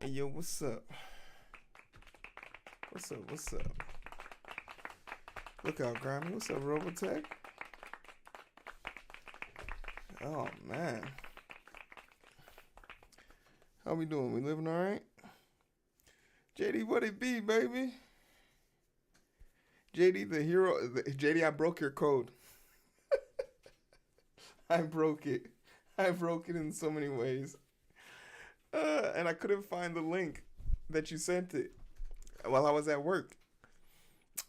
Hey, yo, what's up? What's up? What's up? Look out, Grammy. What's up, Robotech? Oh, man. How we doing? We living all right? JD, what it be, baby? JD, the hero. JD, I broke your code. I broke it. I broke it in so many ways. And I couldn't find the link that you sent it while I was at work.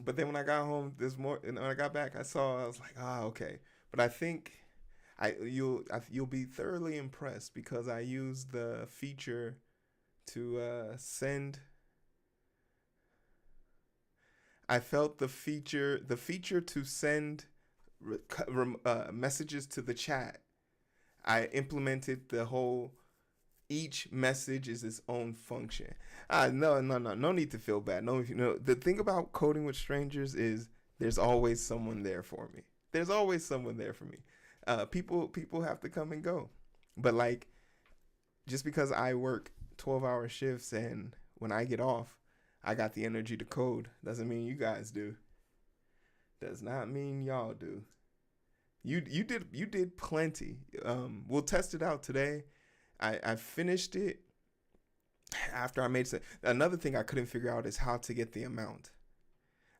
But then when I got home and when I got back, I was like, okay. But I think you'll be thoroughly impressed because I used the feature to send. I felt the feature to send messages to the chat. I implemented the whole. Each message is its own function. No need to feel bad. The thing about coding with strangers is there's always someone there for me. There's always someone there for me. People have to come and go, but like, just because I work 12-hour shifts and when I get off, I got the energy to code doesn't mean you guys do. Does not mean y'all do. You did plenty. We'll test it out today. I finished it after I made another thing I couldn't figure out is how to get the amount.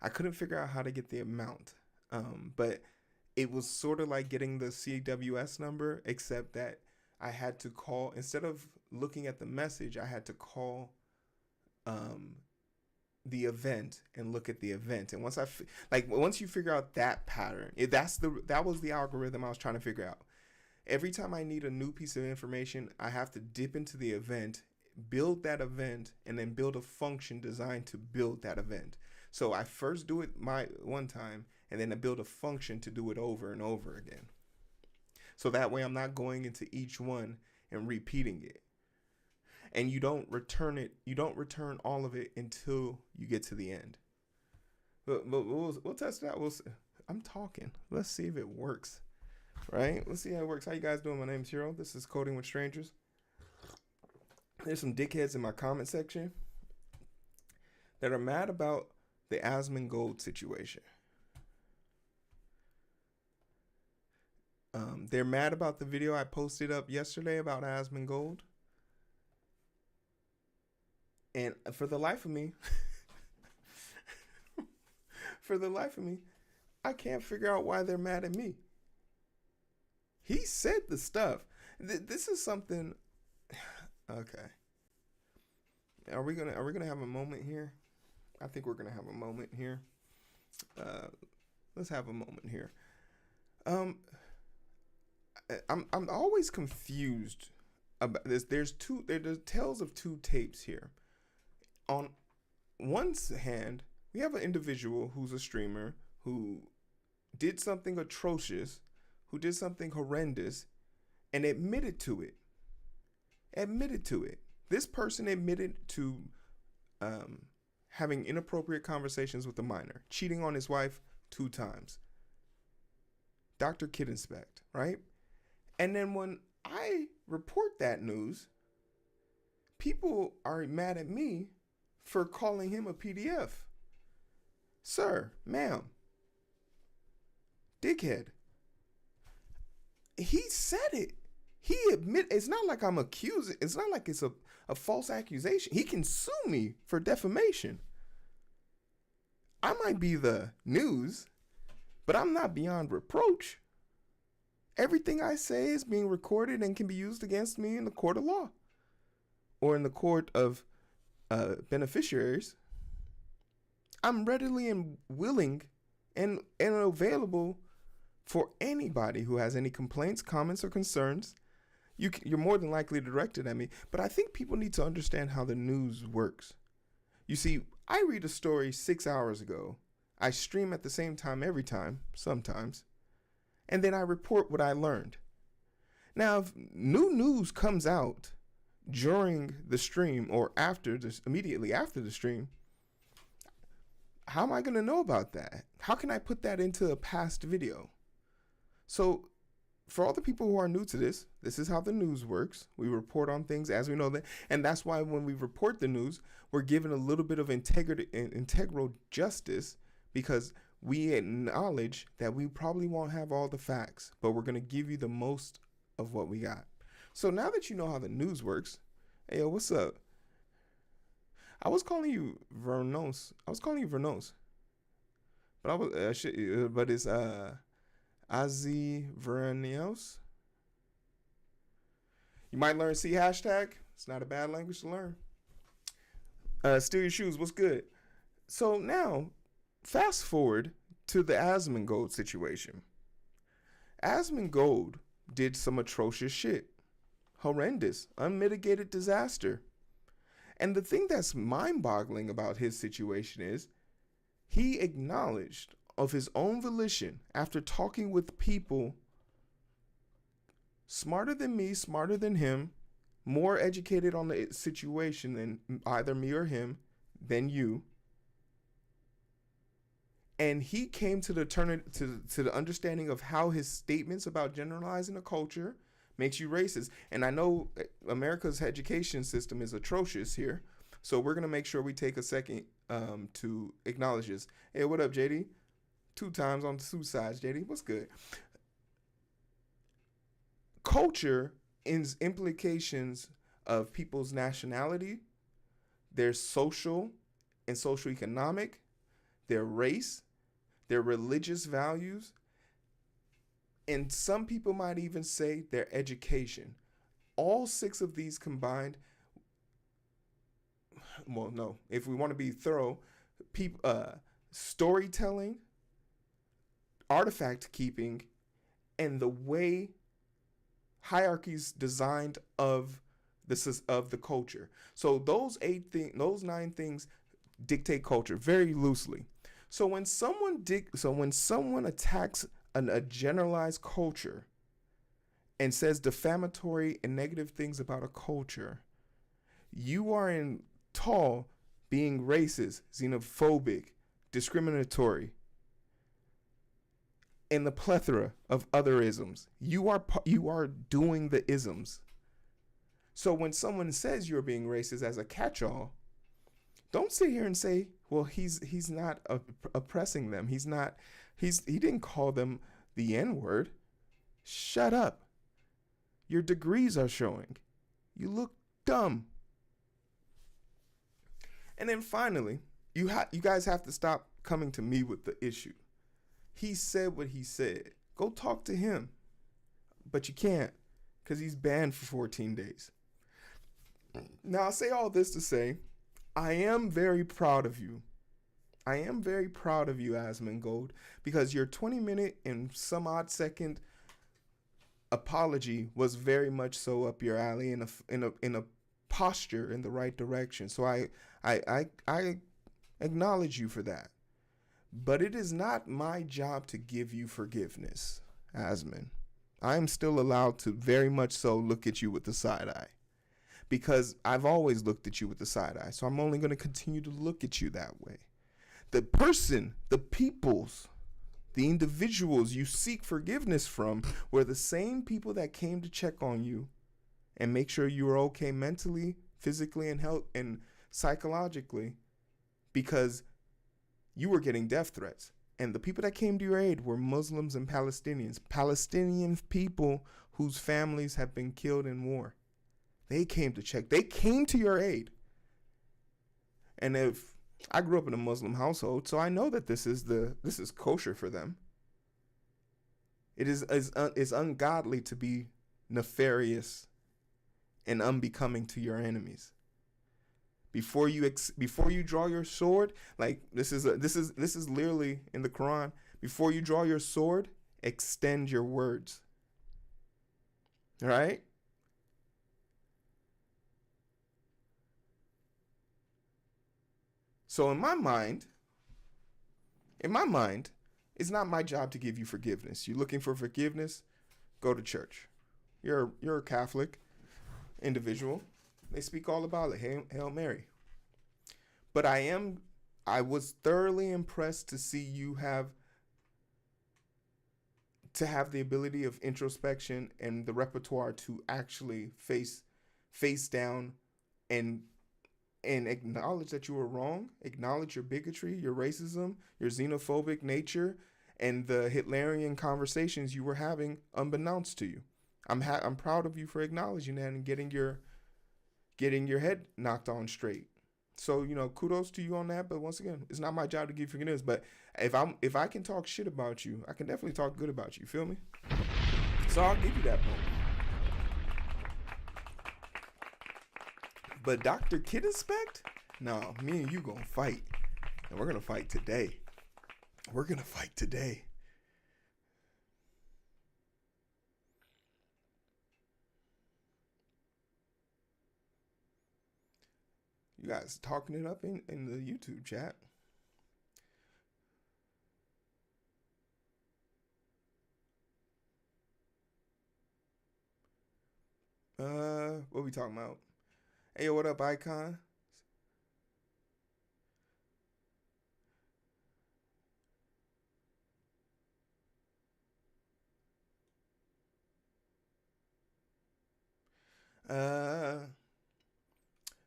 I couldn't figure out how to get the amount. But it was sort of like getting the CWS number, except that I had to call, instead of looking at the message, I had to call the event and look at the event. And once you figure out that pattern, that was the algorithm I was trying to figure out. Every time I need a new piece of information, I have to dip into the event, build that event, and then build a function designed to build that event. So I first do it one time, and then I build a function to do it over and over again. So that way I'm not going into each one and repeating it. And you don't return all of it until you get to the end. But we'll test it out. I'm talking. Let's see if it works. Right? Let's see how it works. How you guys doing? My name's Hero. This is Coding with Strangers. There's some dickheads in my comment section that are mad about the Asmongold situation. They're mad about the video I posted up yesterday about Asmongold. And for the life of me, I can't figure out why they're mad at me. He said the stuff. This is something. Okay. Are we gonna have a moment here? I think we're gonna have a moment here. Let's have a moment here. I'm always confused about this. There's tales of two tapes here. On one hand, we have an individual who's a streamer who did something atrocious, who did something horrendous, and admitted to it. This person admitted to having inappropriate conversations with a minor, cheating on his wife 2 times. Dr. Kid Inspect, right? And then when I report that news, people are mad at me for calling him a PDF. Sir, ma'am, dickhead. He said it. He admit. It's not like I'm accusing. It's not like it's a false accusation. He can sue me for defamation. I might be the news, but I'm not beyond reproach. Everything I say is being recorded and can be used against me in the court of law or in the court of beneficiaries. I'm readily and willing and available for anybody who has any complaints, comments, or concerns. You're more than likely directed at me. But I think people need to understand how the news works. You see, I read a story 6 hours ago. I stream at the same time every time, sometimes. And then I report what I learned. Now, if new news comes out during the stream or immediately after the stream, how am I going to know about that? How can I put that into a past video? So for all the people who are new to this is how the news works. We report on things as we know them, and that's why when we report the news, we're given a little bit of integrity and integral justice, because we acknowledge that we probably won't have all the facts, but we're gonna give you the most of what we got. So now that you know how the news works, hey yo, what's up? I was calling you Vernos. But I was but it's Azi Vernios. You might learn C hashtag. It's not a bad language to learn. Steal your shoes. What's good? So now, fast forward to the Asmongold situation. Asmongold did some atrocious shit. Horrendous, unmitigated disaster. And the thing that's mind-boggling about his situation is he acknowledged of his own volition, after talking with people smarter than me, smarter than him, more educated on the situation than either me or him, than you. And he came to the understanding of how his statements about generalizing a culture makes you racist. And I know America's education system is atrocious here, so we're gonna make sure we take a second to acknowledge this. Hey, what up, JD? 2 times on 2 sides, JD. What's good? Culture is implications of people's nationality, their social and socioeconomic, their race, their religious values, and some people might even say their education. All 6 of these combined, well, no, if we want to be thorough, storytelling, artifact keeping, and the way hierarchies designed of the culture. So those 9 things dictate culture very loosely. So when someone attacks a generalized culture and says defamatory and negative things about a culture, you are in tall being racist, xenophobic, discriminatory, and the plethora of other isms. You are doing the isms. So when someone says you're being racist as a catch-all, don't sit here and say, well, he's not oppressing them. He didn't call them the N-word. Shut up. Your degrees are showing. You look dumb. And then finally, you guys have to stop coming to me with the issue. He said what he said. Go talk to him. But you can't, because he's banned for 14 days. Now, I say all this to say, I am very proud of you. I am very proud of you, Asmongold, because your 20-minute and some odd second apology was very much so up your alley, in a posture in the right direction. So I acknowledge you for that. But it is not my job to give you forgiveness, Asmon. I am still allowed to very much so look at you with the side eye, because I've always looked at you with the side eye. So I'm only going to continue to look at you that way. The person, the peoples, the individuals you seek forgiveness from were the same people that came to check on you and make sure you were okay mentally, physically, and health and psychologically, because you were getting death threats. And the people that came to your aid were Muslims and Palestinians. Palestinian people whose families have been killed in war. They came to check. They came to your aid. And if I grew up in a Muslim household, so I know that this is kosher for them. It is ungodly to be nefarious and unbecoming to your enemies. Before you draw your sword, like this is literally in the Quran. Before you draw your sword, extend your words. All right? So in my mind, it's not my job to give you forgiveness. You're looking for forgiveness, go to church. You're a Catholic individual. They speak all about it. Hail Mary. But I was thoroughly impressed to see you have to have the ability of introspection and the repertoire to actually face down and acknowledge that you were wrong, acknowledge your bigotry, your racism, your xenophobic nature, and the Hitlerian conversations you were having unbeknownst to you. I'm proud of you for acknowledging that and getting your head knocked on straight. So, kudos to you on that. But once again, it's not my job to give forgiveness. But if I can talk shit about you, I can definitely talk good about you. Feel me? So I'll give you that point. But Dr. Kid Inspect? No, me and you gonna fight. And we're gonna fight today. We're gonna fight today. You guys talking it up in the YouTube chat. What we talking about? Hey, what up, Icon?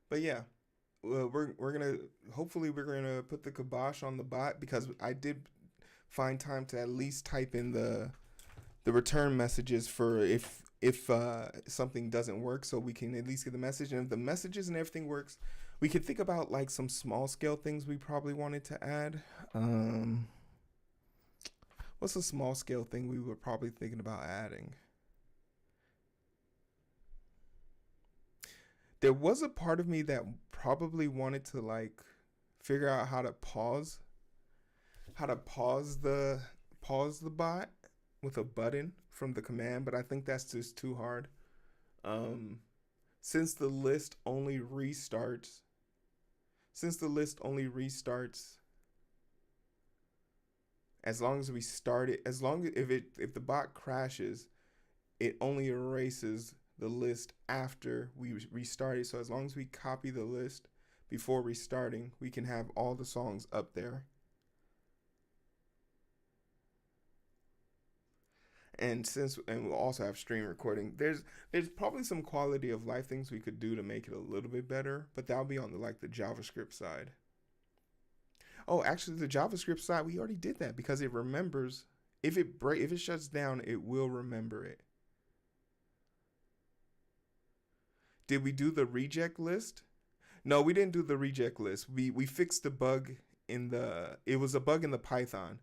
But yeah, we're gonna hopefully we're gonna put the kibosh on the bot because I did find time to at least type in the return messages for if something doesn't work, so we can at least get the message. And if the messages and everything works, we could think about like some small scale things we probably wanted to add. What's a small scale thing we were probably thinking about adding? There was a part of me that probably wanted to like figure out how to pause the bot with a button from the command, but I think that's just too hard. Um, since the list only restarts, since the list only restarts as long as we start it, as long as if the bot crashes, it only erases the list after we restart it. So as long as we copy the list before restarting, we can have all the songs up there. And we'll also have stream recording. There's probably some quality of life things we could do to make it a little bit better, but that'll be on the JavaScript side. Oh, actually, the JavaScript side, we already did that because it remembers. If it shuts down, it will remember it. Did we do the reject list? No, we didn't do the reject list. We fixed the bug it was a bug in the Python.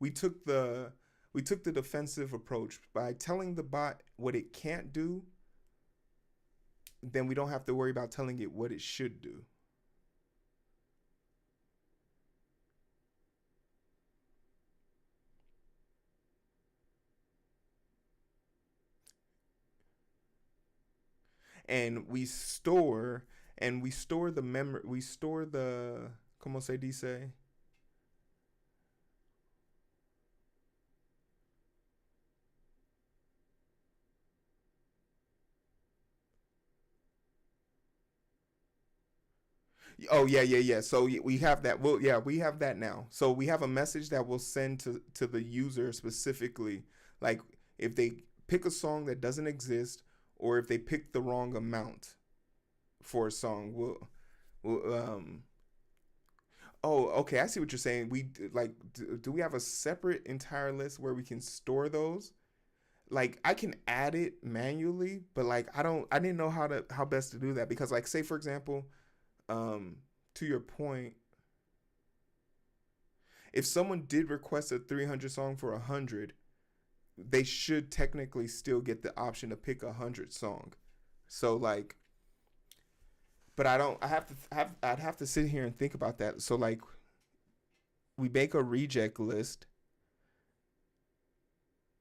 We took the defensive approach by telling the bot what it can't do. Then we don't have to worry about telling it what it should do. And we store the memory, we store the, como se dice, oh yeah. So we have that. Well, yeah, we have that now. So we have a message that we'll send to the user specifically, like if they pick a song that doesn't exist, or if they pick the wrong amount for a song. We'll. Oh, okay. I see what you're saying. Do we have a separate entire list where we can store those? Like I can add it manually, but like I didn't know how best to do that because like say for example, to your point, if someone did request a 300 song for 100, they should technically still get the option to pick 100 song. So like, but I don't. I'd have to sit here and think about that. So like, we make a reject list,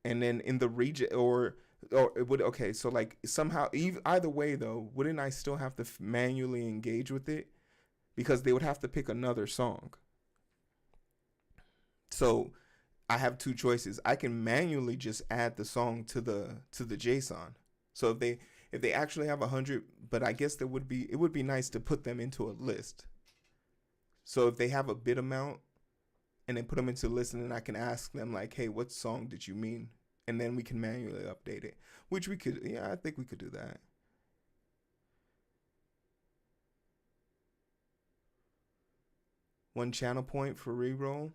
and then in the reject or it would okay. So like somehow either way though, wouldn't I still have to manually engage with it because they would have to pick another song. So I have two choices. I can manually just add the song to the JSON. So if they actually have 100, but I guess it would be nice to put them into a list. So if they have a bit amount and then put them into a list, and then I can ask them like, hey, what song did you mean? and then we can manually update it, which we could. Yeah, I think we could do that. One channel point for reroll.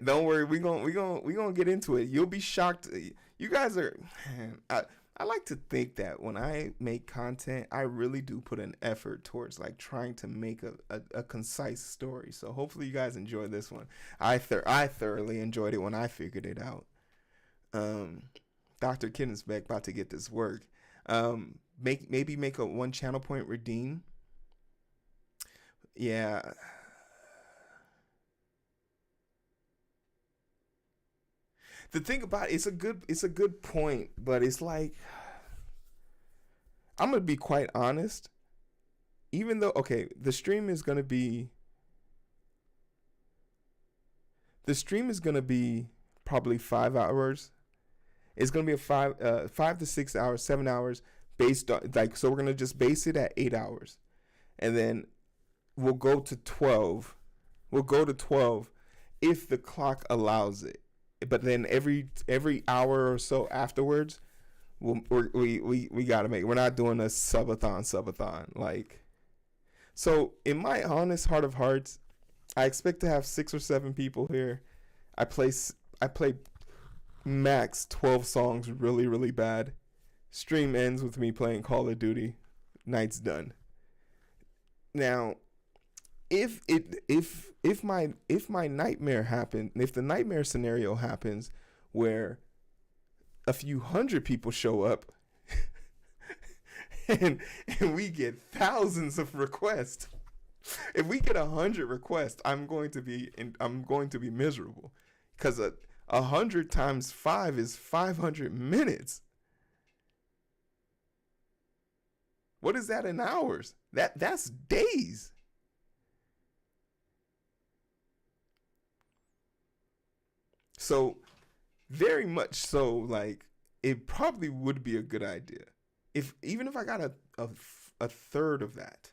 Don't worry, we gonna get into it. You'll be shocked. You guys are. Man, I like to think that when I make content, I really do put an effort towards like trying to make a concise story. So hopefully you guys enjoy this one. I thoroughly enjoyed it when I figured it out. Um, Dr. Kinnensbeck about to get this work. Make a one channel point redeem. Yeah. The thing about it's a good point, but it's like I'm gonna be quite honest. Even though okay, the stream is gonna be probably 5 hours. It's gonna be a 5 to 6 hours, 7 hours based on like so we're gonna just base it at 8 hours, and then we'll go to 12. We'll go to 12 if the clock allows it. But then every hour or so afterwards, we gotta make. We're not doing a subathon like. So in my honest heart of hearts, I expect to have 6 or 7 people here. I play max 12 songs really bad. Stream ends with me playing Call of Duty. Night's done. Now, if my nightmare happens, if the nightmare scenario happens where a few hundred people show up and we get thousands of requests, if we get 100 requests, I'm going to be miserable because 100 times 5 is 500 minutes. What is that in hours? That's days. So, very much so, like, it probably would be a good idea. Even if I got a third of that.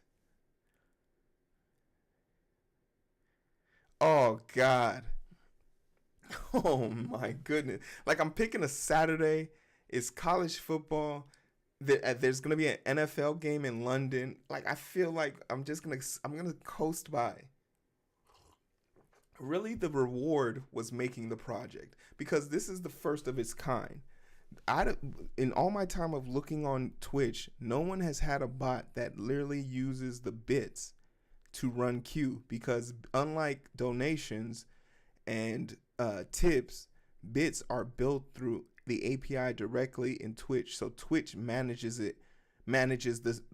Oh, God. Oh, my goodness. Like, I'm picking a Saturday. It's college football. There's going to be an NFL game in London. Like, I feel like I'm going to coast by. Really, the reward was making the project because this is the first of its kind. In all my time of looking on Twitch, no one has had a bot that literally uses the bits to run queue because unlike donations and tips, bits are built through the API directly in Twitch. So Twitch manages the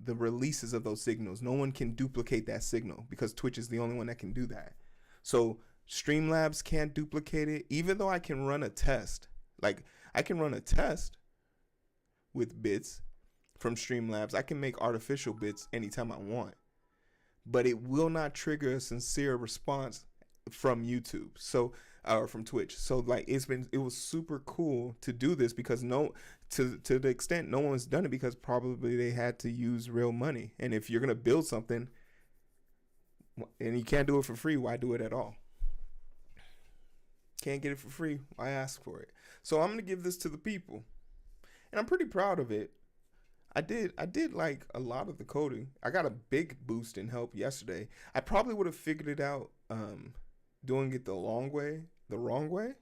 releases of those signals. No one can duplicate that signal because Twitch is the only one that can do that. So Streamlabs can't duplicate it, even though I can run a test. Like, I can run a test with bits from Streamlabs. I can make artificial bits anytime I want. But it will not trigger a sincere response from YouTube. So, or from Twitch. So, like, it was super cool to do this because to the extent no one's done it because probably they had to use real money. And if you're going to build something and you can't do it for free, why do it at all? Can't get it for free, why ask for it? So I'm going to give this to the people. And I'm pretty proud of it. I did like a lot of the coding. I got a big boost in help yesterday. I probably would have figured it out doing it the wrong way.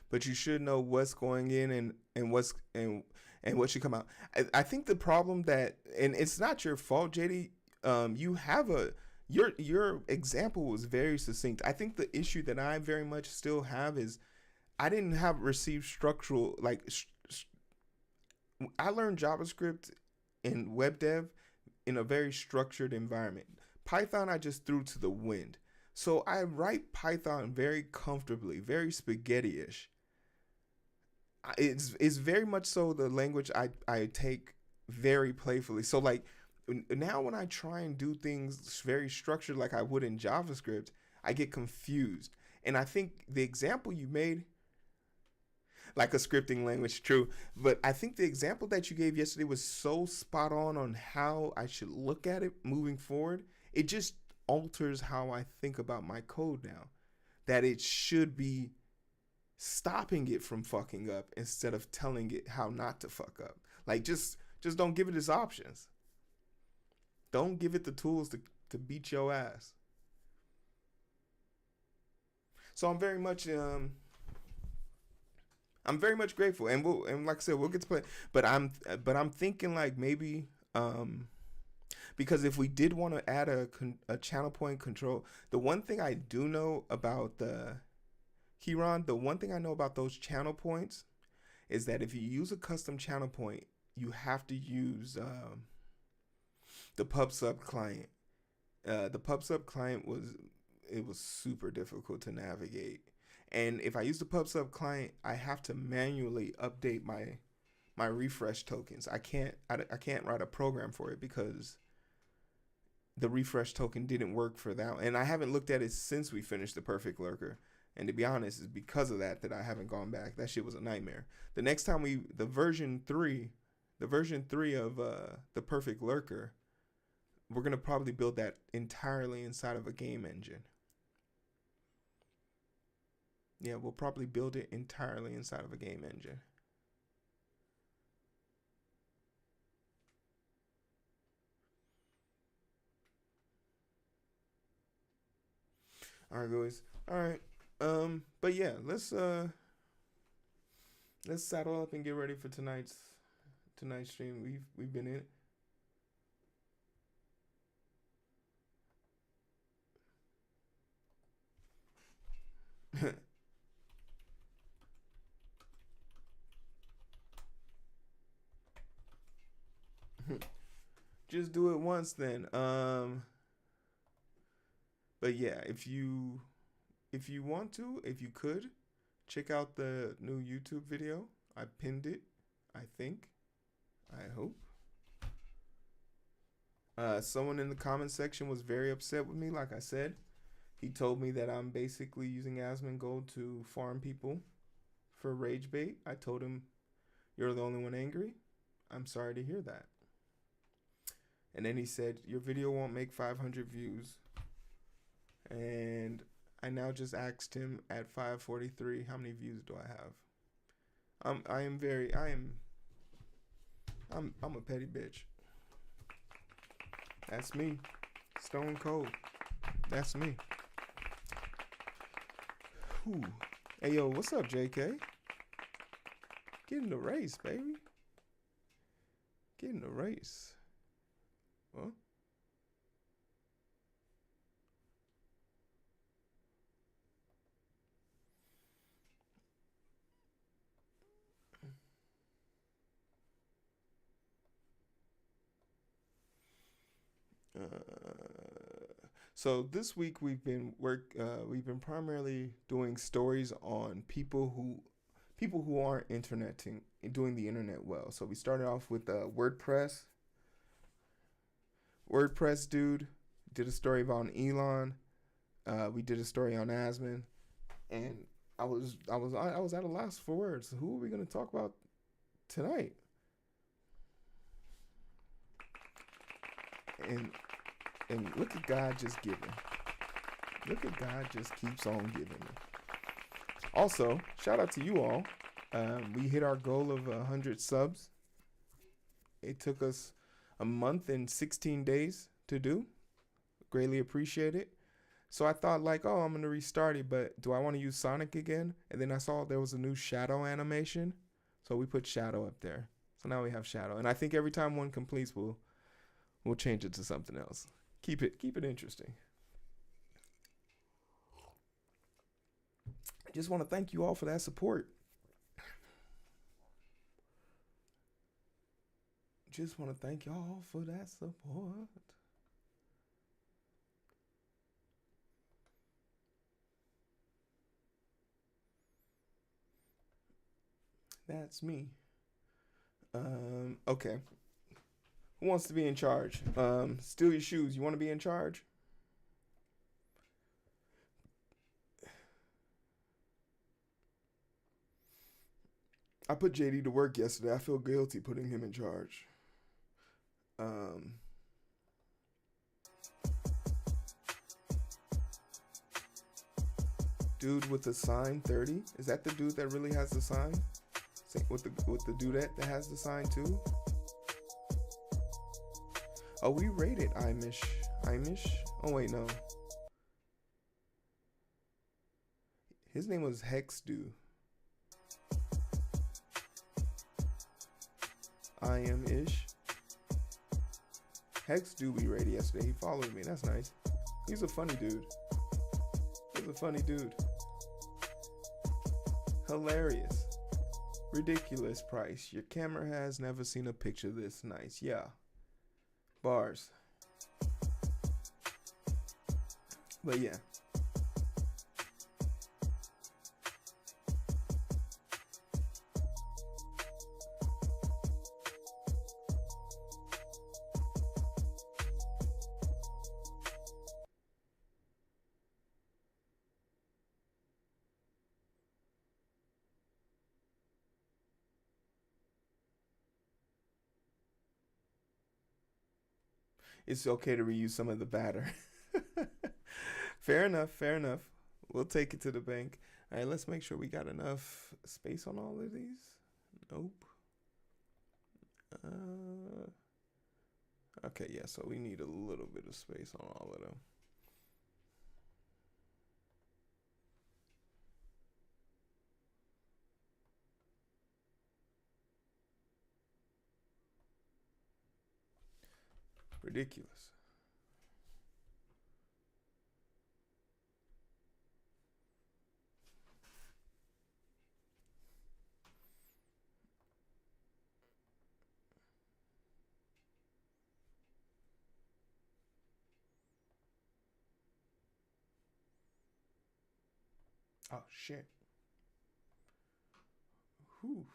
But you should know what's going in and what should come out. I think the problem that, and it's not your fault, JD. You have your example was very succinct. I think the issue that I very much still have is I didn't have received structural like. I learned JavaScript and web dev in a very structured environment. Python I just threw to the wind. So I write Python very comfortably, very spaghetti-ish. It's very much so the language I take very playfully. So like now when I try and do things very structured like I would in JavaScript, I get confused. And I think the example you made, like a scripting language, true. But I think the example that you gave yesterday was so spot on how I should look at it moving forward. It just alters how I think about my code now. That it should be stopping it from fucking up instead of telling it how not to fuck up. Like just don't give it its options. Don't give it the tools to beat your ass. So I'm very much grateful, and like I said, we'll get to play. But I'm thinking like maybe because if we did want to add a channel point control, the one thing I do know about the one thing I know about those channel points is that if you use a custom channel point, you have to use the PubSub client. The PubSub client was super difficult to navigate. And if I use the PubSub client, I have to manually update my refresh tokens. I can't write a program for it because the refresh token didn't work for that. And I haven't looked at it since we finished the Perfect Lurker. And to be honest, it's because of that I haven't gone back. That shit was a nightmare. The next time the version 3 of the Perfect Lurker, we're going to probably build that entirely inside of a game engine. Yeah, we'll probably build it entirely inside of a game engine. All right, guys. All right. But yeah, let's saddle up and get ready for tonight's stream. We've been in it. Just do it once then. But yeah, if you want to, if you could, check out the new YouTube video. I pinned it, I think. I hope. Someone in the comment section was very upset with me, like I said. He told me that I'm basically using Asmongold to farm people for rage bait. I told him, you're the only one angry. I'm sorry to hear that. And then he said, your video won't make 500 views. And I now just asked him at 543, how many views do I have? I'm a petty bitch. That's me. Stone cold. That's me. Whew. Hey, yo, what's up, JK? Get in the race, baby. Get in the race. Huh? So this week we've been primarily doing stories on people who aren't doing the internet well. So we started off with WordPress dude, did a story about Elon. We did a story on Asmon, and I was at a loss for words. Who are we gonna talk about tonight? And look at God just giving. Look at God just keeps on giving me. Also, shout out to you all. We hit our goal of 100 subs. It took us a month and 16 days to do. Greatly appreciate it. So I thought like, oh, I'm going to restart it, but do I want to use Sonic again? And then I saw there was a new shadow animation. So we put shadow up there. So now we have shadow. And I think every time one completes, we'll change it to something else. Keep it interesting. I just want to thank you all for that support. Just want to thank y'all for that support. That's me. Okay. Who wants to be in charge? Steal your shoes. You want to be in charge? I put JD to work yesterday. I feel guilty putting him in charge. Um, Dude with the sign 30. Is that the dude that really has the sign? With the dudette that has the sign too? Oh, we rated Imish. Imish? Oh wait, no. His name was Hexdu. I am Ish. Hexdu we rated yesterday. He followed me. That's nice. He's a funny dude. He's a funny dude. Hilarious. Ridiculous price. Your camera has never seen a picture this nice. Yeah. Bars. But yeah. It's okay to reuse some of the batter. Fair enough, fair enough. We'll take it to the bank. All right, let's make sure we got enough space on all of these. Nope. Okay, yeah, so we need a little bit of space on all of them. Ridiculous. Oh, shit. Whew.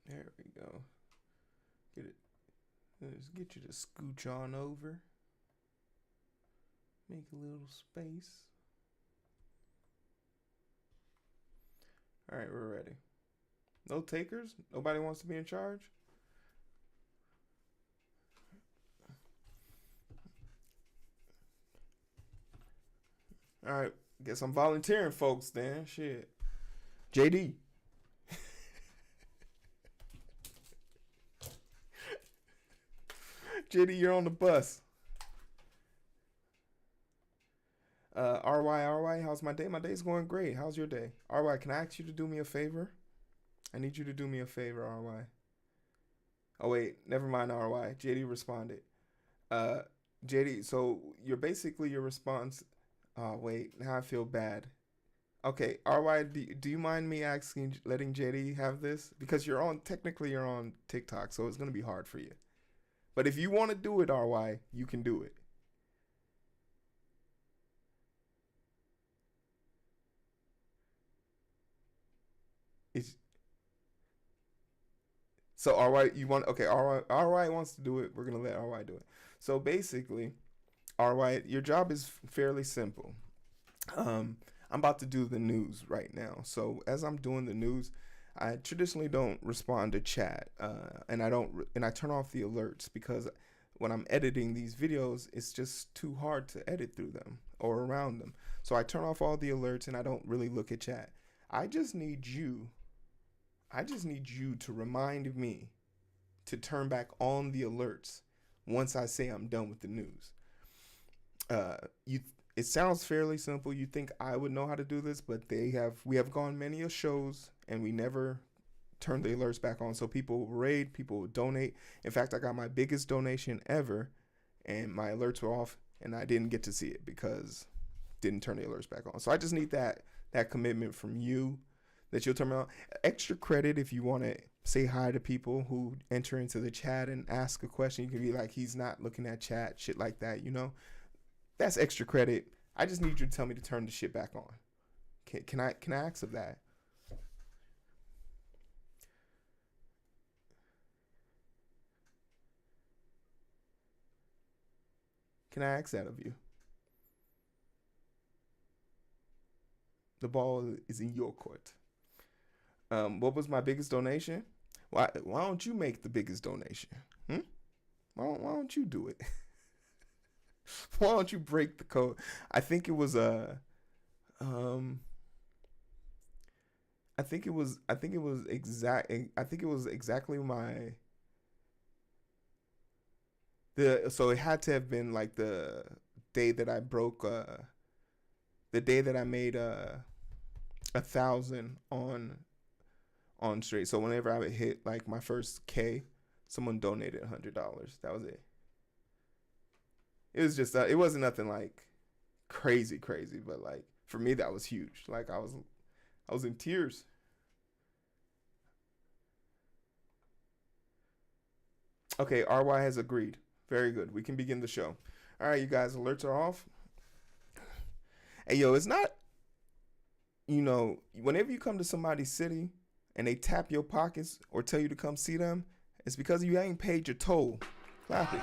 There we go. Get it. Let's get you to scooch on over. Make a little space. All right, we're ready. No takers? Nobody wants to be in charge? All right, guess I'm volunteering, folks, then. Shit. JD. JD, you're on the bus. RY, how's my day? My day's going great. How's your day? RY, can I ask you to do me a favor? I need you to do me a favor, RY. Oh, wait, never mind, RY. JD responded. Uh, JD, so you're basically your response. Oh, wait, now I feel bad. Okay, RY, do you mind me letting JD have this? Because technically you're on TikTok, so it's going to be hard for you. But if you want to do it, RY, you can do it. It's, so RY, you want, okay, RY wants to do it. We're going to let RY do it. So basically, RY, your job is fairly simple. I'm about to do the news right now. So as I'm doing the news, I traditionally don't respond to chat, and I turn off the alerts because when I'm editing these videos, it's just too hard to edit through them or around them. So I turn off all the alerts and I don't really look at chat. I just need you to remind me to turn back on the alerts once I say I'm done with the news. You It sounds fairly simple. You think I would know how to do this, but we have gone many of shows and we never turn the alerts back on. So people raid, people donate. In fact, I got my biggest donation ever and my alerts were off and I didn't get to see it because didn't turn the alerts back on. So I just need that commitment from you that you'll turn me on. Extra credit if you want to say hi to people who enter into the chat and ask a question. You can be like, he's not looking at chat, shit like that, you know? That's extra credit. I just need you to tell me to turn the shit back on. Can I ask of that? Can I ask that of you? The ball is in your court. What was my biggest donation? Why don't you make the biggest donation? Why don't you do it? Why don't you break the code? I think it was exactly so it had to have been like the day that I broke the day that I made 1,000 on straight. So whenever I would hit like my first K, someone donated $100. That was it. It was just it wasn't nothing like crazy, but like for me that was huge. Like I was in tears. Okay, RY has agreed. Very good. We can begin the show. All right, you guys, alerts are off. Hey, yo, it's not, whenever you come to somebody's city and they tap your pockets or tell you to come see them, it's because you ain't paid your toll. Clap it.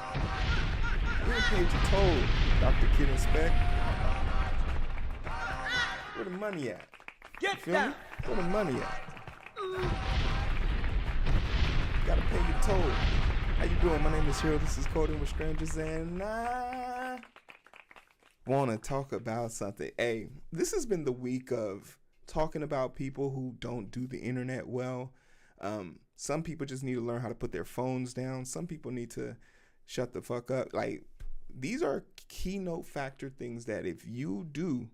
You ain't paid your toll, Dr. Kid Inspect. Where the money at? Get down. Where the money at? Gotta pay your toll. How you doing? My name is Hero. This is Coding with Strangers, and I want to talk about something. Hey, this has been the week of talking about people who don't do the internet well. Some people just need to learn how to put their phones down. Some people need to shut the fuck up. Like, these are keynote factor things that if you do,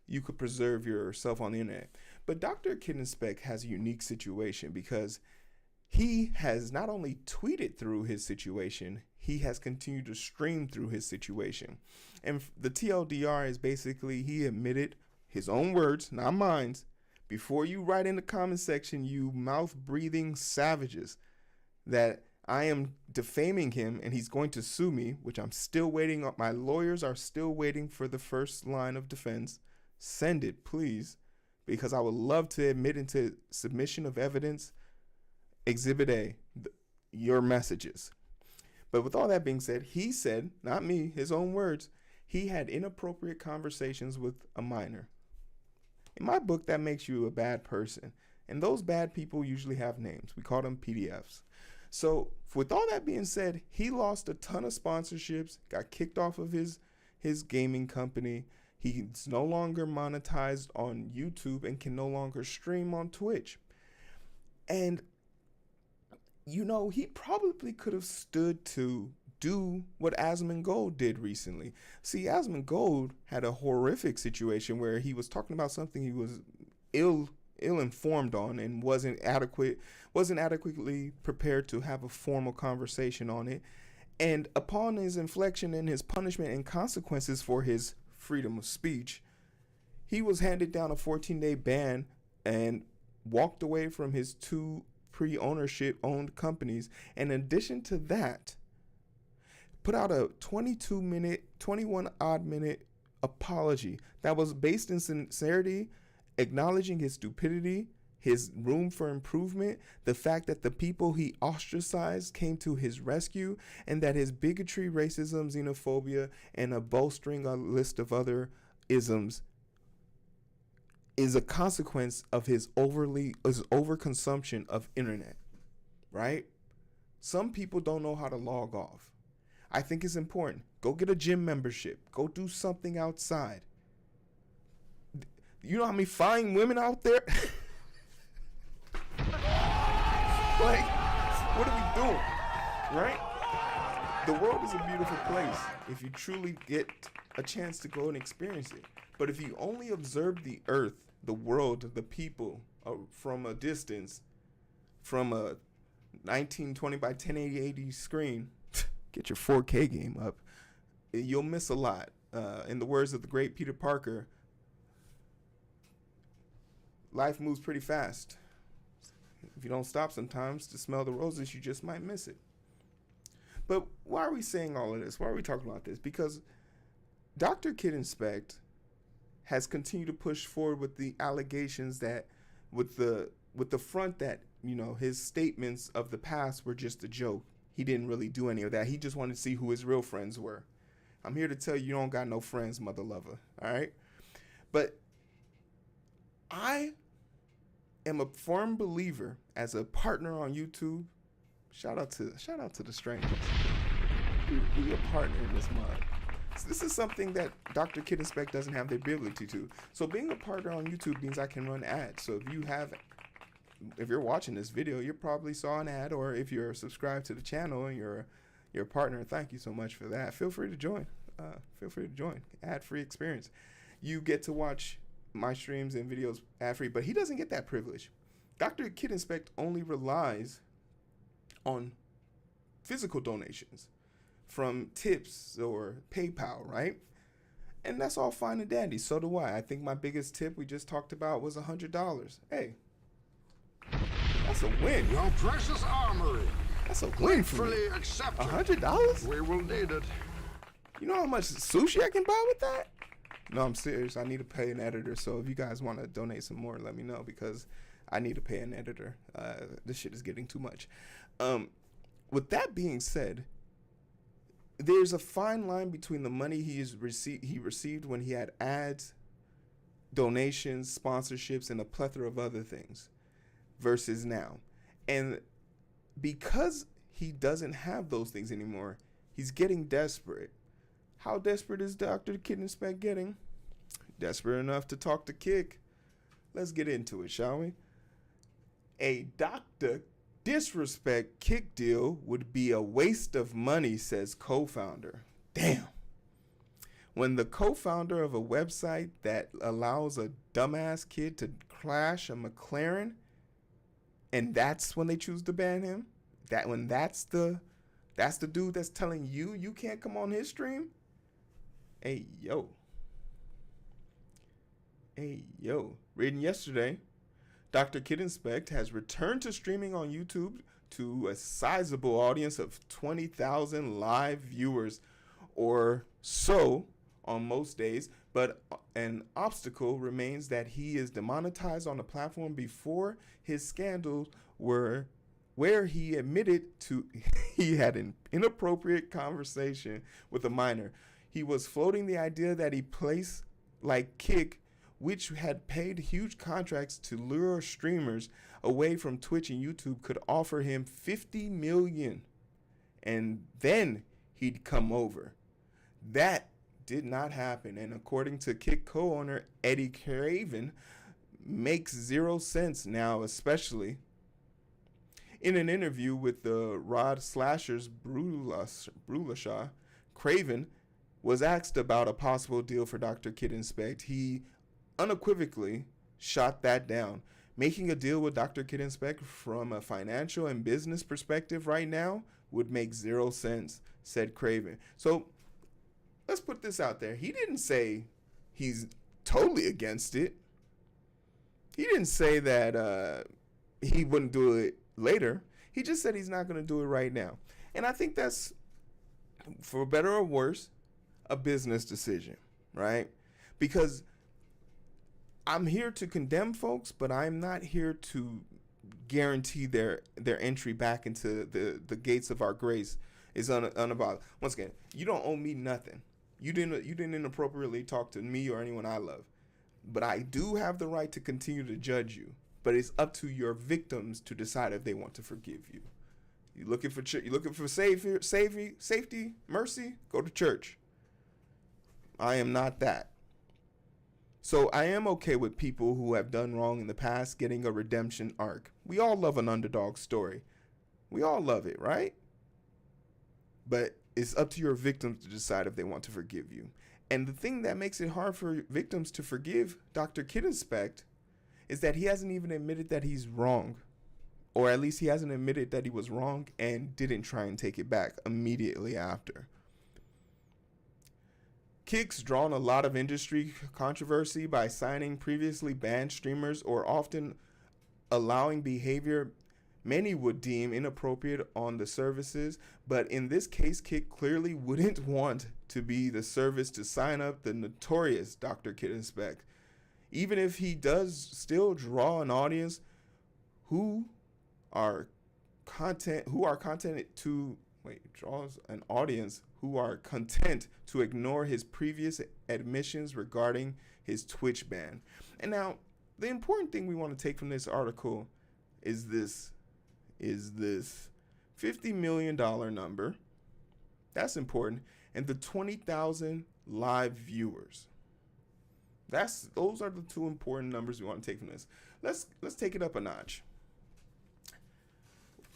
you could preserve yourself on the internet. But Dr. Kid Inspect has a unique situation because he has not only tweeted through his situation, he has continued to stream through his situation. And the TLDR is basically he admitted his own words, not mine. Before you write in the comment section, you mouth-breathing savages, that I am defaming him and he's going to sue me, which I'm still waiting on. My lawyers are still waiting for the first line of defense. Send it, please, because I would love to admit into submission of evidence. Exhibit A, your messages. But with all that being said, he said, not me, his own words, he had inappropriate conversations with a minor. In my book, that makes you a bad person. And those bad people usually have names. We call them PDFs. So with all that being said, he lost a ton of sponsorships, got kicked off of his gaming company. He's no longer monetized on YouTube and can no longer stream on Twitch. And he probably could have stood to do what Asmongold did recently. See, Asmongold had a horrific situation where he was talking about something he was ill-informed on and wasn't adequately prepared to have a formal conversation on it. And upon his inflection and his punishment and consequences for his freedom of speech, he was handed down a 14-day ban and walked away from his two pre-ownership owned companies. And in addition to that, put out a 21 odd minute apology that was based in sincerity, acknowledging his stupidity, his room for improvement, the fact that the people he ostracized came to his rescue, and that his bigotry, racism, xenophobia, and a bolstering a list of other isms is a consequence of his overconsumption of internet, right? Some people don't know how to log off. I think it's important. Go get a gym membership. Go do something outside. You know how many fine women out there? Like, what are we doing, right? The world is a beautiful place if you truly get a chance to go and experience it. But if you only observe the earth, the world, the people from a distance, from a 1920 by 1080 screen, get your 4K game up, you'll miss a lot. In the words of the great Peter Parker, life moves pretty fast. If you don't stop sometimes to smell the roses, you just might miss it. But why are we saying all of this? Why are we talking about this? Because Dr. Kid Inspect has continued to push forward with the allegations that with the front that, you know, his statements of the past were just a joke. He didn't really do any of that. He just wanted to see who his real friends were. I'm here to tell you, you don't got no friends, mother lover. All right? But I am a firm believer as a partner on YouTube. Shout out to the strangers. We a partner in this mud. So this is something that Dr. Kid Inspect doesn't have the ability to. So being a partner on YouTube means I can run ads. So if you're watching this video, you probably saw an ad, or if you're subscribed to the channel and you're a partner, thank you so much for that. Feel free to join. Ad-free experience. You get to watch my streams and videos ad-free, but he doesn't get that privilege. Dr. Kid Inspect only relies on physical donations from tips or PayPal, right? And that's all fine and dandy. So do I. I think my biggest tip we just talked about was $100. Hey, that's a win. Your precious armory. That's a win for me. $100? We will need it. You know how much sushi I can buy with that? No, I'm serious. I need to pay an editor. So if you guys want to donate some more, let me know, because I need to pay an editor. This shit is getting too much. With that being said, there's a fine line between the money he received when he had ads, donations, sponsorships, and a plethora of other things versus now. And because he doesn't have those things anymore, he's getting desperate. How desperate is Dr. Kid Inspect getting? Desperate enough to talk to Kick. Let's get into it, shall we? A Dr. Disrespect Kick deal would be a waste of money, says co-founder. Damn. When the co-founder of a website that allows a dumbass kid to crash a McLaren, and that's when they choose to ban him, that's the dude that's telling you can't come on his stream. Hey yo. Reading yesterday, Dr. Kid Inspect has returned to streaming on YouTube to a sizable audience of 20,000 live viewers or so on most days, but an obstacle remains that he is demonetized on the platform before his scandals where he admitted to he had an inappropriate conversation with a minor. He was floating the idea that he placed like Kick, which had paid huge contracts to lure streamers away from Twitch and YouTube, could offer him $50 million and then he'd come over. That did not happen, and according to Kick co-owner Eddie Craven, makes 0 cents now, especially. In an interview with the Rod Slashers Brulashaw, Craven was asked about a possible deal for Dr. Kid Inspect. He unequivocally shot that down. Making a deal with Dr. Kid Inspect from a financial and business perspective right now would make 0 sense, said Craven. So let's put this out there. He didn't say he's totally against it. He didn't say that he wouldn't do it later. He just said he's not going to do it right now. And I think that's, for better or worse, a business decision, right? Because I'm here to condemn folks, but I'm not here to guarantee their entry back into the gates of our grace is unavowed. Once again, you don't owe me nothing. You didn't inappropriately talk to me or anyone I love. But I do have the right to continue to judge you. But it's up to your victims to decide if they want to forgive you. You looking for safety, mercy? Go to church. I am not that. So I am okay with people who have done wrong in the past getting a redemption arc. We all love an underdog story. We all love it, right? But it's up to your victims to decide if they want to forgive you. And the thing that makes it hard for victims to forgive Dr. Kid Inspect is that he hasn't even admitted that he's wrong. Or at least he hasn't admitted that he was wrong and didn't try and take it back immediately after. Kick's drawn a lot of industry controversy by signing previously banned streamers or often allowing behavior many would deem inappropriate on the services, but in this case, Kick clearly wouldn't want to be the service to sign up the notorious Dr. Kid Inspect. Even if he does still draw an audience draws an audience who are content to ignore his previous admissions regarding his Twitch ban. And now, the important thing we want to take from this article is this $50 million number. That's important. And the 20,000 live viewers. Those are the two important numbers we want to take from this. Let's take it up a notch.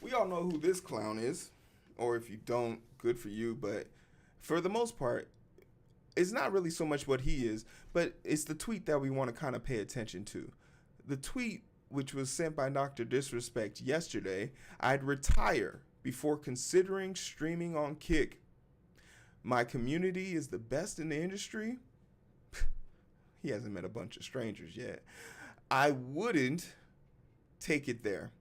We all know who this clown is, or if you don't, good for you, but for the most part, it's not really so much what he is, but it's the tweet that we want to kind of pay attention to. The tweet, which was sent by Dr. Disrespect yesterday, I'd retire before considering streaming on Kick. My community is the best in the industry. He hasn't met a bunch of strangers yet. I wouldn't take it there.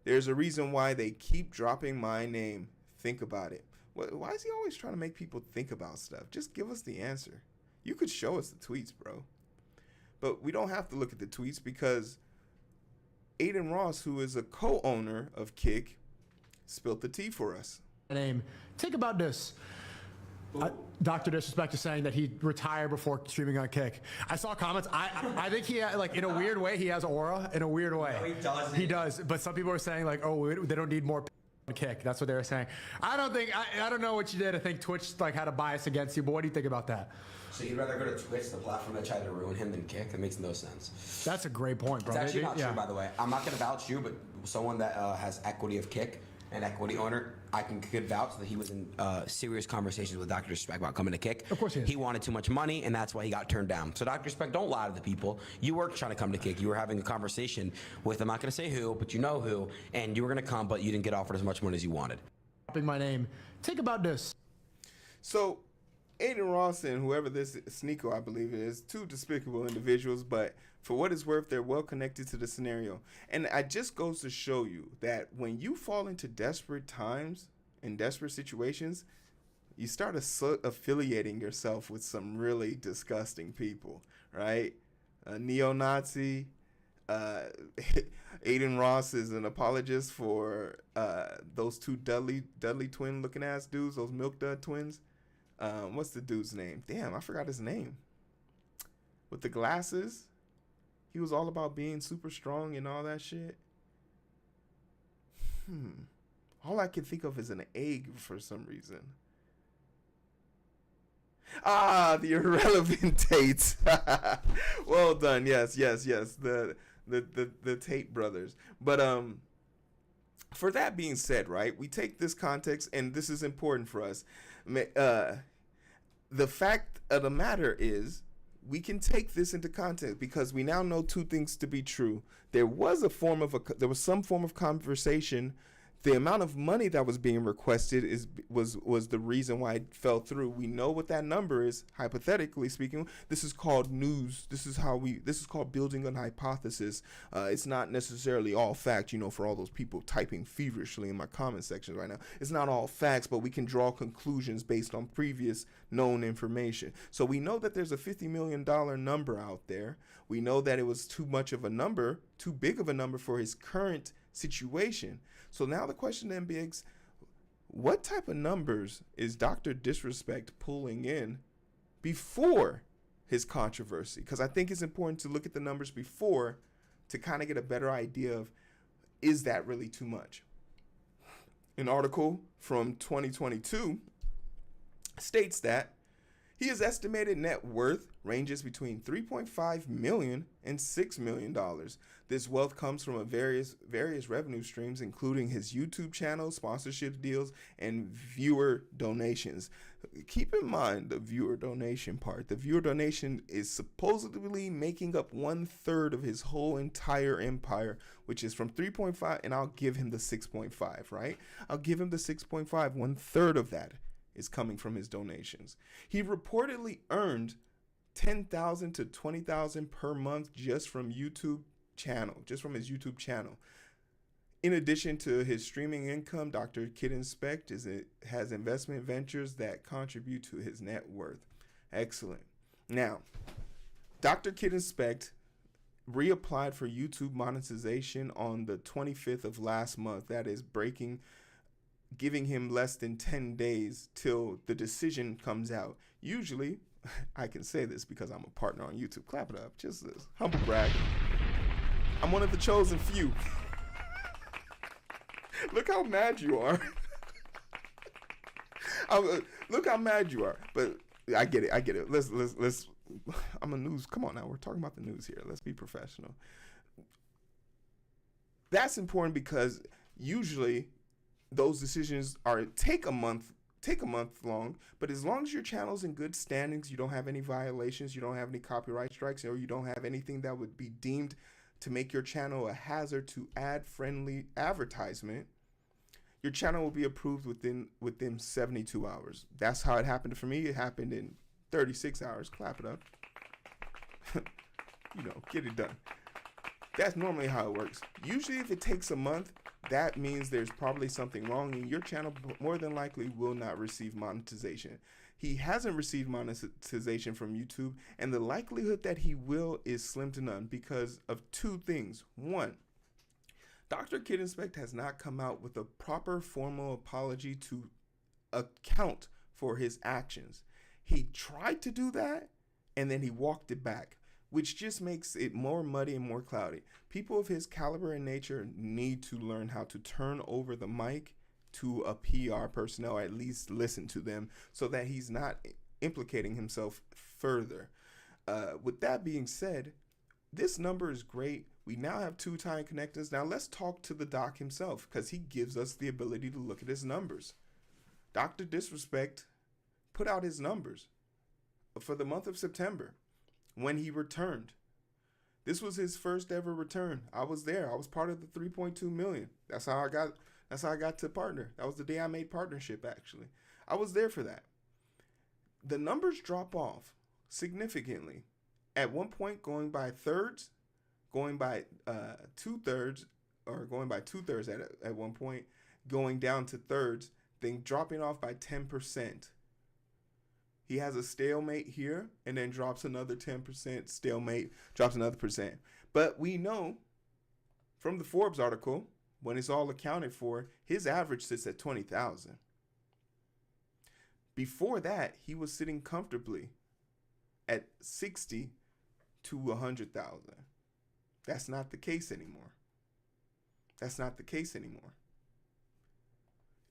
There's a reason why they keep dropping my name. Think about it. Why is he always trying to make people think about stuff? Just give us the answer. You could show us the tweets, bro. But we don't have to look at the tweets because Aiden Ross, who is a co-owner of Kick, spilled the tea for us. Name. Think about this. Dr. Disrespect is saying that he'd retire before streaming on Kick. I saw comments. I think he, like, in a weird way, he has aura in a weird way. No, he doesn't. He does. But some people are saying, like, oh, they don't need more Kick. That's what they were saying. I don't know what you did. I think Twitch, like, had a bias against you, but what do you think about that? So you'd rather go to Twitch, the platform that tried to ruin him, than Kick? That makes no sense. That's a great point, bro. It's actually not true, by the way. I'm not going to vouch you, but someone that has equity of Kick, an equity owner, I could vouch that he was in serious conversations with Dr. Disrespect about coming to Kick. Of course he is. He wanted too much money, and that's why he got turned down. So Dr. Disrespect, don't lie to the people. You were trying to come to Kick. You were having a conversation with, I'm not going to say who, but you know who, and you were going to come, but you didn't get offered as much money as you wanted. My name. Think about this. So, Aiden Ross and whoever this Sneeko, I believe it is, two despicable individuals, but for what it's worth, they're well connected to the scenario. And it just goes to show you that when you fall into desperate times and desperate situations, you start affiliating yourself with some really disgusting people, right? A neo-Nazi. Aiden Ross is an apologist for those two Dudley twin looking ass dudes, those Milk Dud twins. What's the dude's name? Damn, I forgot his name. With the glasses, he was all about being super strong and all that shit. All I can think of is an egg for some reason. The irrelevant Tates. Well done. Yes. The Tate brothers. But for that being said, right, we take this context, and this is important for us. The fact of the matter is, we can take this into context because we now know two things to be true. There was some form of conversation. The amount of money that was being requested was the reason why it fell through. We know what that number is, hypothetically speaking. This is called news. This is called building an hypothesis. It's not necessarily all fact, for all those people typing feverishly in my comment section right now. It's not all facts, but we can draw conclusions based on previous known information. So we know that there's a $50 million number out there. We know that it was too big of a number for his current situation. So now the question then begs, what type of numbers is Dr. Disrespect pulling in before his controversy? Because I think it's important to look at the numbers before to kind of get a better idea of, is that really too much? An article from 2022 states that his estimated net worth ranges between $3.5 million and $6 million. This wealth comes from various revenue streams, including his YouTube channel, sponsorship deals, and viewer donations. Keep in mind the viewer donation part. The viewer donation is supposedly making up 1/3 of his whole entire empire, which is from 3.5, and I'll give him the 6.5, right? I'll give him the 6.5. 1/3 of that is coming from his donations. He reportedly earned $10,000 to $20,000 per month just from his YouTube channel. In addition to his streaming income, Dr. Kid Inspect has investment ventures that contribute to his net worth. Excellent. Now, Dr. Kid Inspect reapplied for YouTube monetization on the 25th of last month. That is giving him less than 10 days till the decision comes out. Usually, I can say this because I'm a partner on YouTube. Clap it up. Just this humble brag. I'm one of the chosen few. Look how mad you are. Look how mad you are. But I get it. Let's. I'm a news. Come on now. We're talking about the news here. Let's be professional. That's important because usually those decisions take a month long. But as long as your channel's in good standings, you don't have any violations, you don't have any copyright strikes, or you don't have anything that would be deemed to make your channel a hazard to ad-friendly advertisement, your channel will be approved within 72 hours. That's how it happened for me. It happened in 36 hours. Clap it up. Get it done. That's normally how it works. Usually if it takes a month, that means there's probably something wrong and your channel more than likely will not receive monetization. He hasn't received monetization from YouTube, and the likelihood that he will is slim to none because of two things. One, Dr. Kid Inspect has not come out with a proper formal apology to account for his actions. He tried to do that, and then he walked it back, which just makes it more muddy and more cloudy. People of his caliber and nature need to learn how to turn over the mic to a PR personnel, or at least listen to them, so that he's not implicating himself further. With that being said, this number is great. We now have 2 time connectors. Now let's talk to the doc himself, because he gives us the ability to look at his numbers. Dr. Disrespect put out his numbers for the month of September when he returned. This was his first ever return. I was there. I was part of the 3.2 million. That's how I got to partner. That was the day I made partnership, actually. I was there for that. The numbers drop off significantly. At one point, going by thirds, going by 2/3, or going by 2/3 at one point, going down to thirds, then dropping off by 10%. He has a stalemate here and then drops another 10%, stalemate, drops another percent. But we know from the Forbes article, when it's all accounted for, his average sits at 20,000. Before that, he was sitting comfortably at 60 to 100,000. That's not the case anymore. That's not the case anymore.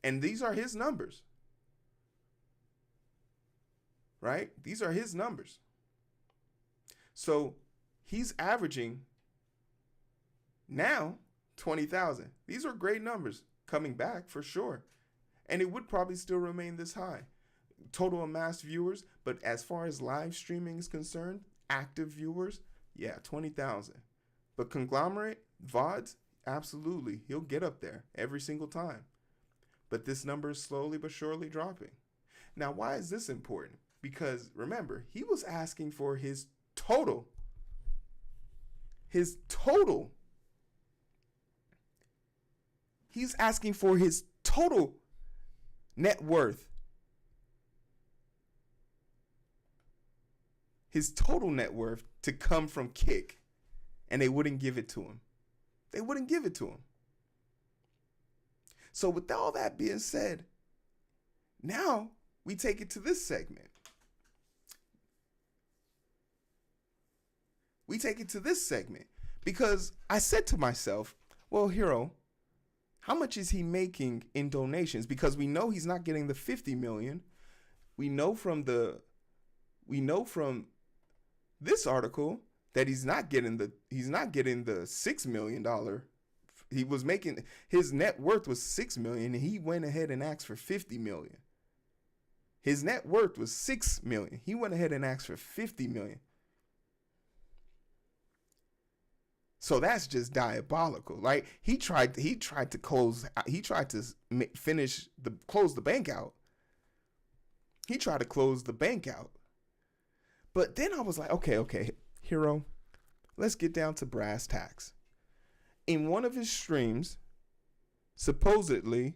And these are his numbers. Right? These are his numbers. So he's averaging now 20,000. These are great numbers coming back for sure. And it would probably still remain this high. Total amassed viewers, but as far as live streaming is concerned, active viewers, yeah, 20,000. But conglomerate, VODs, absolutely. He'll get up there every single time. But this number is slowly but surely dropping. Now, why is this important? Because remember, he was asking for his total. He's asking for his total net worth. His total net worth to come from Kick. And they wouldn't give it to him. They wouldn't give it to him. So with all that being said, now we take it to this segment. Because I said to myself, well, Hero, how much is he making in donations? Because we know he's not getting the 50 million. We know from this article that he's not getting the $6 million. He was making, his net worth was $6 million, and he went ahead and asked for 50 million. His net worth was $6 million. He went ahead and asked for 50 million. So that's just diabolical. Like he tried to close the bank out. He tried to close the bank out. But then I was like, okay, Hero, let's get down to brass tacks. In one of his streams, supposedly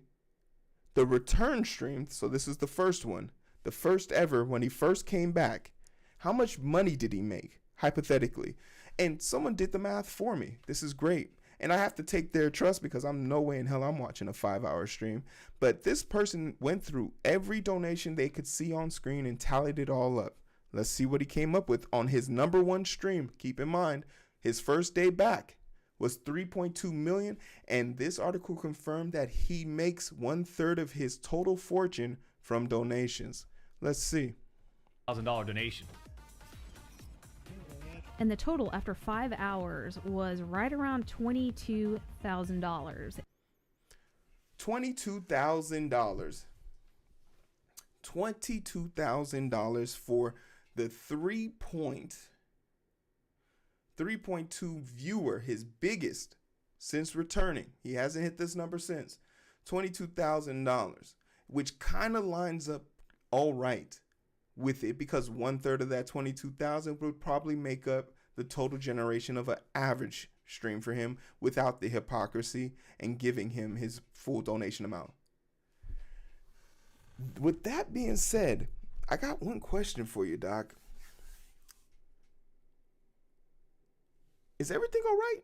the return stream, so this is the first one, the first ever when he first came back, how much money did he make, hypothetically? And someone did the math for me. This is great. And I have to take their trust because I'm no way in hell I'm watching a 5-hour stream. But this person went through every donation they could see on screen and tallied it all up. Let's see what he came up with on his number one stream. Keep in mind, his first day back was 3.2 million. And this article confirmed that he makes 1/3 of his total fortune from donations. Let's see. $1,000 donation. And the total after 5 hours was right around $22,000. $22,000. $22,000 for the 3.2 viewer, his biggest since returning. He hasn't hit this number since. $22,000, which kind of lines up all right with it, because 1/3 of that 22,000 would probably make up the total generation of an average stream for him without the hypocrisy and giving him his full donation amount. With that being said, I got one question for you, Doc. Is everything all right?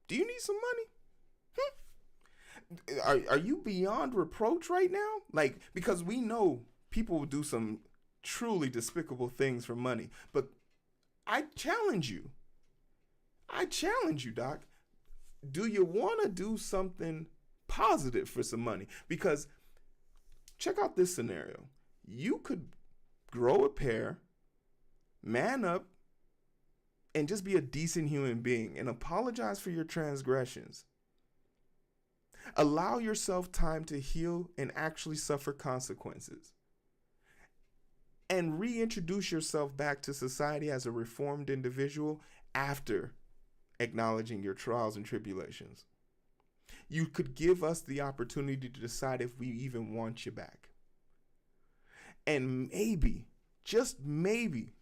Do you need some money? Are you beyond reproach right now? Like, because we know people will do some truly despicable things for money. But I challenge you. Doc. Do you want to do something positive for some money? Because check out this scenario. You could grow a pair, man up, and just be a decent human being and apologize for your transgressions. Allow yourself time to heal and actually suffer consequences. And reintroduce yourself back to society as a reformed individual after acknowledging your trials and tribulations. You could give us the opportunity to decide if we even want you back. And maybe, just maybe,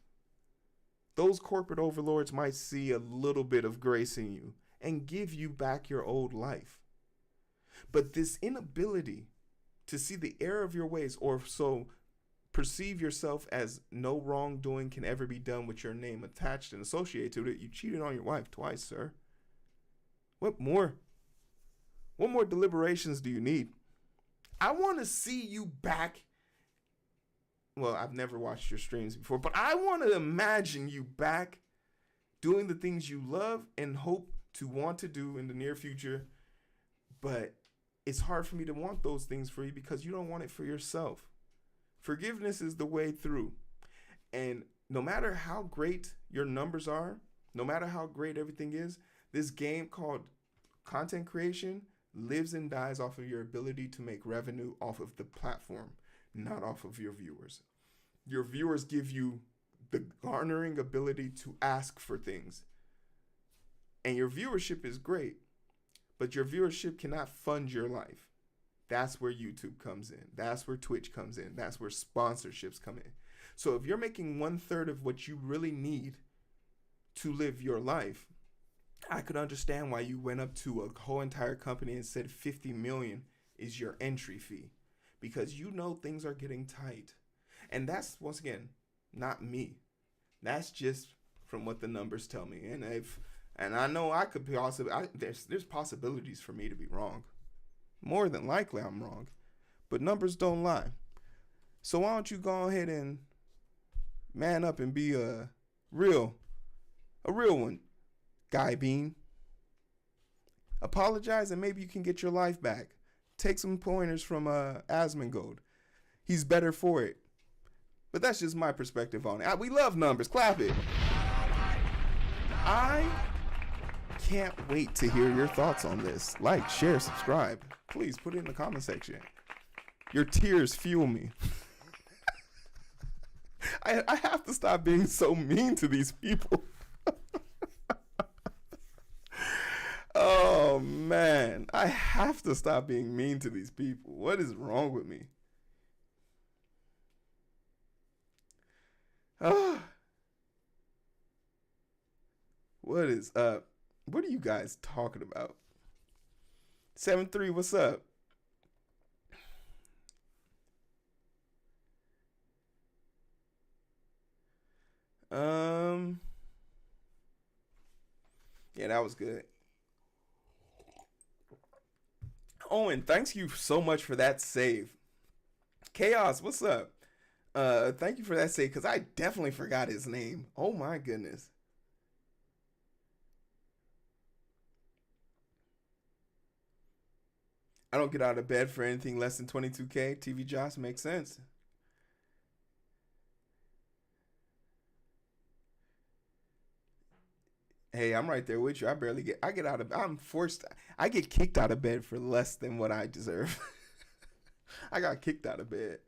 those corporate overlords might see a little bit of grace in you and give you back your old life. But this inability to see the error of your ways, or so perceive yourself as no wrongdoing can ever be done with your name attached and associated to it. You cheated on your wife twice, sir. What more deliberations do you need? I want to see you back. Well, I've never watched your streams before, but I want to imagine you back doing the things you love and hope to want to do in the near future. But it's hard for me to want those things for you because you don't want it for yourself. Forgiveness is the way through. And no matter how great your numbers are, no matter how great everything is, this game called content creation lives and dies off of your ability to make revenue off of the platform, not off of your viewers. Your viewers give you the garnering ability to ask for things. And your viewership is great, but your viewership cannot fund your life. That's where YouTube comes in. That's where Twitch comes in. That's where sponsorships come in. So if you're making 1/3 of what you really need to live your life, I could understand why you went up to a whole entire company and said 50 million is your entry fee, because you know things are getting tight. And that's, once again, not me. That's just from what the numbers tell me. And I know I could possibly, there's possibilities for me to be wrong. More than likely I'm wrong, but numbers don't lie. So why don't you go ahead and man up and be a real one, Guy Bean. Apologize and maybe you can get your life back. Take some pointers from Asmongold. He's better for it. But that's just my perspective on it. We love numbers. Clap it. I can't wait to hear your thoughts on this. Like, share, subscribe. Please put it in the comment section. Your tears fuel me. I have to stop being so mean to these people. Oh, man. I have to stop being mean to these people. What is wrong with me? What are you guys talking about? 7-3, what's up? Yeah, that was good. Owen, thanks you so much for that save. Chaos, what's up? Thank you for that save, because I definitely forgot his name. Oh my goodness. I don't get out of bed for anything less than 22K. TV Josh makes sense. Hey, I'm right there with you. I get kicked out of bed for less than what I deserve. I got kicked out of bed.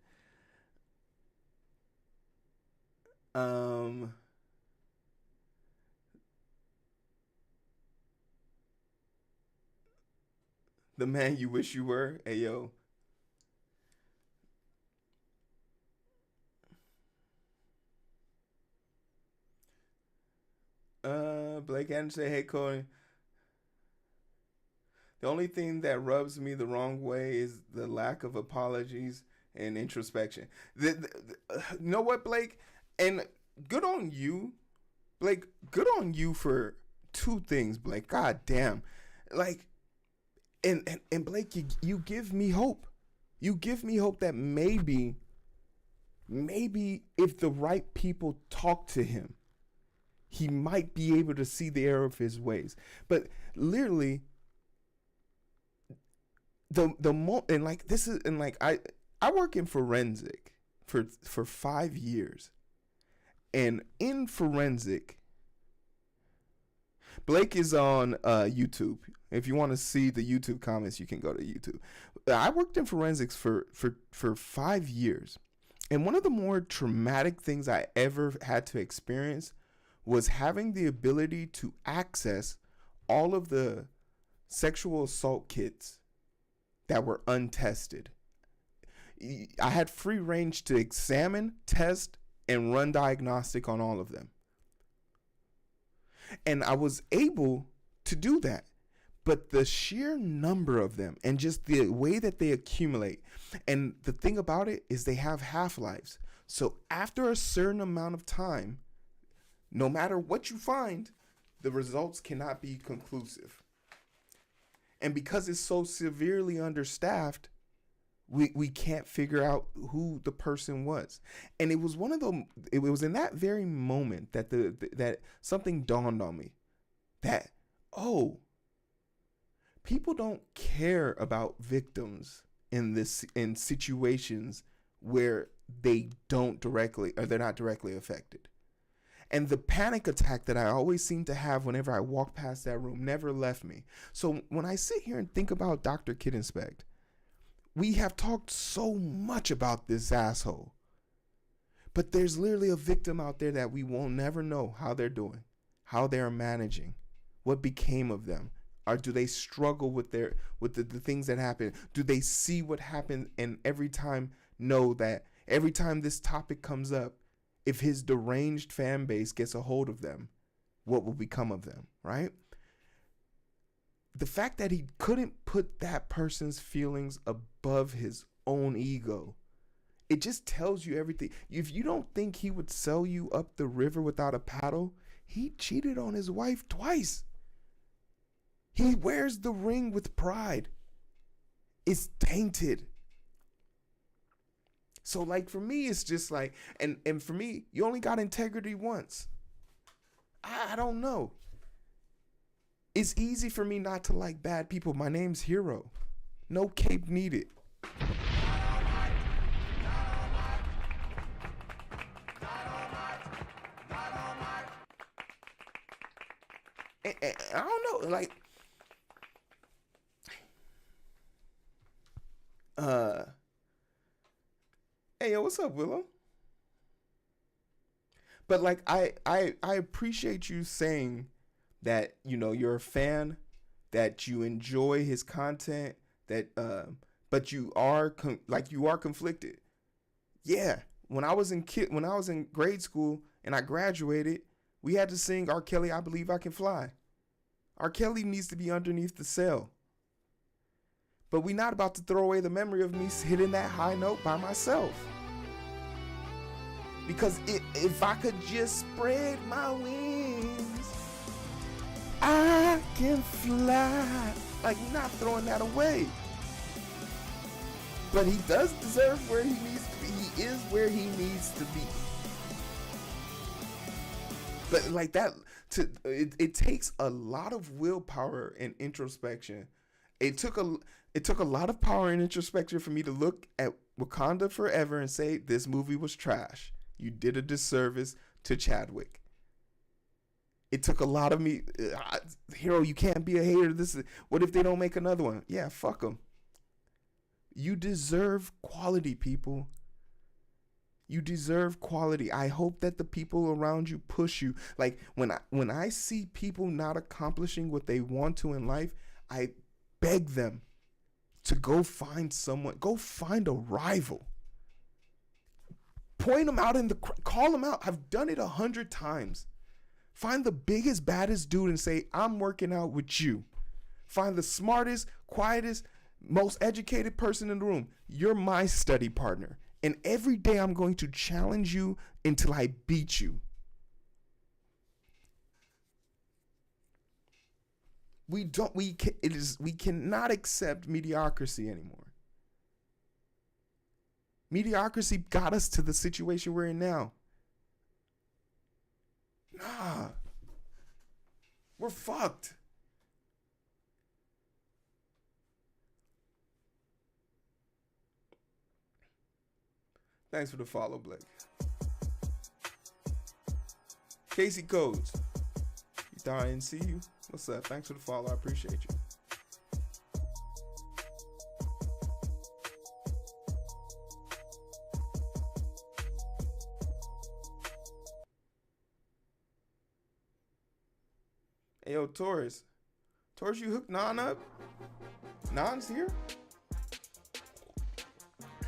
The man you wish you were. Hey, yo. Blake Anderson say, hey, Cody. The only thing that rubs me the wrong way is the lack of apologies and introspection. You know what, Blake? And good on you, Blake. Good on you for two things, Blake. God damn. Like, and Blake, you give me hope. You give me hope that maybe if the right people talk to him, he might be able to see the error of his ways. But literally, I work in forensic for 5 years, and in forensic, Blake is on YouTube. If you want to see the YouTube comments, you can go to YouTube. I worked in forensics for 5 years, and one of the more traumatic things I ever had to experience was having the ability to access all of the sexual assault kits that were untested. I had free range to examine, test, and run diagnostic on all of them. And I was able to do that. But the sheer number of them and just the way that they accumulate, and the thing about it is they have half-lives. So after a certain amount of time, no matter what you find, the results cannot be conclusive. And because it's so severely understaffed, we can't figure out who the person was. And it was it was in that very moment that that something dawned on me, that, oh, people don't care about victims in situations where they're not directly affected. And the panic attack that I always seem to have whenever I walk past that room never left me. So when I sit here and think about Dr. Kid Inspect, we have talked so much about this asshole, but there's literally a victim out there that we will never know how they're doing, how they're managing, what became of them. Or do they struggle with the things that happen? Do they see what happened and every time know that every time this topic comes up, if his deranged fan base gets a hold of them, what will become of them, right? The fact that he couldn't put that person's feelings above his own ego, it just tells you everything. If you don't think he would sell you up the river without a paddle, he cheated on his wife twice. He wears the ring with pride. It's tainted. So like for me, it's just like, and for me, you only got integrity once. I don't know. It's easy for me not to like bad people. My name's Hero. No cape needed. And I don't know, like, hey, yo, what's up, Willow? But like, I appreciate you saying that, you know, you're a fan, that you enjoy his content, that but you are conflicted. Yeah, when I was in grade school and I graduated, we had to sing R. Kelly, I Believe I Can Fly. R. Kelly needs to be underneath the cell. But we not about to throw away the memory of me hitting that high note by myself. Because if I could just spread my wings, I can fly. Like, you're not throwing that away. But he does deserve where he needs to be. He is where he needs to be. But like that, it takes a lot of willpower and introspection. It took a lot of power and introspection for me to look at Wakanda Forever and say, this movie was trash. You did a disservice to Chadwick. It took a lot of me, Hero, you can't be a hater. What if they don't make another one? Yeah, fuck them. You deserve quality, people. You deserve quality. I hope that the people around you push you. Like, when I see people not accomplishing what they want to in life, I beg them to go find someone. Go find a rival. Point them out call them out. I've done it 100 times. Find the biggest, baddest dude and say, I'm working out with you. Find the smartest, quietest, most educated person in the room. You're my study partner. And every day I'm going to challenge you until I beat you. We cannot accept mediocrity anymore. Mediocrity got us to the situation we're in now. Nah. We're fucked. Thanks for the follow, Blake. Casey Codes. You thought I didn't see you? What's up? Thanks for the follow. I appreciate you. Hey, yo, Taurus. Taurus, you hooked Nan up? Nan's here?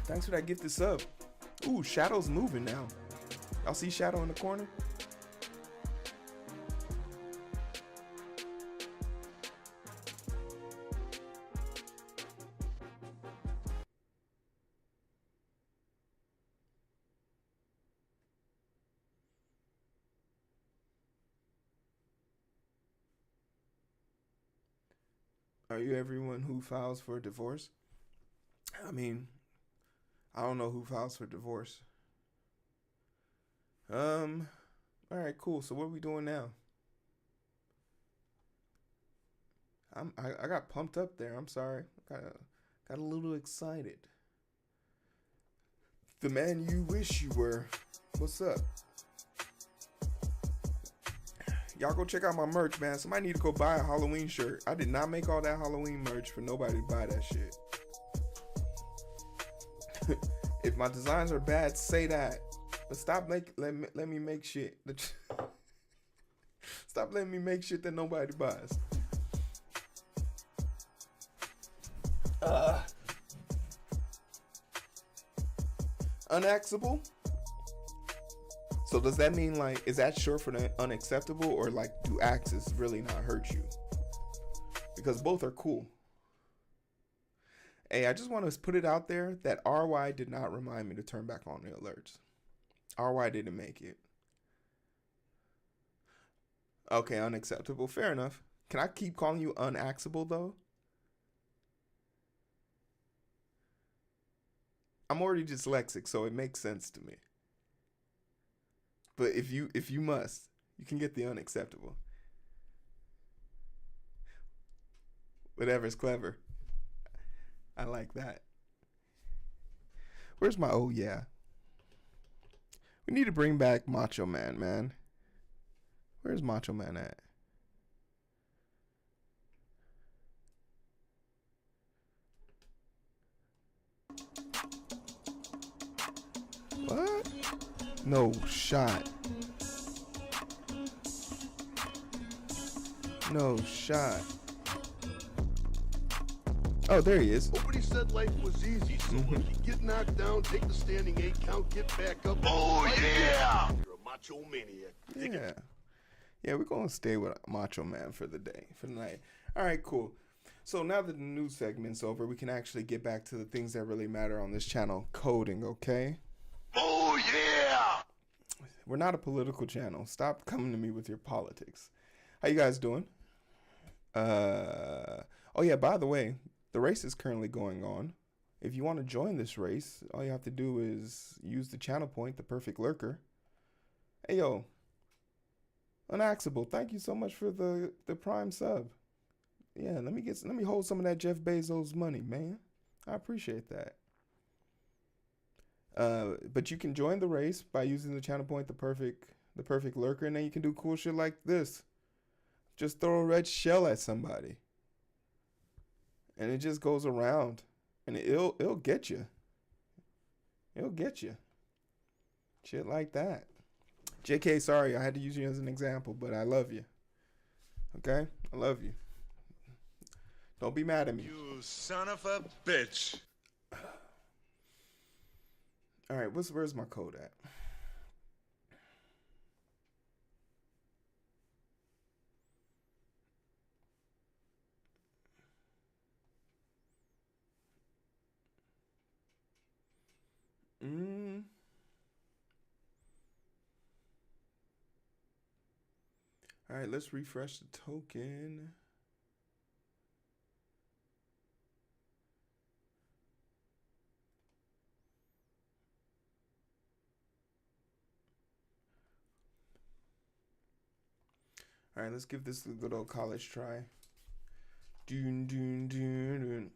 Thanks for that gifted sub. Ooh, Shadow's moving now. Y'all see Shadow in the corner? Are you everyone who files for divorce? I mean, I don't know who files for divorce. All right, cool. So what are we doing now? I got pumped up there. I'm sorry. Got a little excited. The man you wish you were. What's up? Y'all go check out my merch, man. Somebody need to go buy a Halloween shirt. I did not make all that Halloween merch for nobody to buy that shit. If my designs are bad, say that. But stop let me make shit. Stop letting me make shit that nobody buys. Unaxable? So does that mean, like, is that short for the unacceptable, or like, do axes really not hurt you? Because both are cool. Hey, I just want to put it out there that RY did not remind me to turn back on the alerts. RY didn't make it. Okay, unacceptable. Fair enough. Can I keep calling you unaxable, though? I'm already dyslexic, so it makes sense to me. But if you must, you can get the unacceptable. Whatever's clever. I like that. Where's my oh yeah? We need to bring back Macho Man, man. Where's Macho Man at? What? No shot. No shot. Oh, there he is. Nobody said life was easy, so if you get knocked down, take the standing 8 count, get back up. Oh, yeah! You're a macho maniac. Yeah. Yeah, we're going to stay with Macho Man for the day, for the night. All right, cool. So now that the news segment's over, we can actually get back to the things that really matter on this channel. Coding, okay? Oh yeah! We're not a political channel. Stop coming to me with your politics. How you guys doing? Oh yeah, by the way, the race is currently going on. If you want to join this race, all you have to do is use the channel point, the perfect lurker. Hey yo, Unaxable, thank you so much for the prime sub. Yeah, let me hold some of that Jeff Bezos money, man. I appreciate that. But you can join the race by using the channel point, the perfect lurker, and then you can do cool shit like this. Just throw a red shell at somebody, and it just goes around, and it'll get you. It'll get you. Shit like that. JK, sorry, I had to use you as an example, but I love you. Okay? I love you. Don't be mad at me. You son of a bitch. All right, where's my code at? All right, let's refresh the token. All right, let's give this a good old college try. Doon, doon, doon,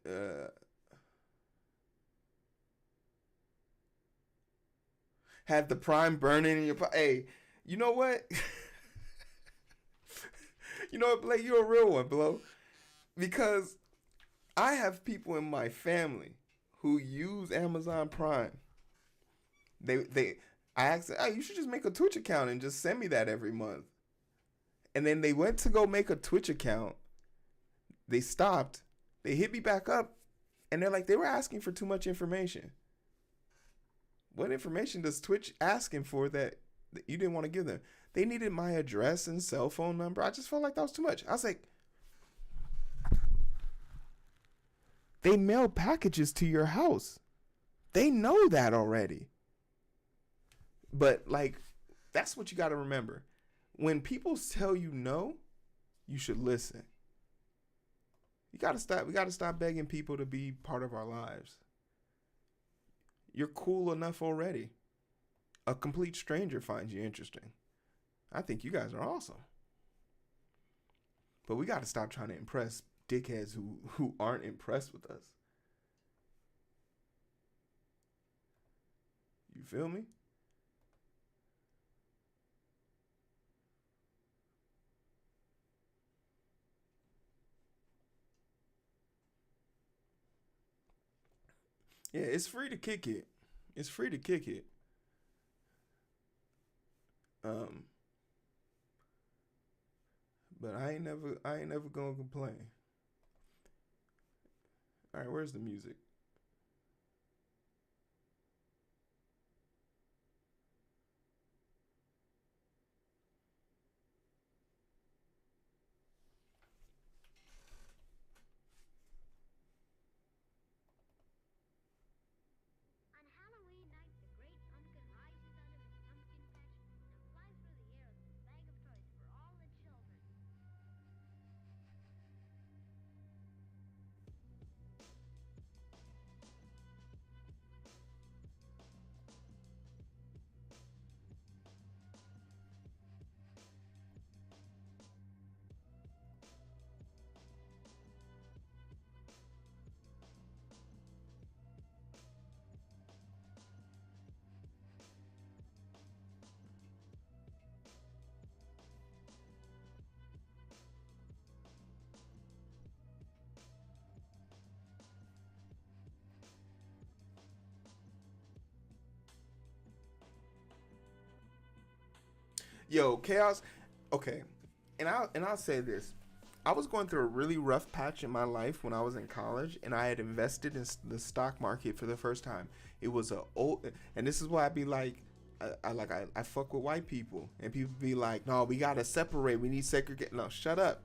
doon. Had the prime burning in your Hey, you know what? You know what, Blake? You're a real one, Blow. Because I have people in my family who use Amazon Prime. I asked them, hey, you should just make a Twitch account and just send me that every month. And then they went to go make a Twitch account. They stopped. They hit me back up. And they're like, they were asking for too much information. What information does Twitch asking for that you didn't want to give them? They needed my address and cell phone number. I just felt like that was too much. I was like, they mail packages to your house. They know that already. But like, that's what you got to remember. When people tell you no, you should listen. We got to stop begging people to be part of our lives. You're cool enough already. A complete stranger finds you interesting. I think you guys are awesome. But we got to stop trying to impress dickheads who aren't impressed with us. You feel me? Yeah, it's free to kick it. It's free to kick it. But I ain't never gonna complain. All right, where's the music? On Halloween night, the great pumpkin rises out of his pumpkin patch and flies through the air with a bag of toys for all the children. Yo, Chaos. Okay, and I'll say this. I was going through a really rough patch in my life when I was in college, and I had invested in the stock market for the first time. It was and this is why I be like, I fuck with white people, and people be like, no, we gotta separate. We need segregate. No, shut up.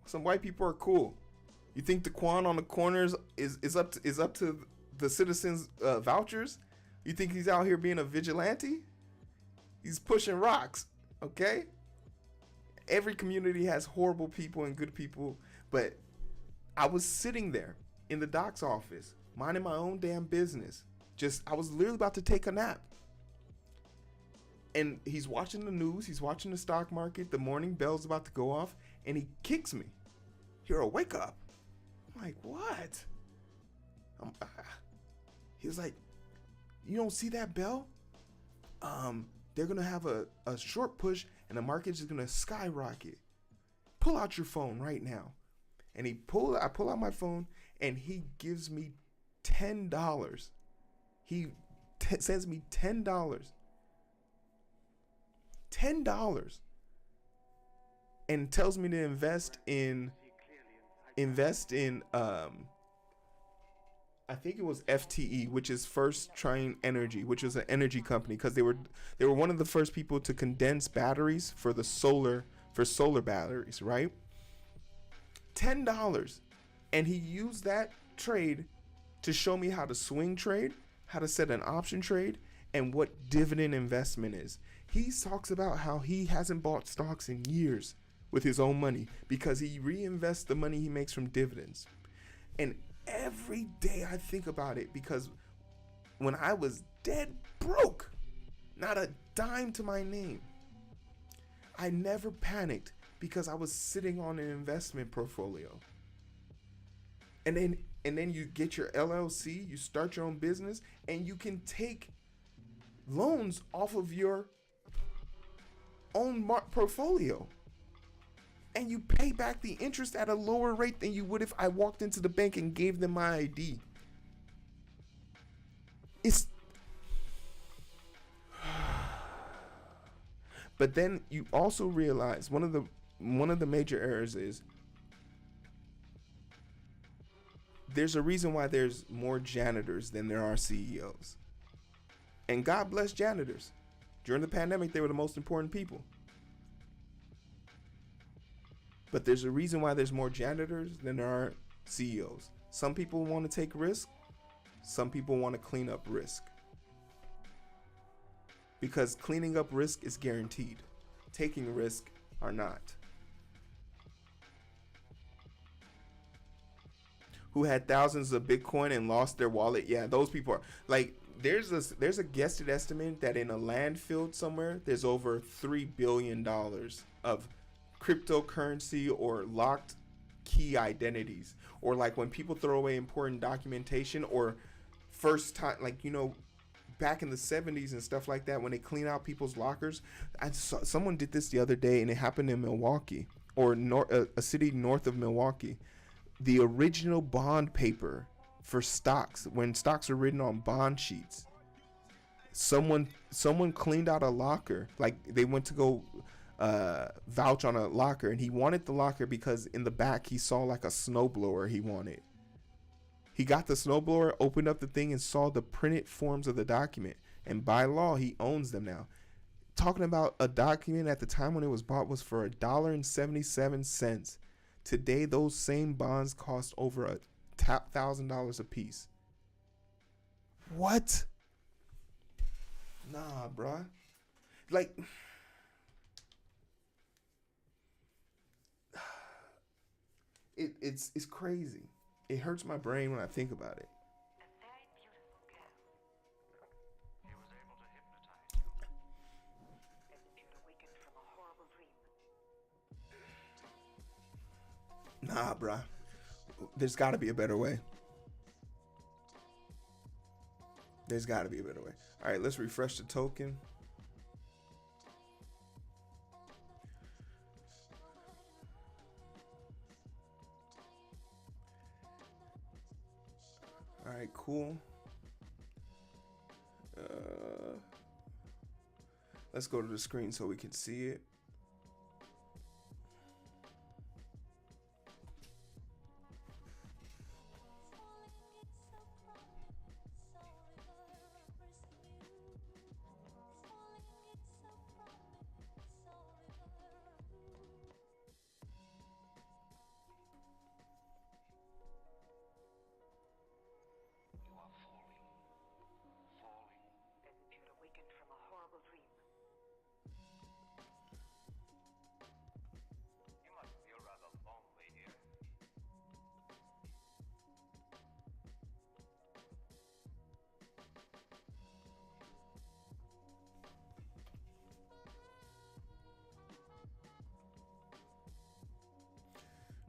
Some white people are cool. You think the Quan on the corners is up to the citizens' vouchers? You think he's out here being a vigilante? He's pushing rocks, okay? Every community has horrible people and good people, but I was sitting there in the doc's office, minding my own damn business. I was literally about to take a nap. And he's watching the news, he's watching the stock market, the morning bell's about to go off, and he kicks me. Hero, wake up. I'm like, what? He was like, you don't see that bell? They're gonna have a short push and the market's just gonna skyrocket. Pull out your phone right now. And I pull out my phone and he gives me $10. He sends me $10. $10. And tells me to invest in I think it was FTE, which is First Train Energy, which was an energy company, because they were one of the first people to condense batteries for solar batteries, right? $10. And he used that trade to show me how to swing trade, how to set an option trade, and what dividend investment is. He talks about how he hasn't bought stocks in years with his own money because he reinvests the money he makes from dividends. And every day I think about it, because when I was dead broke, not a dime to my name, I never panicked because I was sitting on an investment portfolio. And then you get your LLC, you start your own business, and you can take loans off of your own portfolio. And you pay back the interest at a lower rate than you would if I walked into the bank and gave them my ID. But then you also realize one of the major errors is there's a reason why there's more janitors than there are CEOs. And God bless janitors. During the pandemic, they were the most important people. But there's a reason why there's more janitors than there are CEOs. Some people want to take risk. Some people want to clean up risk. Because cleaning up risk is guaranteed. Taking risk are not. Who had thousands of Bitcoin and lost their wallet? Yeah, those people are like, there's a guessed estimate that in a landfill somewhere, there's over $3 billion of cryptocurrency or locked key identities, or like when people throw away important documentation, or first time, like, you know, back in the 70s and stuff like that, when they clean out people's lockers. I saw someone did this the other day, and it happened in Milwaukee, or a city north of Milwaukee. The original bond paper for stocks, when stocks were written on bond sheets, someone cleaned out a locker. Like, they went to go vouch on a locker, and he wanted the locker because in the back he saw like a snowblower he wanted. He got the snowblower, opened up the thing, and saw the printed forms of the document, and by law he owns them now. Talking about a document at the time when it was bought was for $1.77. Today those same bonds cost over $1,000 a piece. What? Nah, bruh. Like, it's crazy. It hurts my brain when I think about it. Nah, bruh. There's got to be a better way. There's got to be a better way. All right, let's refresh the token. All right, cool. Let's go to the screen so we can see it.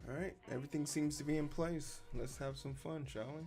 All right, everything seems to be in place. Let's have some fun, shall we?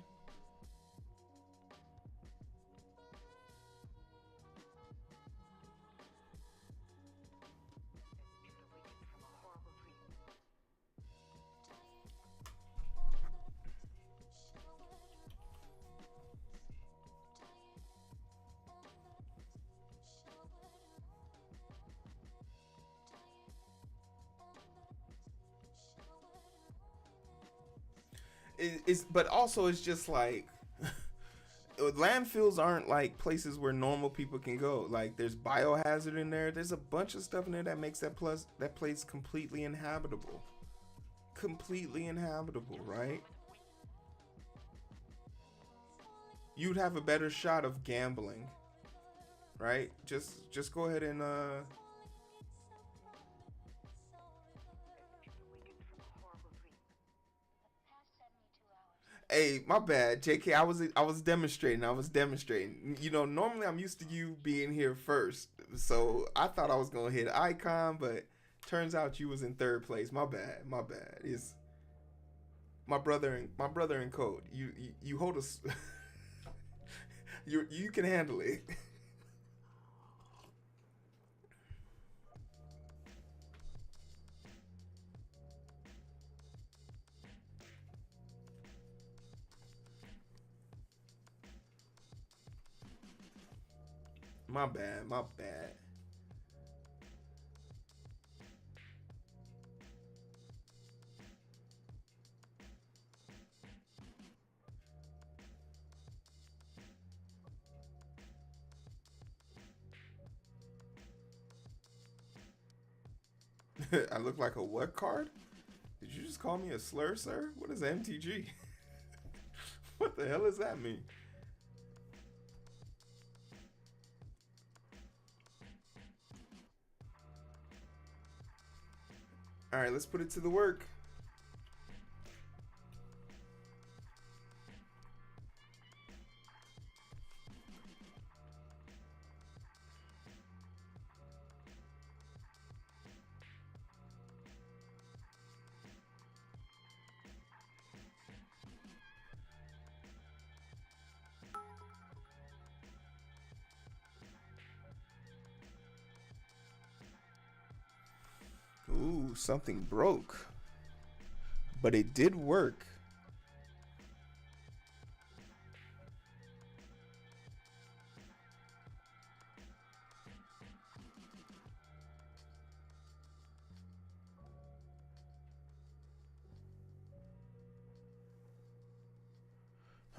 But also it's just like landfills aren't like places where normal people can go. Like there's biohazard in there. There's a bunch of stuff in there that makes that place completely inhabitable. Completely inhabitable, right? You'd have a better shot of gambling, right? Just go ahead and Hey, my bad, JK. I was demonstrating. You know, normally I'm used to you being here first, so I thought I was gonna hit icon, but turns out you was in third place. My bad. It's my brother in code. You hold us. You can handle it. My bad. I look like a what card? Did you just call me a slur, sir? What is MTG? What the hell does that mean? All right, let's put it to the work. Ooh, something broke. But it did work.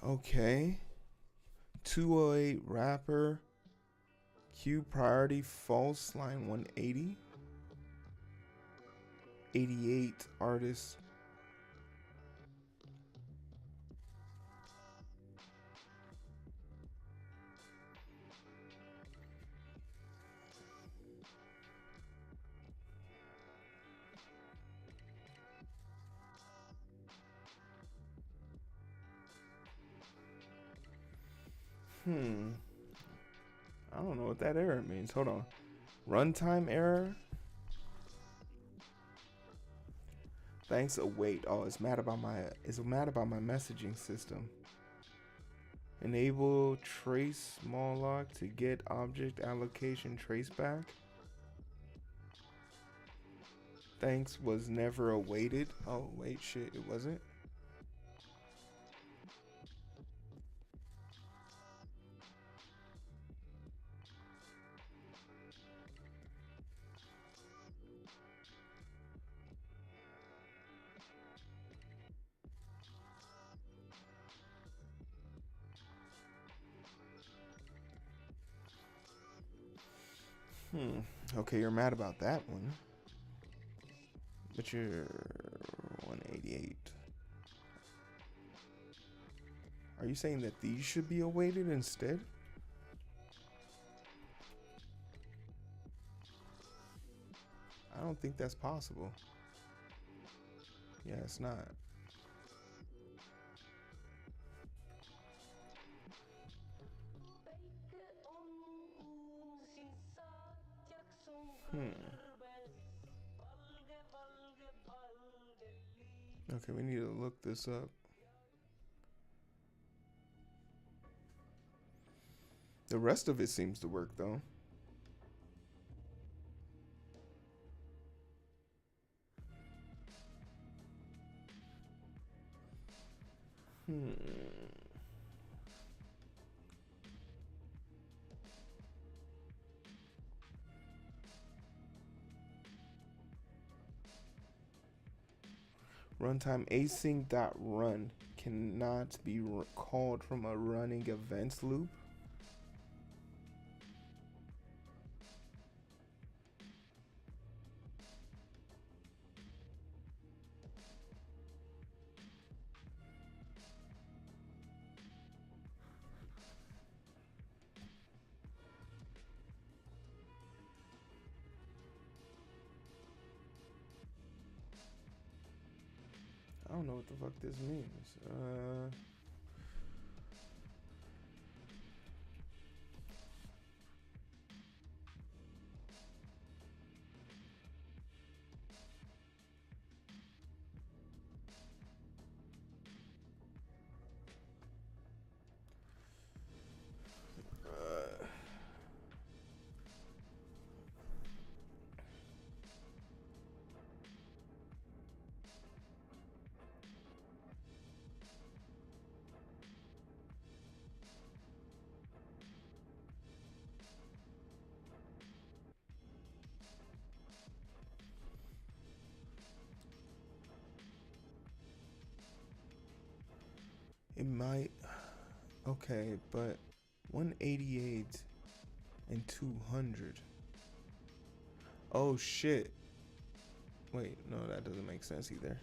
Okay. 208 wrapper. Q priority false line 180. 88 artist. I don't know what that error means. Hold on. Runtime error. Thanks. Await. Oh, it's mad about my messaging system. Enable trace small lock to get object allocation traceback. Thanks was never awaited. Oh wait, shit, it wasn't. Okay, you're mad about that one. But you're 188. Are you saying that these should be awaited instead? I don't think that's possible. Yeah, it's not. Okay, we need to look this up. The rest of it seems to work though. Runtime async.run cannot be called from a running events loop. I don't know what the fuck this means. It might. Okay, but 188 and 200. Oh shit. Wait, no, that doesn't make sense either.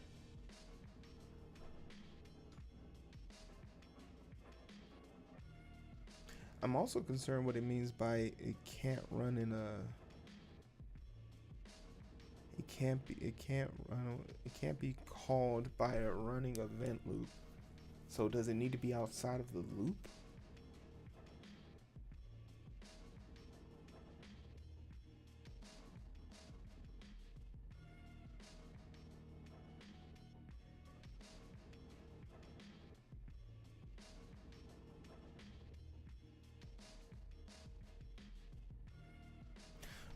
I'm also concerned what it means by it can't run in a. It can't be called by a running event loop. So does it need to be outside of the loop?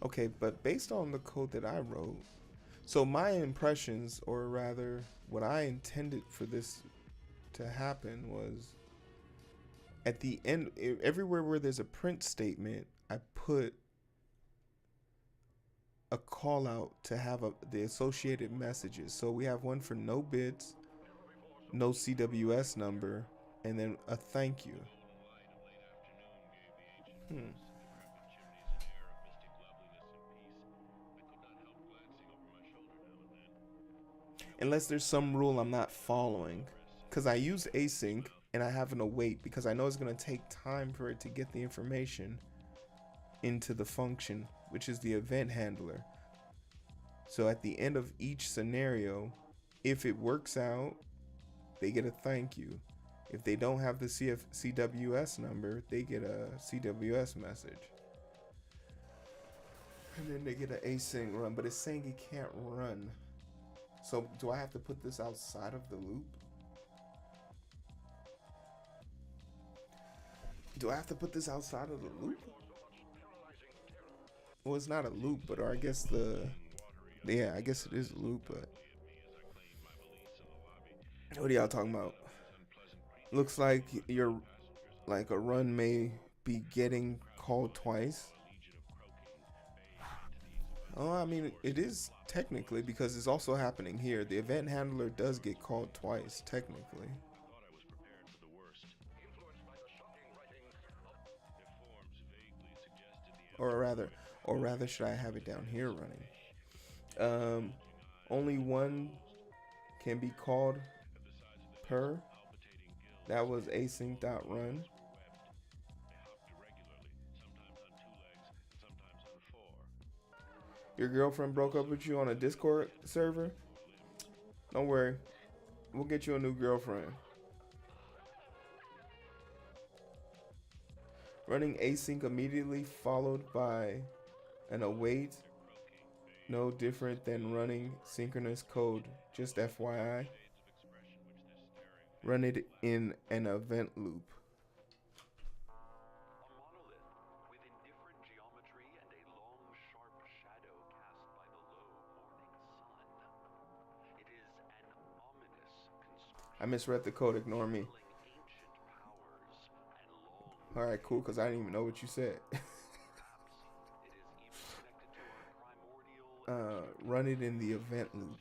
Okay, but based on the code that I wrote, so my impressions, or rather what I intended for this to happen, was at the end, everywhere where there's a print statement, I put a call out to have the associated messages. So we have one for no bits, no CWS number, and then a thank you. Unless there's some rule I'm not following. Because I use async and I have an await because I know it's going to take time for it to get the information into the function, which is the event handler. So at the end of each scenario, if it works out, they get a thank you. If they don't have the CWS number, they get a CWS message. And then they get an async run, but it's saying it can't run. So do I have to put this outside of the loop? Do I have to put this outside of the loop? Well, it's not a loop, but or I guess I guess it is a loop, but what are y'all talking about? Looks like a run may be getting called twice. Oh, I mean, it is technically because it's also happening here. The event handler does get called twice, technically. Or rather, should I have it down here running? Only one can be called per. That was async.run. Your girlfriend broke up with you on a Discord server? Don't worry. We'll get you a new girlfriend. Running async immediately followed by an await. No different than running synchronous code. Just FYI. Run it in an event loop. A monolith with indifferent geometry and a long, sharp shadow cast by the low morning sun. It is an ominous construction. I misread the code. Ignore me. Ancient powers and long. All right, cool. Because I didn't even know what you said. It is even connected to our primordial. Run it in the event loop.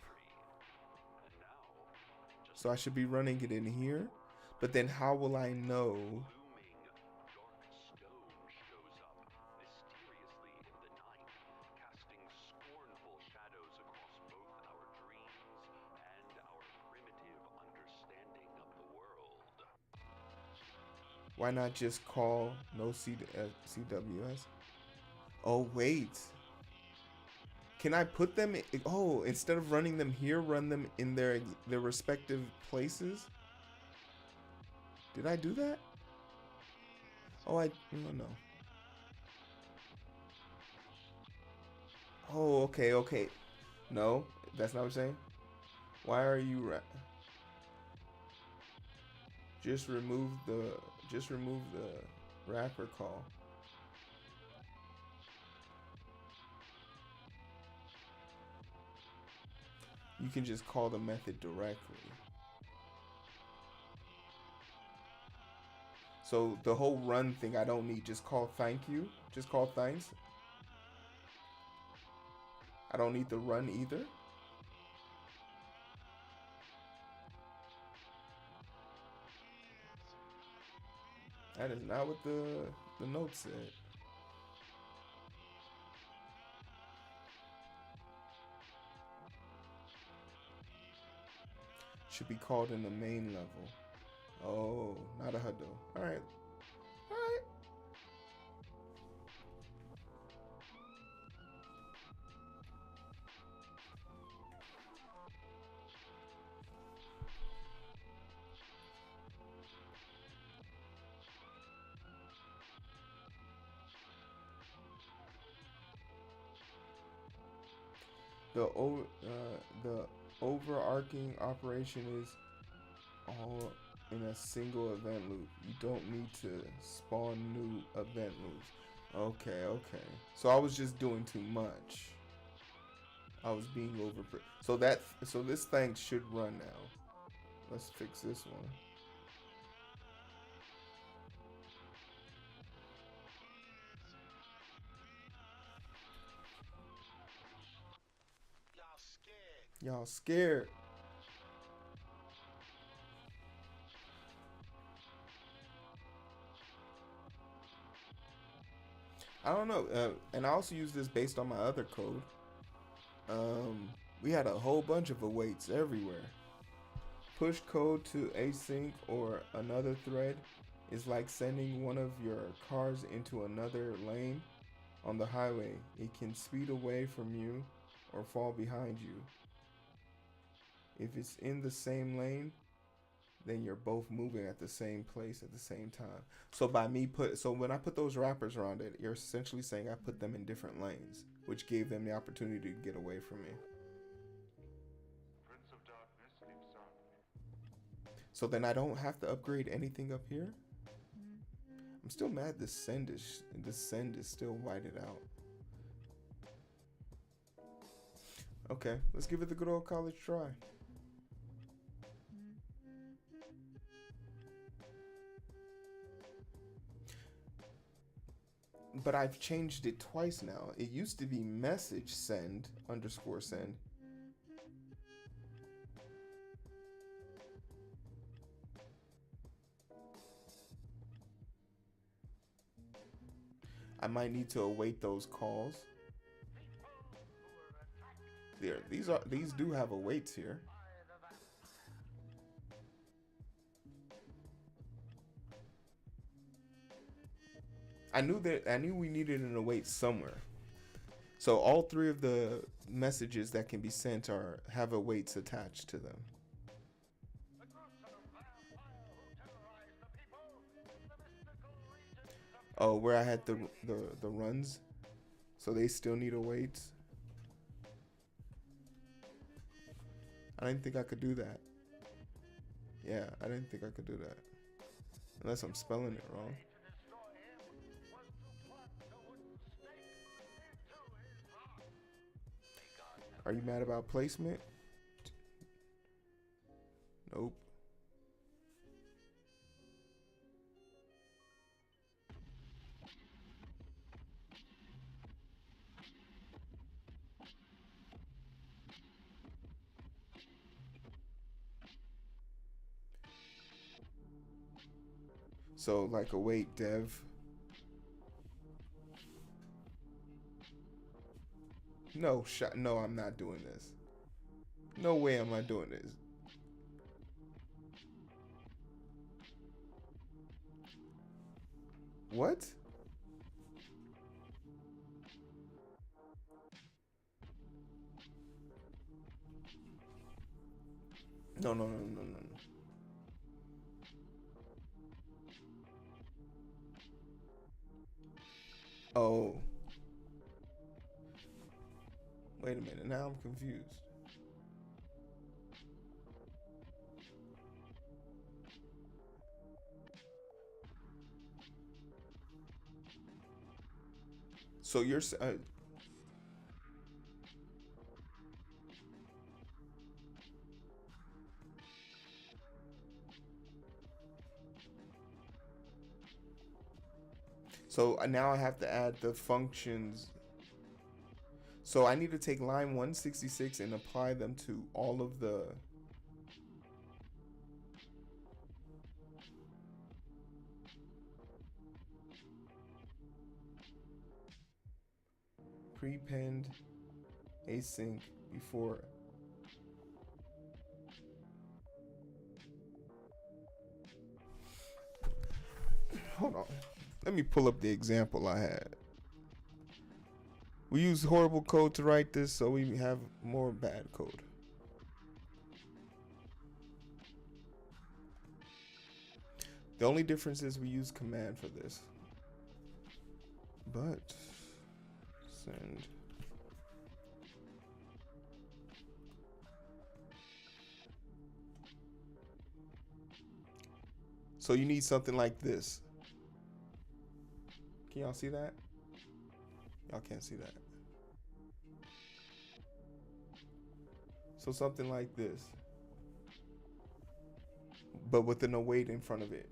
And now, So I should be running it in here. But then how will I know? looming dark stone shows up mysteriously in the night, casting scornful shadows across both our dreams and our primitive understanding of the world. Why not just call no CWS? Oh, wait. Can I put them in, oh, instead of running them here, run them in their respective places? Did I do that? Oh, no. Oh, okay. No, that's not what I'm saying. Why are you just remove the wrapper call. You can just call the method directly. So the whole run thing I don't need. Just call thank you. Just call thanks. I don't need the run either. That is not what the note said. Should be called in the main level. Oh, not a huddle. All right. All right. The overarching operation is all in a single event loop. You don't need to spawn new event loops. Okay. So I was just doing too much. I was being over. So this thing should run now. Let's fix this one. Y'all scared. I don't know. And I also use this based on my other code. We had a whole bunch of awaits everywhere. Push code to async or another thread is like sending one of your cars into another lane on the highway. It can speed away from you or fall behind you. If it's in the same lane, then you're both moving at the same place at the same time. So when I put those wrappers around it, you're essentially saying I put them in different lanes, which gave them the opportunity to get away from me. Prince of Darkness sleeps soundly. So then I don't have to upgrade anything up here. I'm still mad this send is still whited out. Okay, let's give it the good old college try. But I've changed it twice now. It used to be message send _ send. I might need to await those calls. There, these do have awaits here. I knew we needed an await somewhere. So all three of the messages that can be sent have awaits attached to them. Oh, where I had the runs, so they still need awaits. I didn't think I could do that. Yeah, I didn't think I could do that. Unless I'm spelling it wrong. Are you mad about placement? Nope. So like await dev. No, no, I'm not doing this. No way am I doing this. What? No, no, no, no, no, no. Oh. Wait a minute, now I'm confused. So you're so now I have to add the functions. So I need to take line 166 and apply them to all of the prepend async before. Hold on. Let me pull up the example I had. We use horrible code to write this, so we have more bad code. The only difference is we use command for this. But send. So you need something like this. Can y'all see that? Y'all can't see that. So something like this, but with an await in front of it.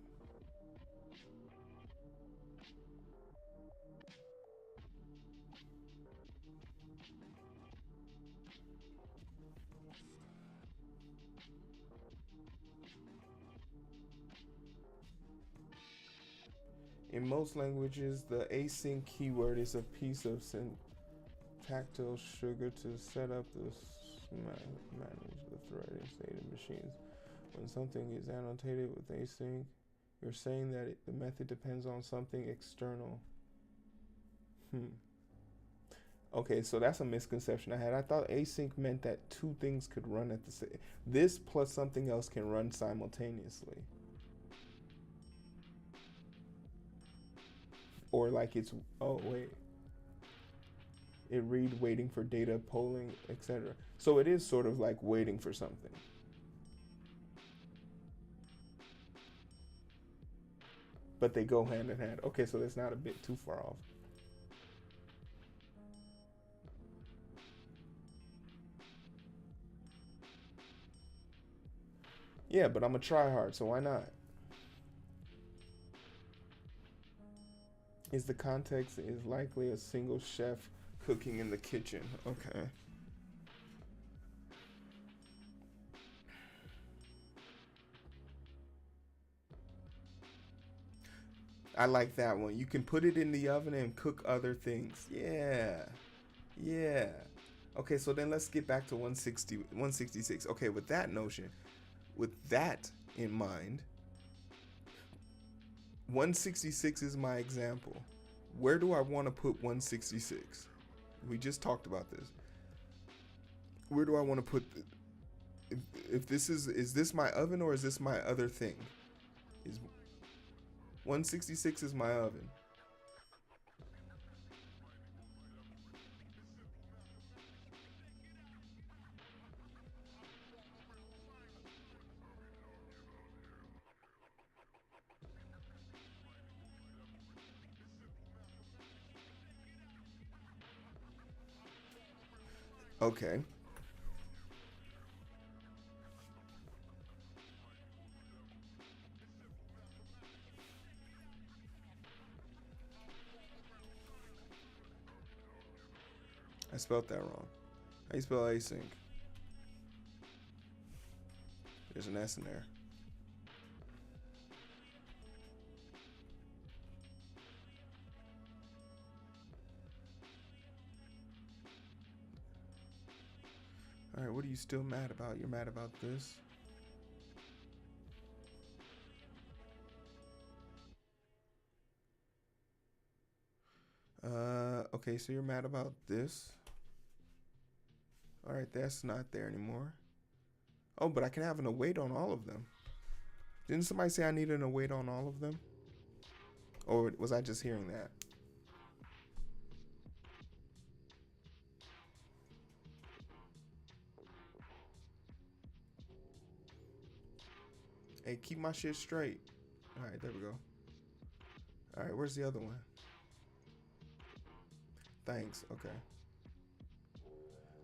In most languages, the async keyword is a piece of syntactile sugar to set up the manage the threading state of machines. When something is annotated with async, you're saying that the method depends on something external. Okay, so that's a misconception I had. I thought async meant that two things could run at the same. This plus something else can run simultaneously. Or like it's, oh wait, it read waiting for data, polling, etc. So it is sort of like waiting for something. But they go hand in hand. Okay, so that's not a bit too far off. Yeah, but I'm a try hard, so why not? Is the context is likely a single chef cooking in the kitchen. Okay. I like that one. You can put it in the oven and cook other things. Yeah. Yeah. Okay, so then let's get back to 166. Okay, with that notion, with that in mind, 166 is my example. Where do I want to put 166? We just talked about this. Where do I want to put if this is this my oven or is this my other thing? Is 166 is my oven. Okay. I spelled that wrong. How you spell async? There's an S in there. All right, what are you still mad about? You're mad about this? Okay, so you're mad about this. All right, that's not there anymore. Oh, but I can have an await on all of them. Didn't somebody say I needed an await on all of them? Or was I just hearing that? Hey, keep my shit straight. All right, there we go. All right, where's the other one? Thanks, okay.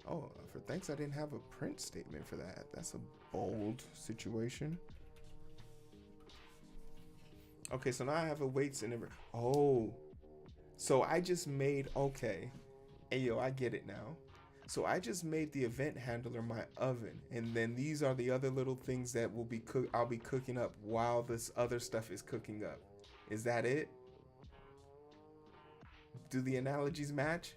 Oh, for thanks, I didn't have a print statement for that. That's a bold situation. Okay, so now I have awaits and every. Oh, so I just made, okay. Hey, yo, I get it now. So I just made the event handler my oven, and then these are the other little things that will be I'll be cooking up while this other stuff is cooking up. Is that it? Do the analogies match?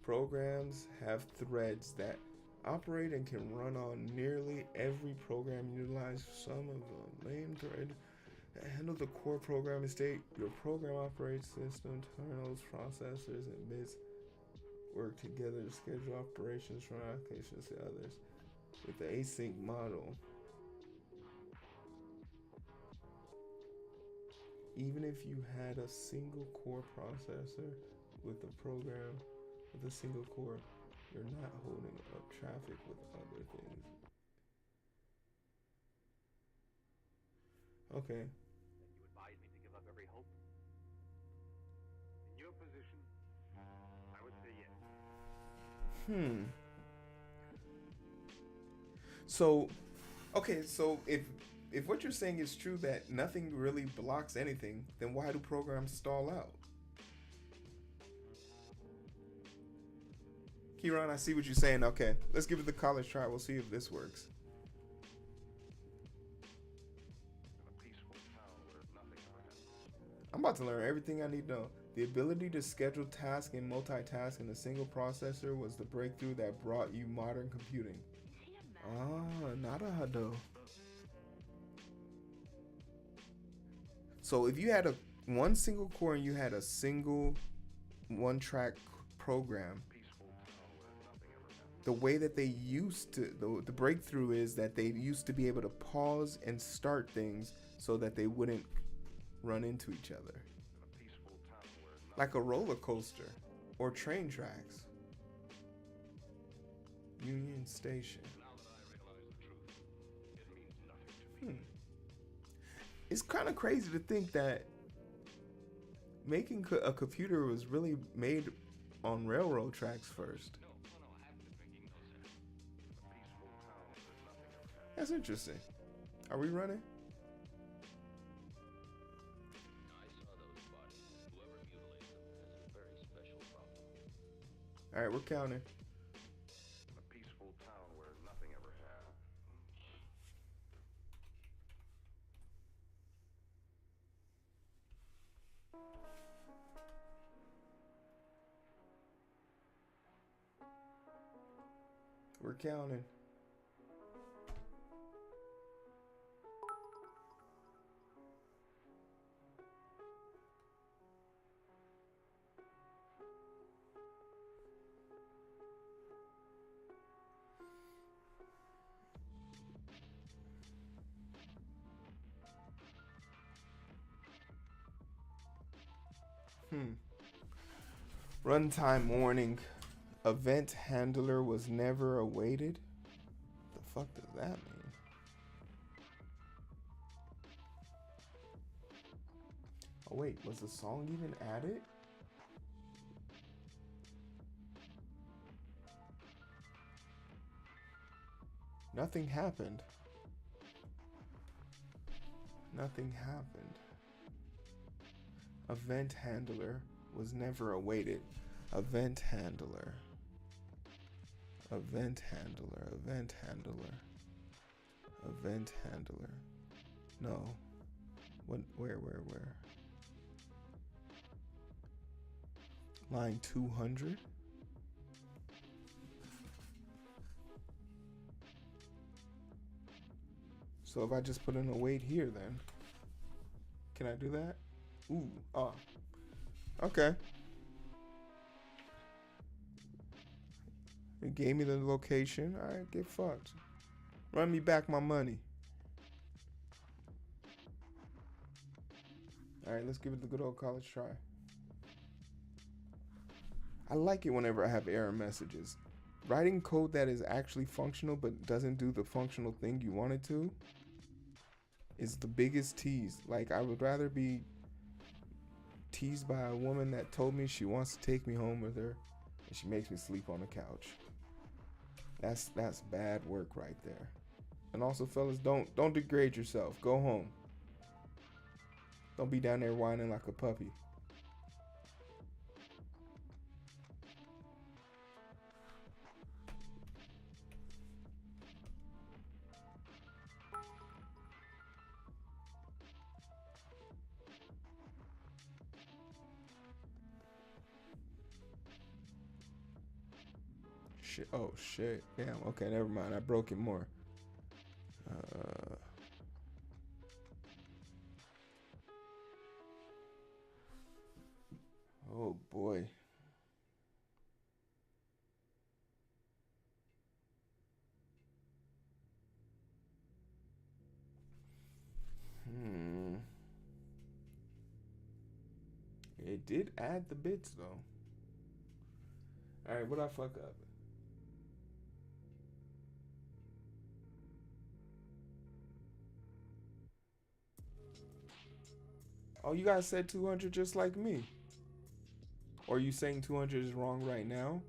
Programs have threads that operate and can run on nearly every program. Utilize some of the main thread that handle the core programming state. Your program operates system, terminals, processors, and bits work together to schedule operations from applications to others. With the async model, even if you had a single core processor with a program with a single core, you're not holding up traffic with other things. Okay. You advise me to give up every hope? In your position, I would say yes. So, okay, so if what you're saying is true that nothing really blocks anything, then why do programs stall out? Kieran, I see what you're saying. Okay, let's give it the college try. We'll see if this works. I'm about to learn everything I need to know. The ability to schedule tasks and multitask in a single processor was the breakthrough that brought you modern computing. Ah, narahado. So if you had one single core and you had a single one-track program, the way that they used to, the breakthrough is that they used to be able to pause and start things so that they wouldn't run into each other. Like a roller coaster or train tracks. Union Station. It's kind of crazy to think that making a computer was really made on railroad tracks first. That's interesting. Are we running? All right, we're counting. A peaceful town where nothing ever happened. We're counting. Runtime warning. Event handler was never awaited. The fuck does that mean? Oh wait, was the song even added? Nothing happened. Nothing happened. Event handler was never awaited. Event handler. Event handler. Event handler. Event handler. No. What? Where? Line 200. So if I just put in a wait here, then can I do that? Ooh, okay. It gave me the location. All right, get fucked. Run me back my money. All right, let's give it the good old college try. I like it whenever I have error messages. Writing code that is actually functional but doesn't do the functional thing you want it to is the biggest tease. Like, I would rather be teased by a woman that told me she wants to take me home with her and she makes me sleep on the couch. That's bad work right there. And also, fellas, don't degrade yourself. Go home. Don't be down there whining like a puppy. Shit. Oh shit. Damn. Okay, never mind. I broke it more. Oh boy. It did add the bits though. All right, what'd I fuck up? Oh, you guys said 200 just like me. Or are you saying 200 is wrong right now?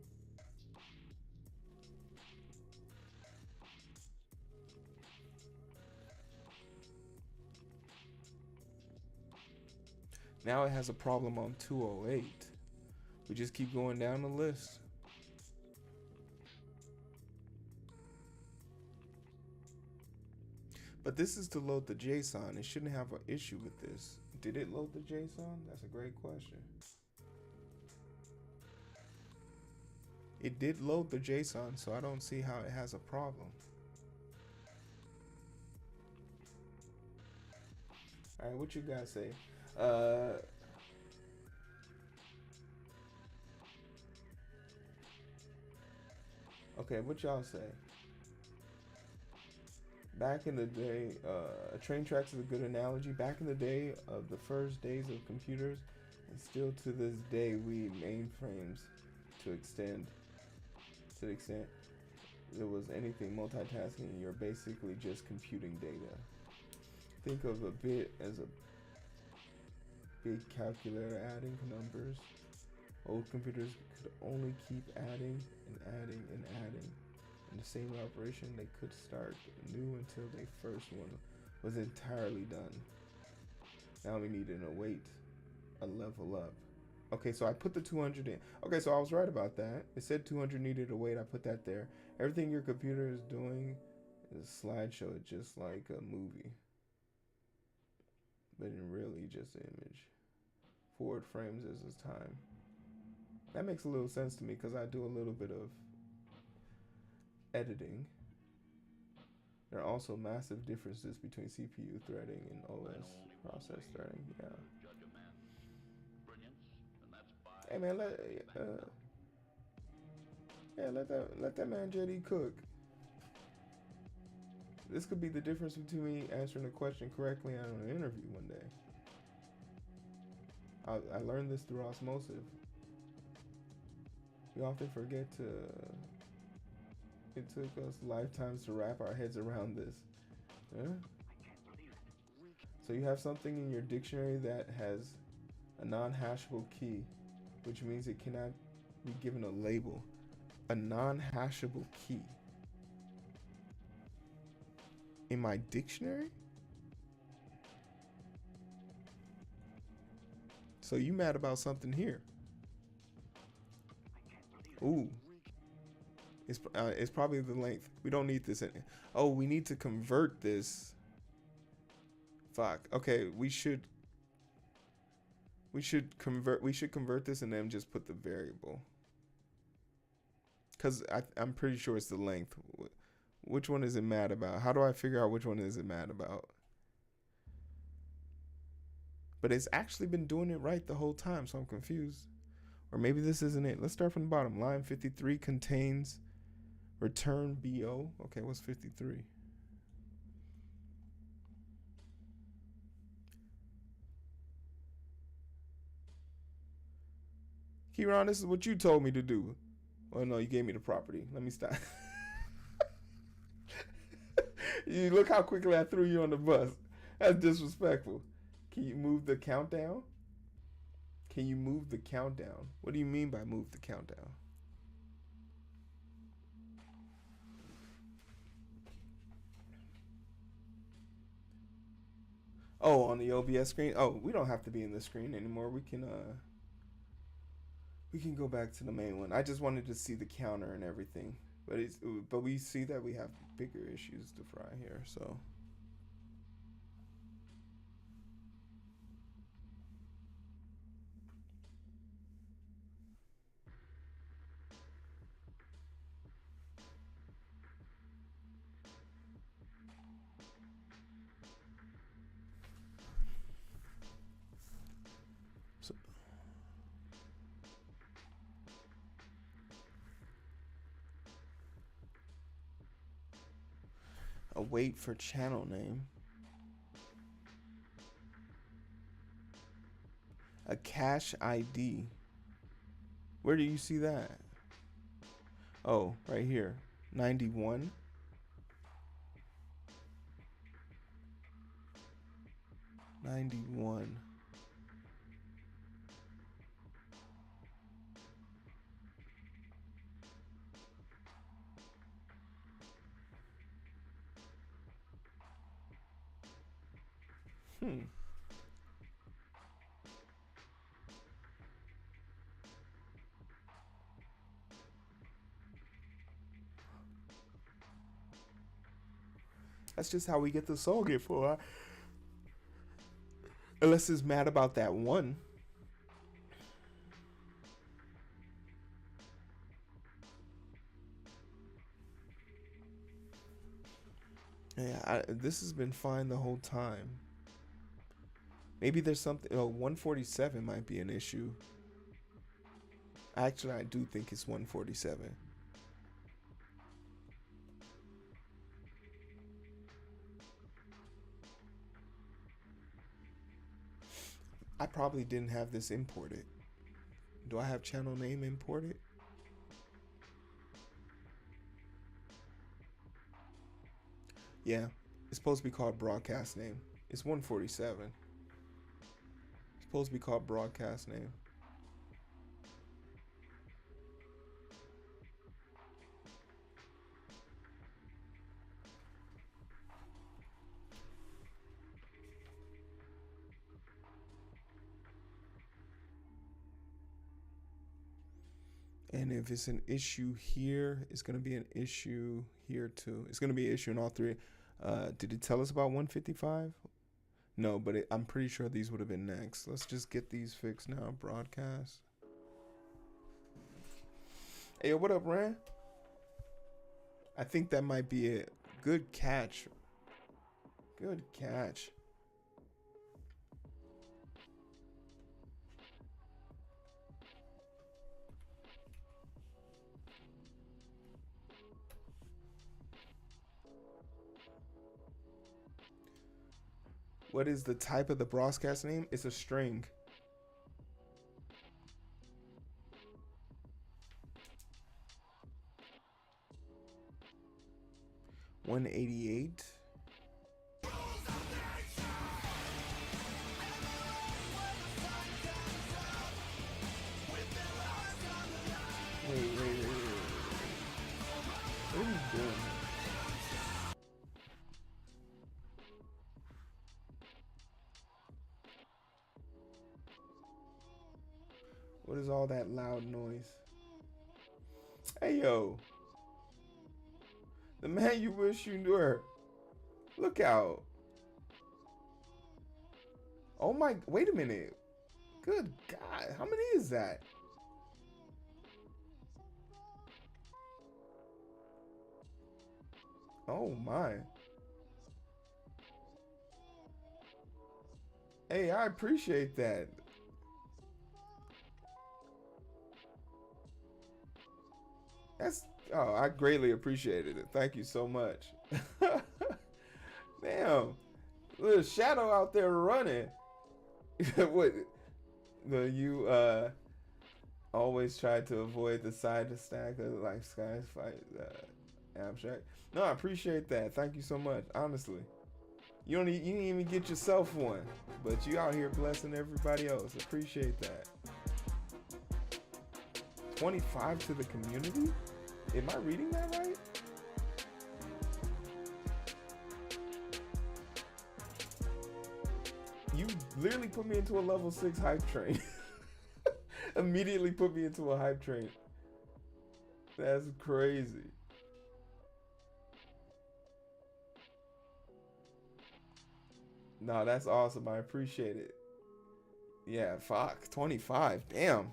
Now it has a problem on 208. We just keep going down the list. But this is to load the JSON. It shouldn't have an issue with this. Did it load the JSON? That's a great question. It did load the JSON, so I don't see how it has a problem. All right, what you guys say? Okay, what y'all say? Back in the day, train tracks is a good analogy. Back in the day of the first days of computers, and still to this day, we mainframes to the extent there was anything multitasking, you're basically just computing data. Think of a bit as a big calculator adding numbers. Old computers could only keep adding and adding and adding. In the same operation, they could start new until the first one was entirely done. Now we need an await, a level up. Okay, so I put the 200 in. Okay, so I was right about that. It said 200 needed a wait. I put that there. Everything your computer is doing is a slideshow, just like a movie. But in really just an image. Forward frames is its time. That makes a little sense to me because I do a little bit of editing. There are also massive differences between CPU threading and OS process threading. Yeah. Hey man, let that man JD cook. This could be the difference between me answering a question correctly on an interview one day. I learned this through osmosis. We often forget to. It took us lifetimes to wrap our heads around this. Yeah? So you have something in your dictionary that has a non-hashable key, which means it cannot be given a label. A non-hashable key. In my dictionary? So you mad about something here? Ooh. It's probably the length. We don't need this in. Oh, we need to convert this. Fuck. Okay, we should convert this and then just put the variable. Cause I'm pretty sure it's the length. Which one is it mad about? How do I figure out which one is it mad about? But it's actually been doing it right the whole time, so I'm confused. Or maybe this isn't it. Let's start from the bottom. Line 53 contains return BO. Okay, what's 53? Kieran, this is what you told me to do. Oh no, you gave me the property. Let me stop. You look how quickly I threw you on the bus. That's disrespectful. Can you move the countdown? Can you move the countdown? What do you mean by move the countdown? Oh, on the OBS screen? Oh, we don't have to be in the screen anymore. We can go back to the main one. I just wanted to see the counter and everything. But we see that we have bigger issues to fry here, so. Wait for channel name. A cache ID. Where do you see that? Oh, right here. 91. That's just how we get the soul gift for. Unless it's mad about that one. Yeah, this has been fine the whole time. Maybe there's something. Oh, 147 might be an issue. Actually, I do think it's 147. I probably didn't have this imported. Do I have channel name imported? Yeah, it's supposed to be called broadcast name. It's 147. It's supposed to be called broadcast name. And if it's an issue here, it's going to be an issue here too. It's going to be an issue in all three. Did it tell us about 155? No, but I'm pretty sure these would have been next. Let's just get these fixed now. Broadcast. Hey, what up, Ran? I think that might be a good catch. Good catch. What is the type of the broadcast name? It's a string. 188. Wait. What are you doing? What is all that loud noise? Hey, yo. The man you wish you were. Look out. Oh my, wait a minute. Good God, how many is that? Oh my. Hey, I appreciate that. Oh, I greatly appreciated it. Thank you so much. Damn. Little shadow out there running. What? You always try to avoid the side to stack of like skies fight abstract. No, I appreciate that. Thank you so much. Honestly. You didn't even get yourself one, but you out here blessing everybody else. Appreciate that. 25 to the community? Am I reading that right? You literally put me into a level 6 hype train. Immediately put me into a hype train. That's crazy. No, that's awesome. I appreciate it. Yeah, fuck. 25. Damn.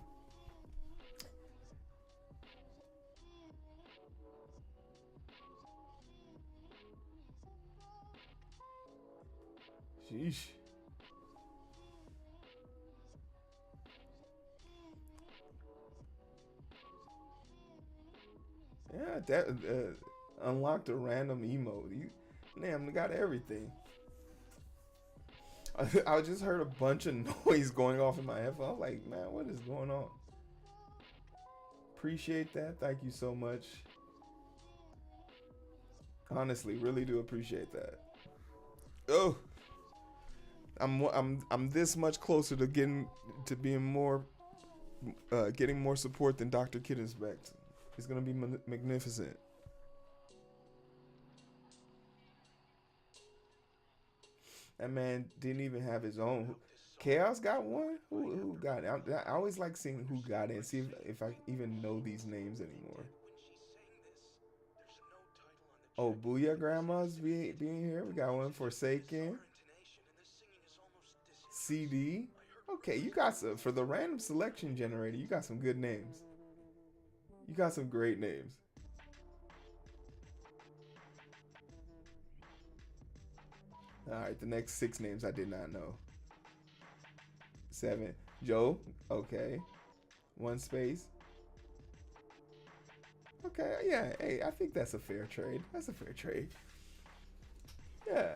Sheesh. Yeah, that unlocked a random emote. You, damn, got everything. I just heard a bunch of noise going off in my headphones. I was like, man, what is going on? Appreciate that. Thank you so much. Honestly, really do appreciate that. Oh, I'm this much closer to getting more support than Dr. Kid Inspect. It's gonna be magnificent. That man didn't even have his own. Chaos got one? Who got it? I always like seeing who got it and see if I even know these names anymore. Oh, Booyah Grandma's being here. We got one Forsaken. CD. Okay, you got some, for the random selection generator, you got some good names. You got some great names. Alright, the next 6 names I did not know. 7. Joe. Okay. 1 space. Okay, yeah. Hey, I think that's a fair trade. That's a fair trade. Yeah.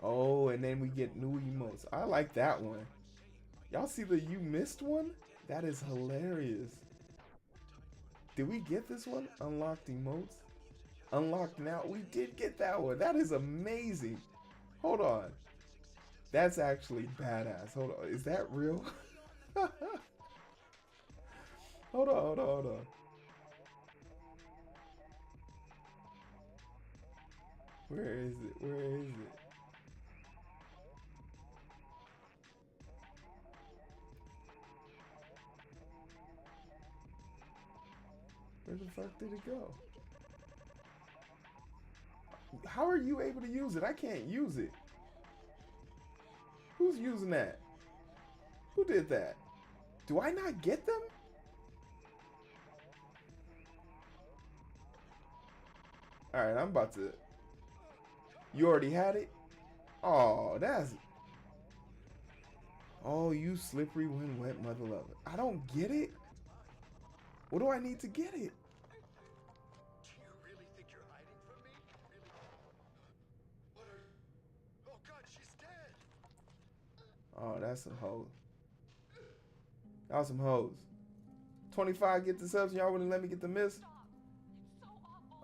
Oh, and then we get new emotes. I like that one. Y'all see the you missed one? That is hilarious. Did we get this one? Unlocked emotes? Unlocked now? We did get that one. That is amazing. Hold on. That's actually badass. Hold on. Is that real? Hold on. Where is it? Where the fuck did it go? How are you able to use it? I can't use it. Who's using that? Who did that? Do I not get them? Alright, I'm about to... You already had it? Oh, that's... Oh, you slippery when wet mother lover. I don't get it. What do I need to get it? Do you really think you're hiding from me? Really? What are you? Oh God, she's dead. Oh, that's some hoes. That was some hoes. 25 get the subs, and y'all wouldn't let me get the miss.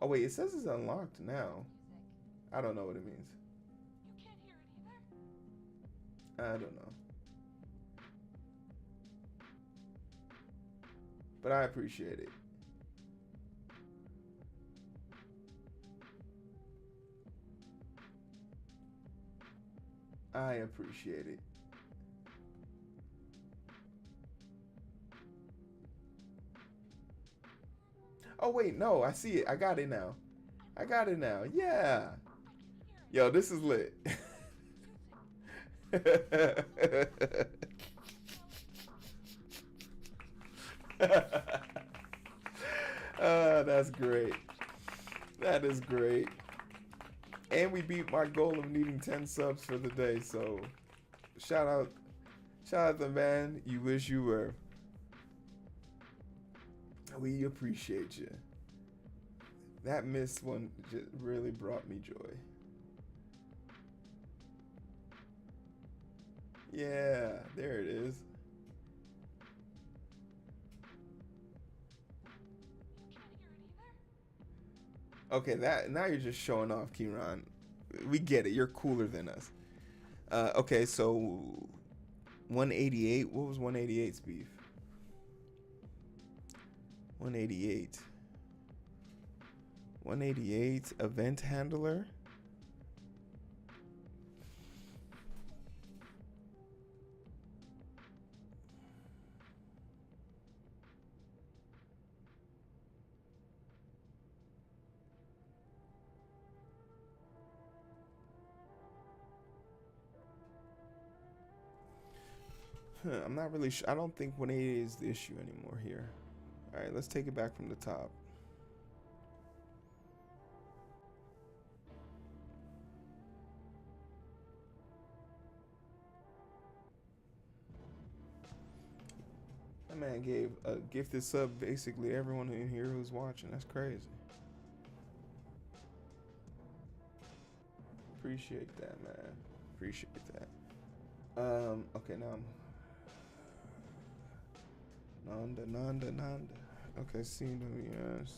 Oh wait, it says it's unlocked now. I don't know what it means. I don't know. But I appreciate it. I appreciate it. Oh wait, no, I see it. I got it now. I got it now. Yeah. Yo, this is lit. That's great. That is great. And we beat my goal of needing 10 subs for the day, so shout out the man you wish you were. We appreciate you. That missed one just really brought me joy. Yeah, there it is. Okay, that now you're just showing off, Kieran. We get it. You're cooler than us. Okay, so 188. What was 188's beef? 188. 188 event handler. I'm not really sure. I don't think 188 is the issue anymore here. All right, let's take it back from the top. That man gave a gifted sub basically everyone in here who's watching. That's crazy. Appreciate that, man. Appreciate that. Okay, now I'm Nanda. Okay, CWS.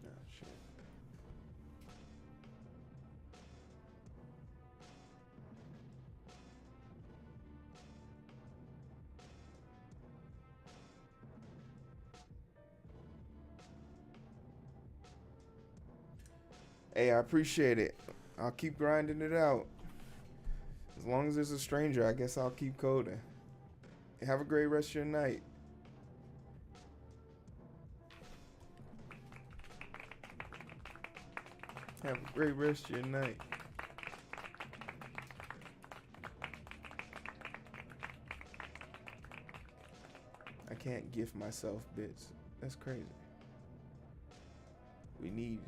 Oh, shit. Hey, I appreciate it. I'll keep grinding it out. As long as there's a stranger, I guess I'll keep coding. Have a great rest of your night. Have a great rest of your night. I can't gift myself bits. That's crazy. We need...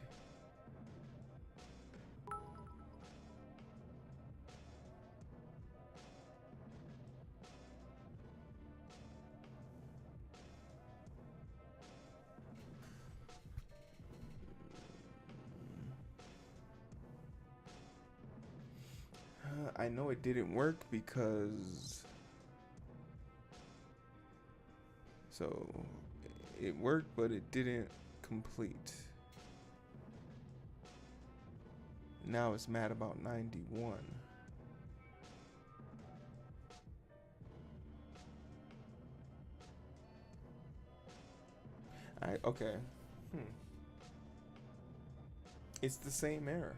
I know it didn't work because... So, it worked, but it didn't complete. Now it's mad about 91. Okay. It's the same error.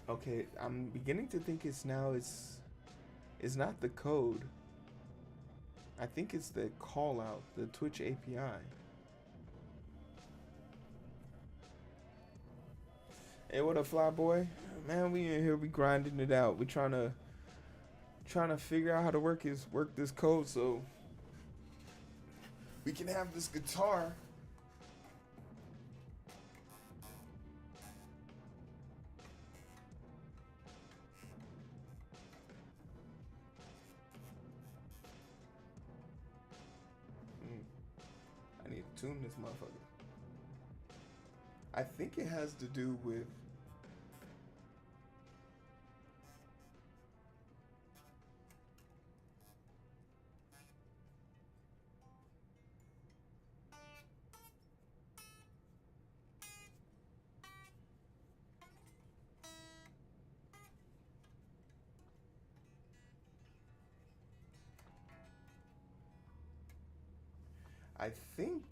Okay, I'm beginning to think it's not the code. I think it's the call out, the Twitch API. Hey, what up, Fly Boy? Man, we in here, we grinding it out. We trying to figure out how to work this code so we can have this guitar tune this motherfucker. I think it has to do with I think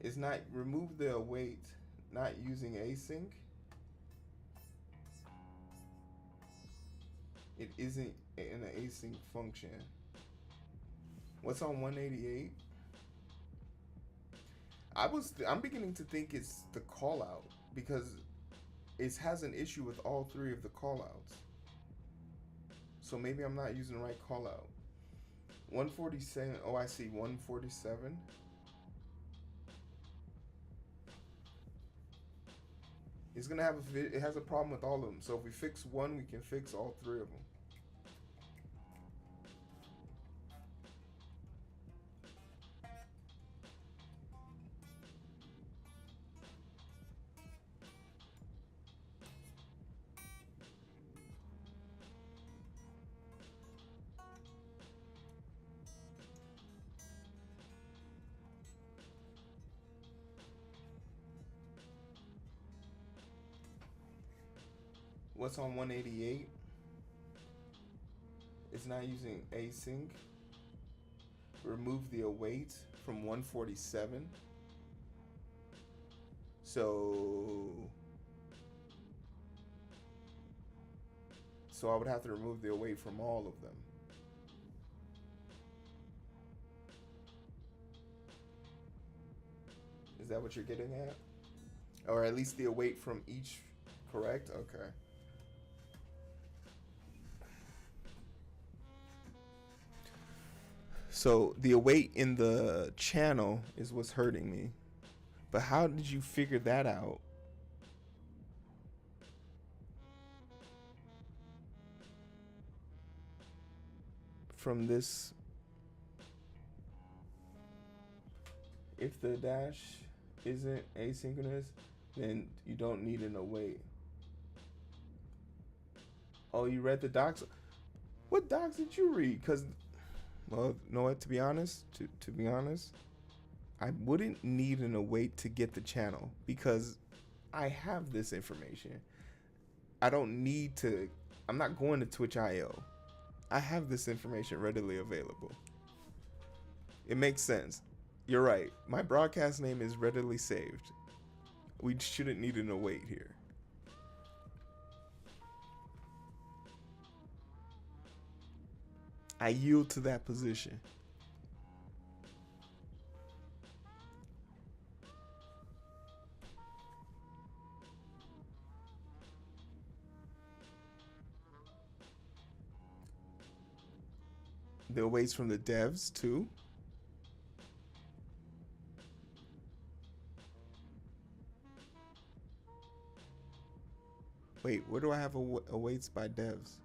is not remove the await, not using async. It isn't an async function. What's on 188? I'm beginning to think it's the call out because it has an issue with all three of the call outs. So maybe I'm not using the right call out. 147. Oh, I see 147. It's gonna have it has a problem with all of them. So if we fix one, we can fix all three of them. What's on 188? It's not using async. Remove the await from 147. So I would have to remove the await from all of them. Is that what you're getting at? Or at least the await from each, correct? Okay. So the await in the channel is what's hurting me. But how did you figure that out? From this, if the dash isn't asynchronous, then you don't need an await. Oh, you read the docs? What docs did you read? Because, well, you know what, to be honest, I wouldn't need an await to get the channel because I have this information. I don't need to, I'm not going to Twitch IO. I have this information readily available. It makes sense. You're right. My broadcast name is readily saved. We shouldn't need an await here. I yield to that position. The awaits from the devs too. Wait, where do I have awaits by devs?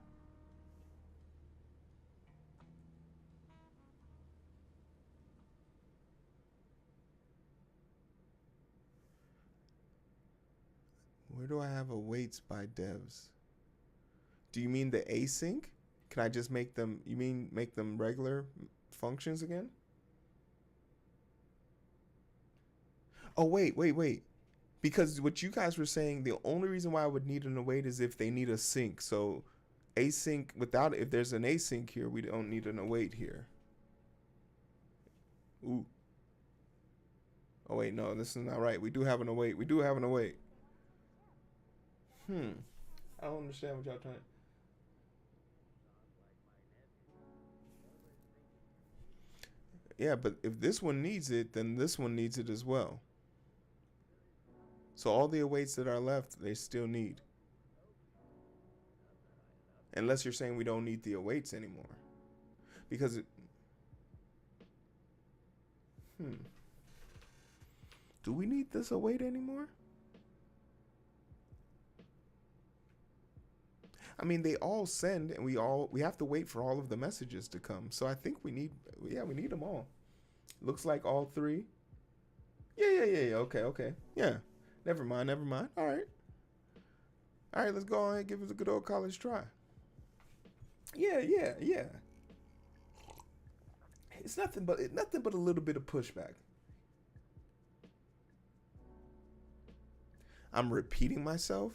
Where do I have awaits by devs? Do you mean the async? Can I just make them, you mean make them regular functions again? Oh, wait. Because what you guys were saying, the only reason why I would need an await is if they need a sync. So async, without, if there's an async here, we don't need an await here. Ooh. Oh, wait, no, this is not right. We do have an await. I don't understand what y'all trying to... Yeah, but if this one needs it, then this one needs it as well. So all the awaits that are left, they still need. Unless you're saying we don't need the awaits anymore. Because it... Do we need this await anymore? I mean, they all send, and we have to wait for all of the messages to come. So I think we need them all. Looks like all three. Yeah. Okay. Yeah. Never mind. All right. Let's go on and give it a good old college try. Yeah. It's nothing but a little bit of pushback. I'm repeating myself.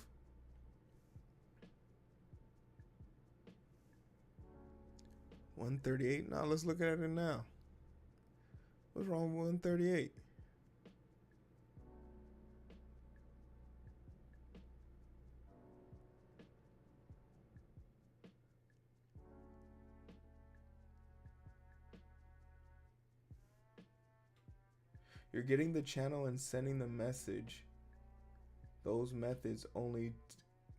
$138. Now let's look at it now. What's wrong with 138? You're getting the channel and sending the message. Those methods only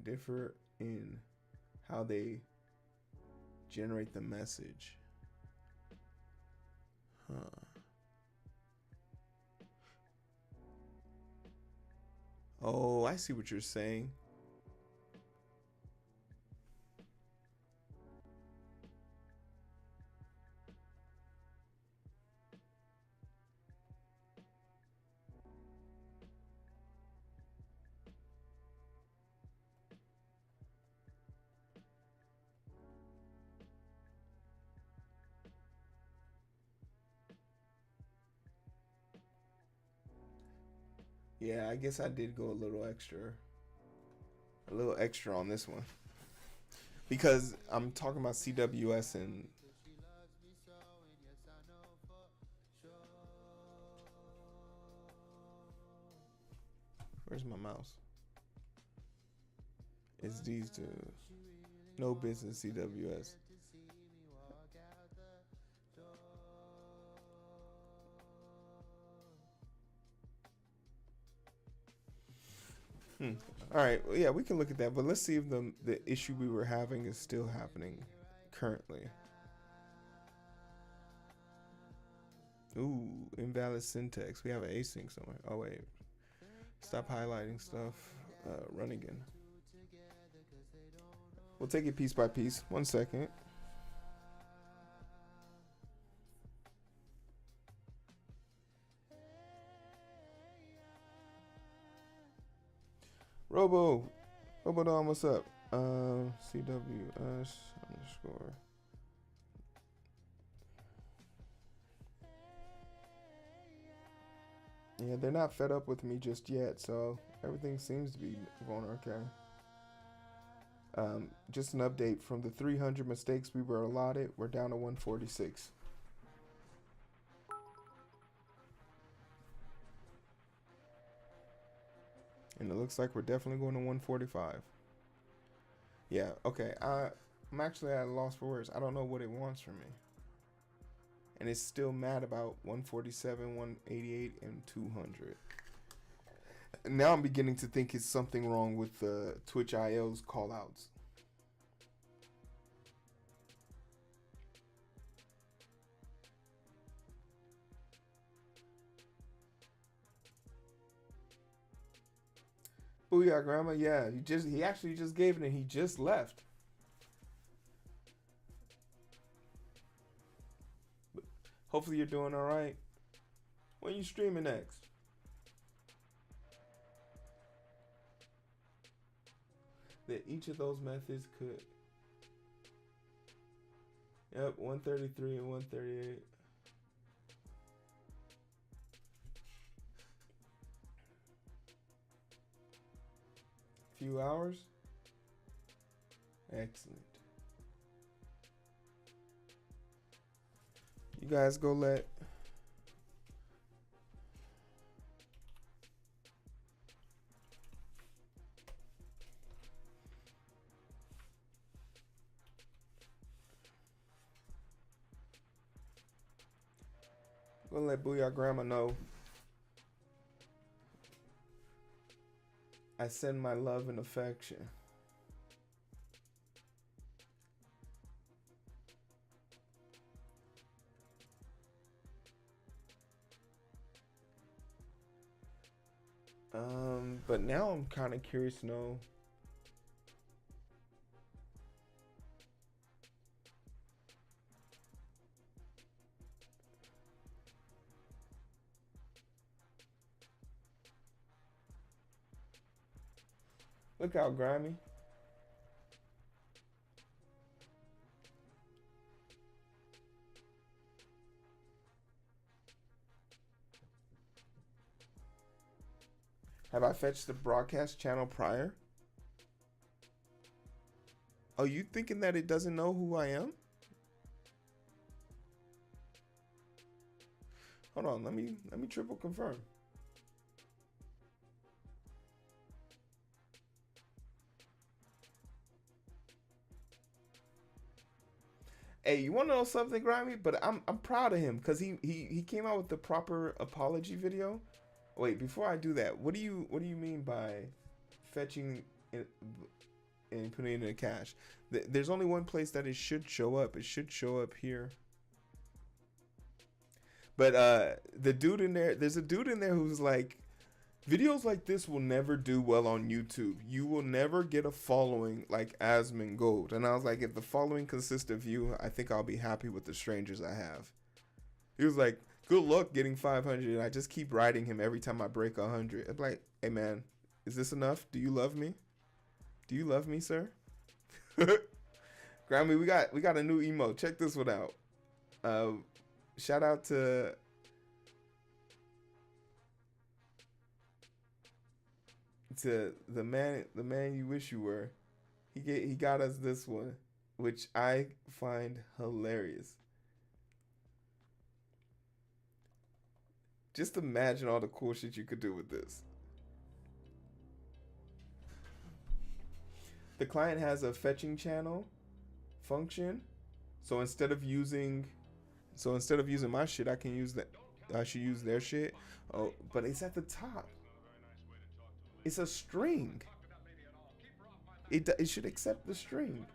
differ in how they generate the message. Oh, I see what you're saying. Yeah, I guess I did go a little extra on this one. Because I'm talking about CWS and where's my mouse? It's these two. No business CWS. All right. Well, yeah, we can look at that, but let's see if the issue we were having is still happening currently. Ooh, invalid syntax. We have an async somewhere. Oh wait. Stop highlighting stuff. Run again. We'll take it piece by piece. 1 second. Robodom, what's up? CWS underscore. Yeah, they're not fed up with me just yet, so everything seems to be going okay. Just an update from the 300 mistakes we were allotted, we're down to 146. And it looks like we're definitely going to 145. Yeah, okay. I'm actually at a loss for words. I don't know what it wants from me. And it's still mad about 147, 188, and 200. Now I'm beginning to think it's something wrong with the Twitch IO's callouts. Booyah, Grandma. Yeah, he actually just gave it and he just left. But hopefully you're doing all right. When you streaming next? That each of those methods could. Yep, 133 and 138. Few hours. Excellent. You guys go let Booyah Grandma know I send my love and affection. But now I'm kind of curious to know. Look out, grimy. Have I fetched the broadcast channel prior? Oh, you thinking that it doesn't know who I am? Hold on, let me triple confirm. Hey, you want to know something, Grimy? But I'm proud of him because he came out with the proper apology video. Wait, before I do that, what do you mean by fetching it and putting it in a cache? There's only one place that it should show up. It should show up here. But the dude in there, there's a dude in there who's like, videos like this will never do well on YouTube. You will never get a following like Asmon Gold. And I was like, if the following consists of you, I think I'll be happy with the strangers I have. He was like, good luck getting 500. And I just keep writing him every time I break 100. I'm like, hey man, is this enough? Do you love me? Do you love me, sir? Grammy, we got a new emote. Check this one out. Shout out to the man you wish you were. He got us this one, which I find hilarious. Just imagine all the cool shit you could do with this. The client has a fetching channel function, so instead of using my shit, I can use that. I should use their shit. Oh, but it's at the top. It's a string. It should accept the string.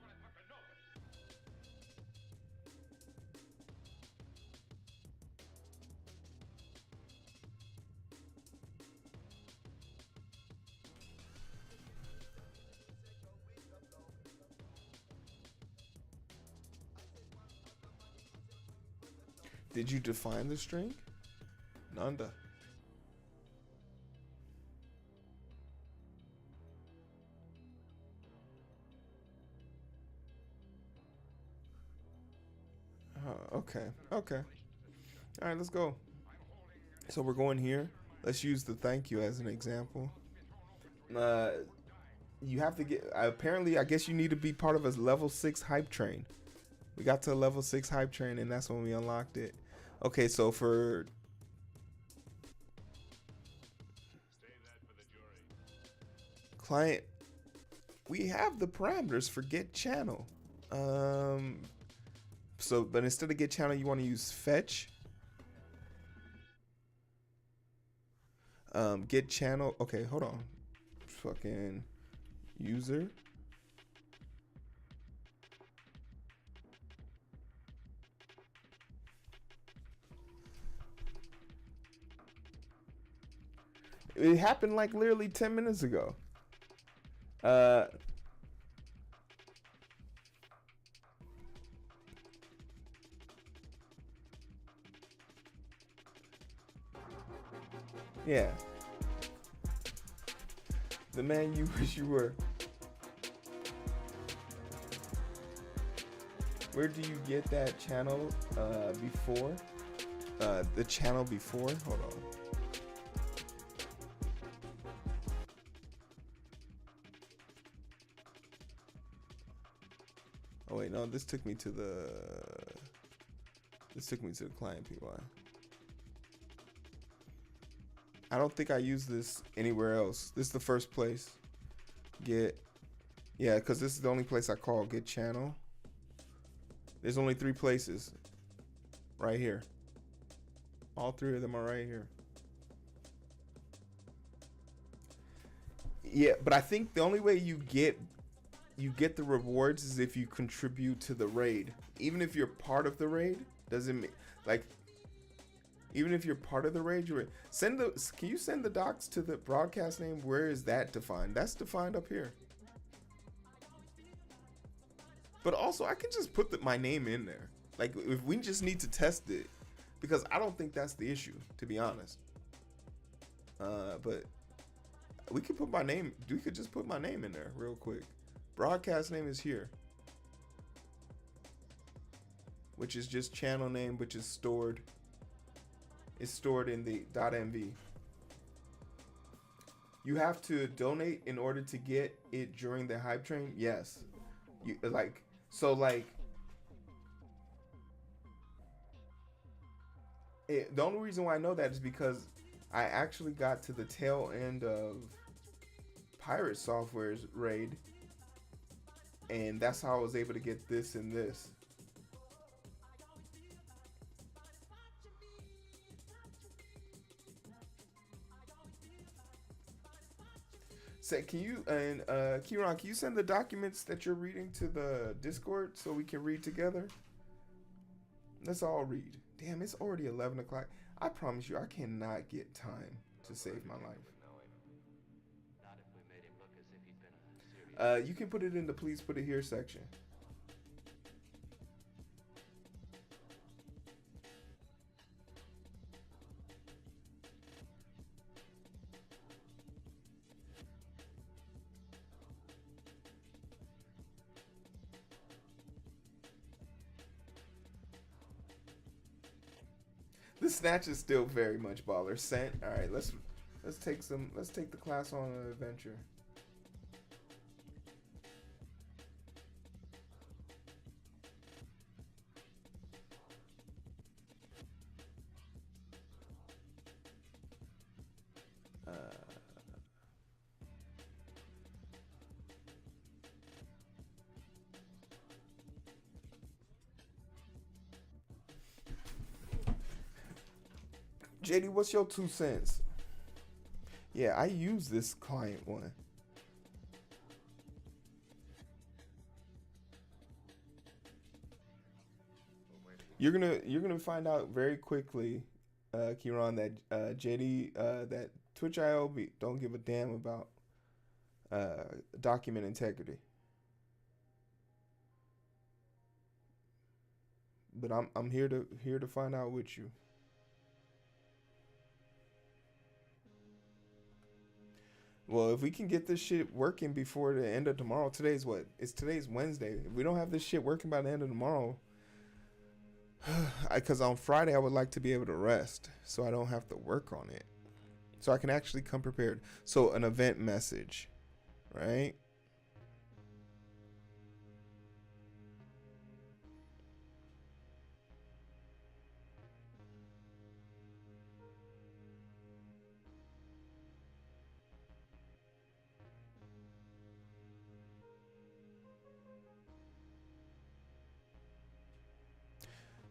Did you define the string? Nanda. Okay. All right, let's go. So we're going here. Let's use the thank you as an example. You have to get, apparently, I guess you need to be part of a level 6 hype train. We got to a level 6 hype train, and that's when we unlocked it. Okay, so for client, we have the parameters for get channel. So, but instead of get channel, you want to use fetch. Get channel. Okay, hold on. Fucking user. It happened like literally 10 minutes ago. Yeah. The man you wish you were. Where do you get that channel before? The channel before? Hold on. Oh wait, no, this took me to the client PY. I don't think I use this anywhere else. This is the first place. Yeah, because this is the only place I call get channel. There's only 3 places. Right here. All 3 of them are right here. Yeah, but I think the only way you get the rewards is if you contribute to the raid. Even if you're part of the raid, doesn't mean like. Even if you're part of the raid, can you send the docs to the broadcast name? Where is that defined? That's defined up here. But also, I can just put my name in there. Like, if we just need to test it, because I don't think that's the issue, to be honest. But We could put my name. We could just put my name in there real quick. Broadcast name is here, which is just channel name, which is stored. It's stored in the .mv. You have to donate in order to get it during the hype train. Yes, you like so like. The only reason why I know that is because I actually got to the tail end of Pirate Software's raid, and that's how I was able to get this and this. Say, can you and Kieran, can you send the documents that you're reading to the Discord so we can read together? Let's all read. Damn, it's already 11 o'clock. I promise you, I cannot get time to save my life. You can put it in the please put it here section. The snatch is still very much baller. Sent. All right, let's take the class on an adventure. JD, what's your 2 cents? Yeah, I use this client one. You're gonna find out very quickly, Kieran, that JD that Twitch.io don't give a damn about document integrity. But I'm here to find out with you. Well, if we can get this shit working before the end of tomorrow, today's Wednesday. If we don't have this shit working by the end of tomorrow, because on Friday I would like to be able to rest, so I don't have to work on it, so I can actually come prepared. So an event message, right?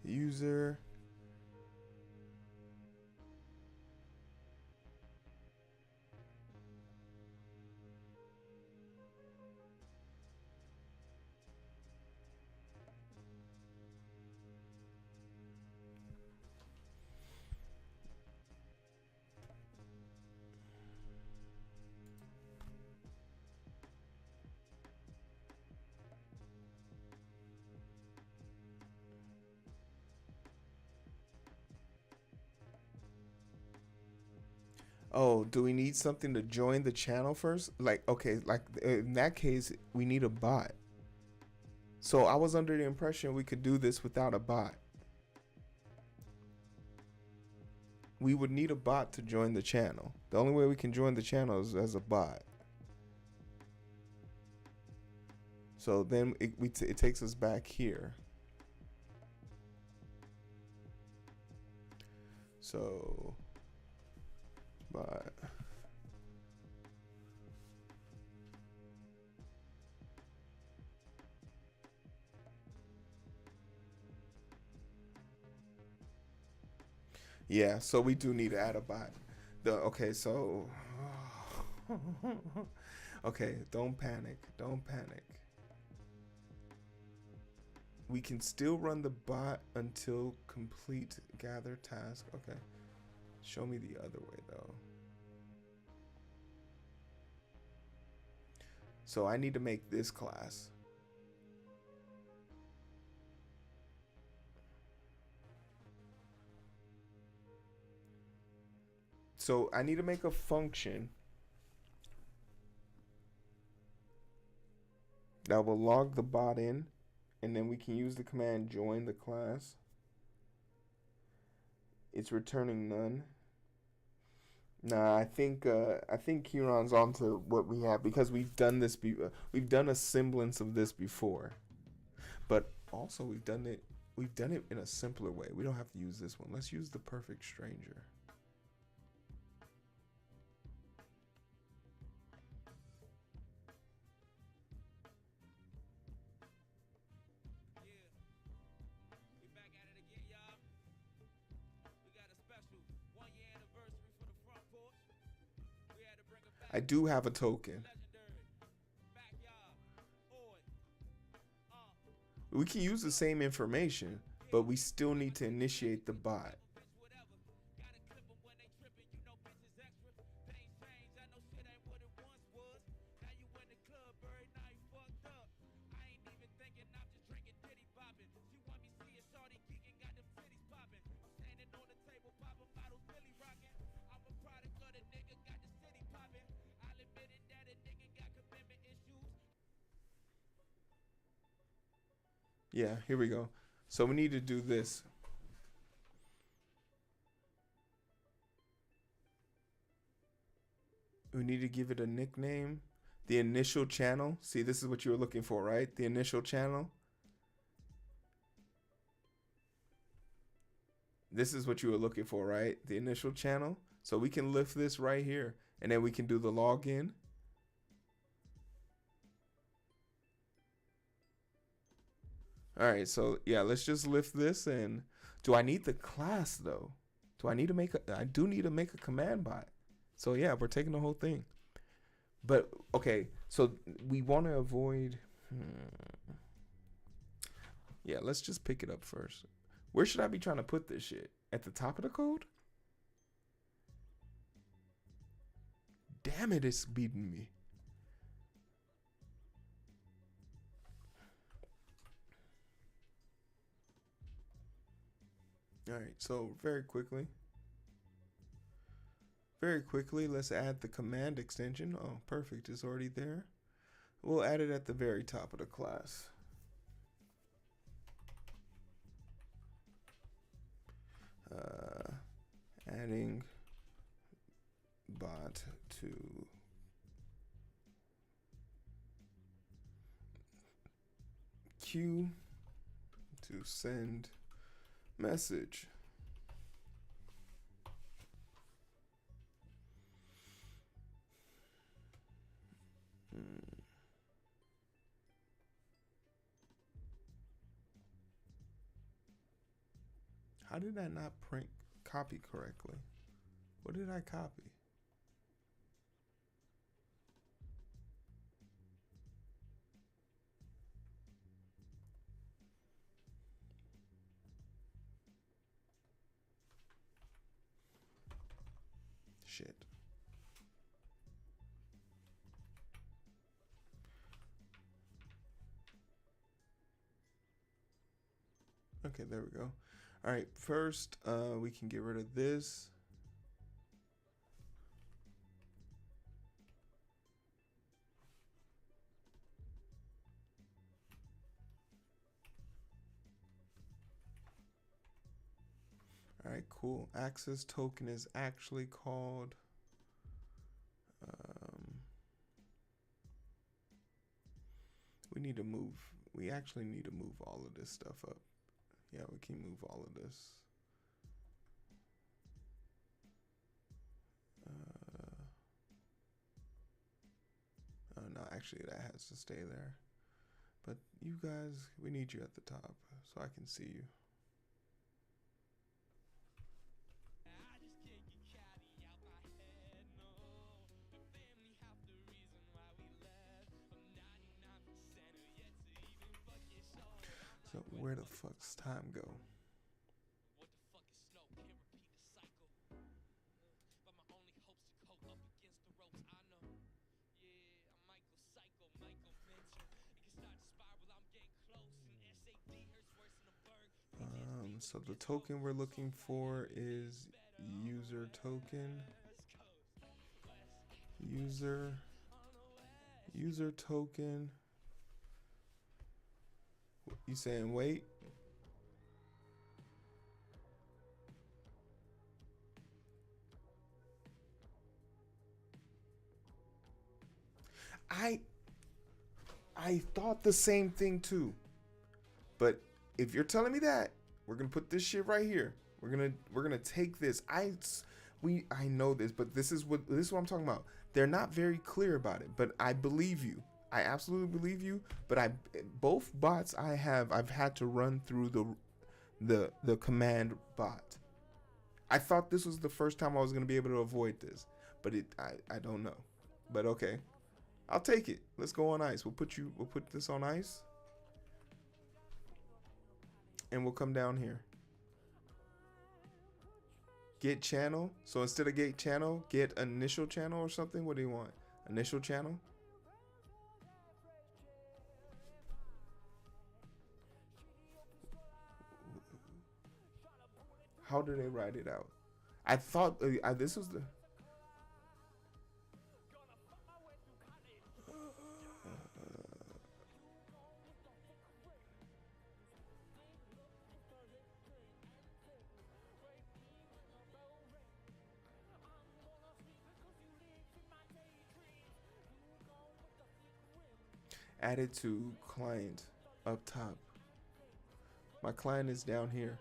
User. Oh, do we need something to join the channel first? Like, okay, like in that case, we need a bot. So I was under the impression we could do this without a bot. We would need a bot to join the channel. The only way we can join the channel is as a bot. So then it takes us back here. So, bot. Yeah, so we do need to add a bot. Okay, so okay, don't panic. Don't panic. We can still run the bot until complete gather task. Okay. Show me the other way though. So I need to make this class. So I need to make a function that will log the bot in, and then we can use the command join the class. It's returning none. Nah, I think Kieran's onto what we have because we've done this. We've done a semblance of this before, but also we've done it in a simpler way. We don't have to use this one. Let's use the perfect stranger. I do have a token. We can use the same information, but we still need to initiate the bot. Yeah, here we go. So we need to do this. We need to give it a nickname. The initial channel. See, this is what you were looking for, right? The initial channel. This is what you were looking for, right? The initial channel. So we can lift this right here, and then we can do the login. All right, so yeah, let's just lift this. And do I need the class though? Do I need to make I do need to make a command bot. So yeah, we're taking the whole thing. But okay, so we want to avoid. Yeah, let's just pick it up first. Where should I be trying to put this shit? At the top of the code? Damn it, it's beating me. All right, so very quickly, let's add the command extension. Oh, perfect, it's already there. We'll add it at the very top of the class. Adding bot to queue to send message. How did I not print copy correctly? What did I copy? Shit. Okay, there we go. All right, first we can get rid of this. All right, cool. Access token is actually called we actually need to move all of this stuff up. Yeah, we can move all of this. Oh no, actually that has to stay there. But you guys, we need you at the top so I can see you. So where the fuck's time go? So the token we're looking for is user token. User token. You saying wait? I thought the same thing too. But if you're telling me that, we're gonna put this shit right here. We're gonna take this. I know this, but this is what I'm talking about. They're not very clear about it, but I believe you. I absolutely believe you. But both bots I've had to run through the command bot. I thought this was the first time I was gonna be able to avoid this, but I don't know. But okay, I'll take it. Let's go on ice. We'll put this on ice, and we'll come down here. Get channel. So instead of get channel, get initial channel or something. What do you want? Initial channel. How do they write it out? I thought this was the. Added to client up top. My client is down here.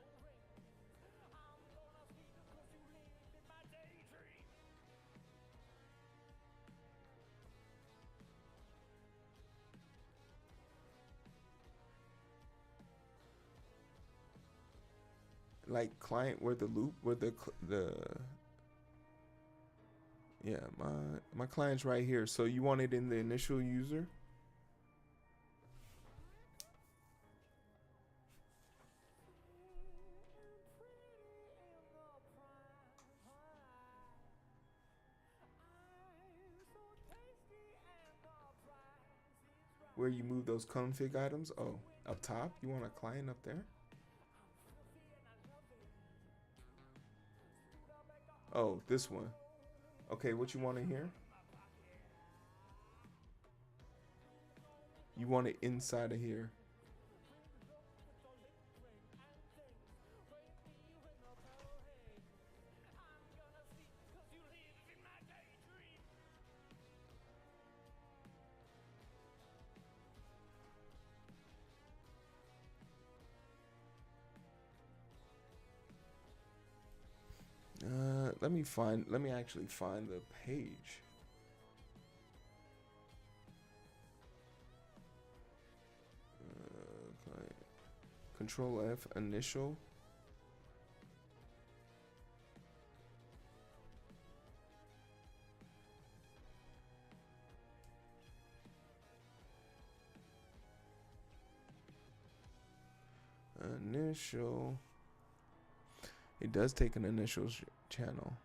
Like client where the loop, where the yeah, my client's right here. So you want it in the initial user? Where you move those config items? Oh, up top? You want a client up there? Oh, this one. Okay, what you want in here? You want it inside of here. Let me actually find the page. Control F, initial. Initial. It does take an initial channel.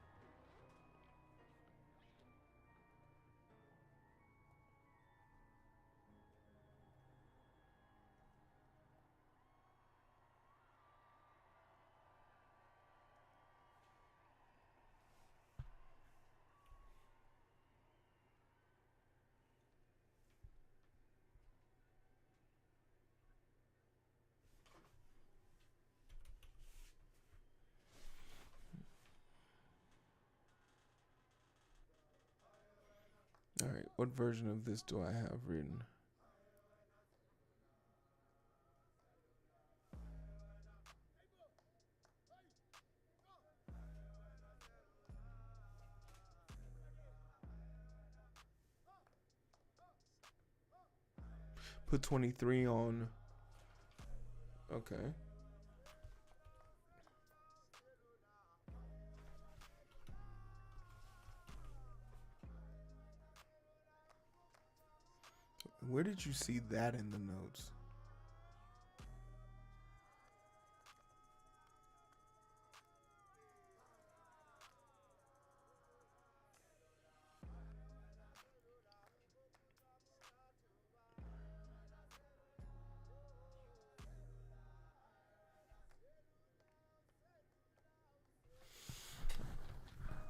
All right, what version of this do I have written? Put 23 on. Okay. Where did you see that in the notes?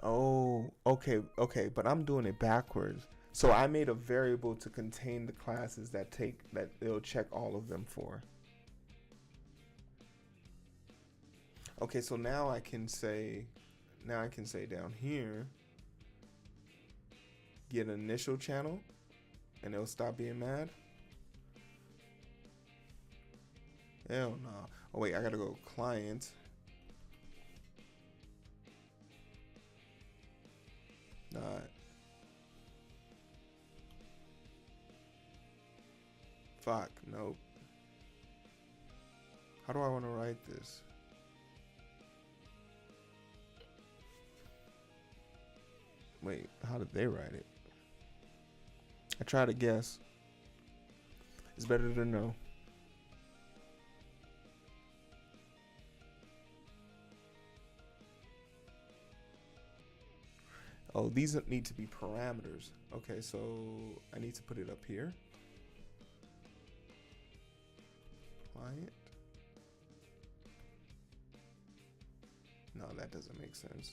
Oh, okay, but I'm doing it backwards. So I made a variable to contain the classes that it'll check all of them for. Okay, so now I can say down here, get an initial channel, and it'll stop being mad. Hell no. Oh wait, I gotta go client. Not. Fuck, nope. How do I want to write this? Wait, how did they write it? I try to guess. It's better to know. Oh, these need to be parameters. Okay, so I need to put it up here. Client. No, that doesn't make sense.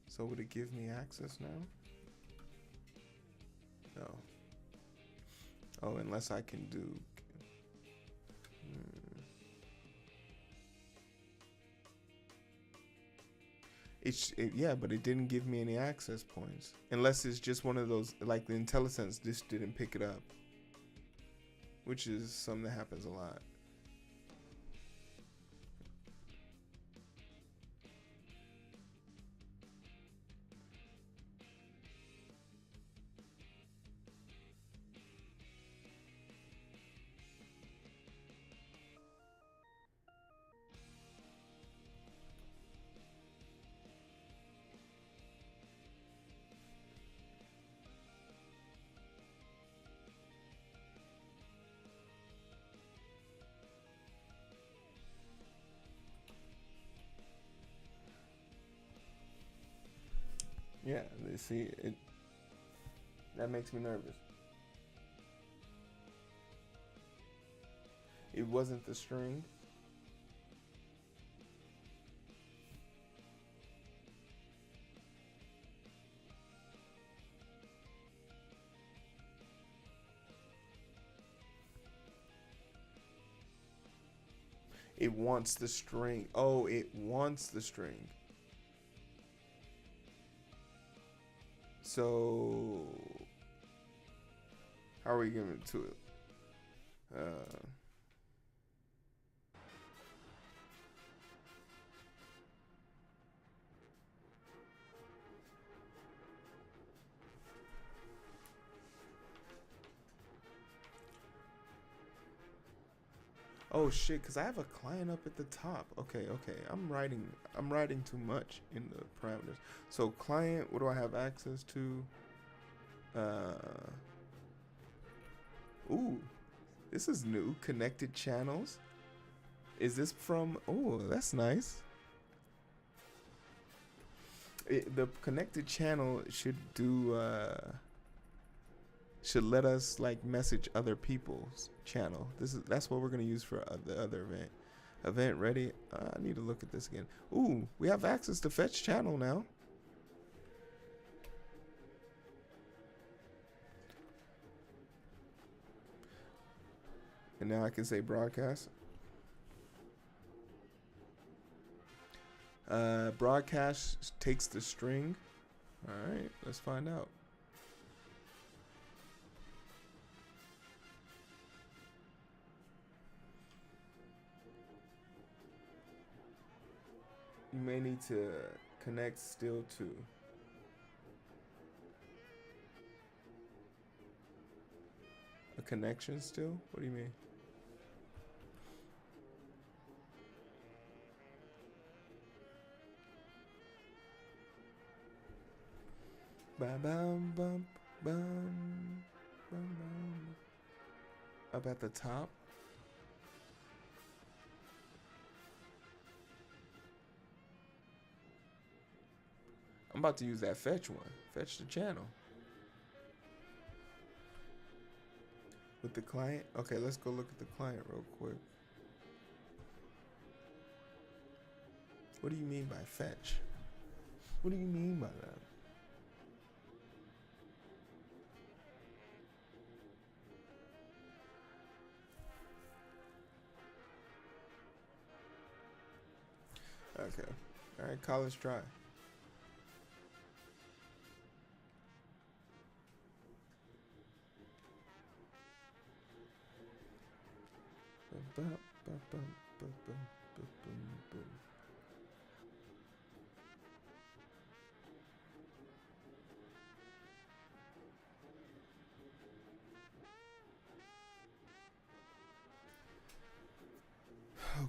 So would it give me access now? No. Oh, unless I can do. Yeah, but it didn't give me any access points. Unless it's just one of those, like the IntelliSense just didn't pick it up. Which is something that happens a lot. Yeah, see, that makes me nervous. It wasn't the string. It wants the string. Oh, it wants the string. So, how are we giving it to it? Oh shit, cause I have a client up at the top. Okay, I'm writing too much in the parameters. So client, what do I have access to? Ooh, this is new. Connected channels. Is this from? Oh, that's nice. The connected channel should do. Should let us like message other people's channel. That's what we're gonna use for the other event. Event ready. I need to look at this again. Ooh, we have access to fetch channel now. And now I can say broadcast. Broadcast takes the string. All right, let's find out. You may need to connect still to. A connection still? What do you mean? Bam bam bum bum bum bum. Up at the top. I'm about to use that fetch one. Fetch the channel. With the client? Okay, let's go look at the client real quick. What do you mean by fetch? What do you mean by that? Okay. All right, college try.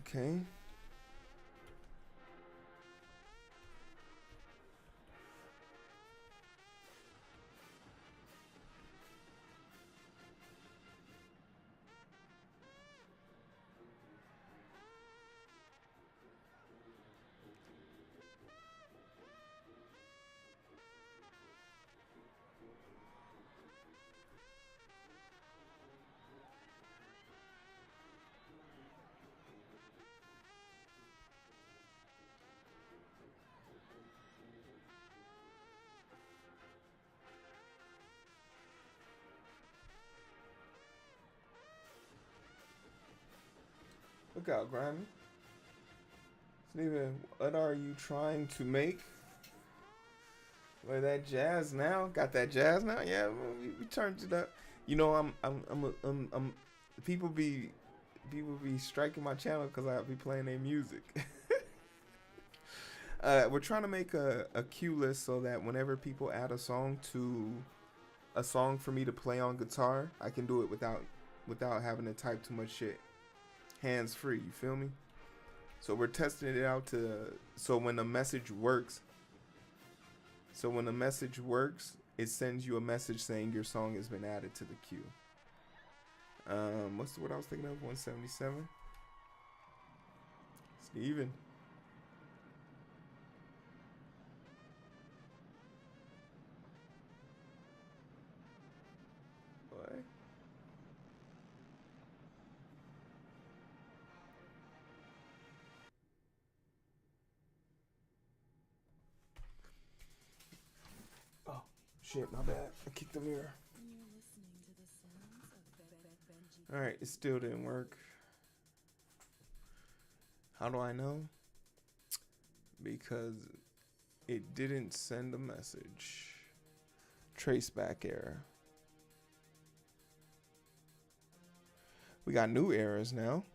Okay. Look out, Grammy. Steven, what are you trying to make? Wait, that jazz now? Got that jazz now? Yeah, we turned it up. You know, people be striking my channel because I be playing their music. We're trying to make a cue list so that whenever people add a song for me to play on guitar, I can do it without having to type too much shit. Hands free, you feel me? So we're testing it out so when the message works, it sends you a message saying your song has been added to the queue. What's the word I was thinking of? 177. Steven. What? Oh, shit, my bad. I kicked the mirror. Alright, it still didn't work. How do I know? Because it didn't send a message. Traceback error. We got new errors now.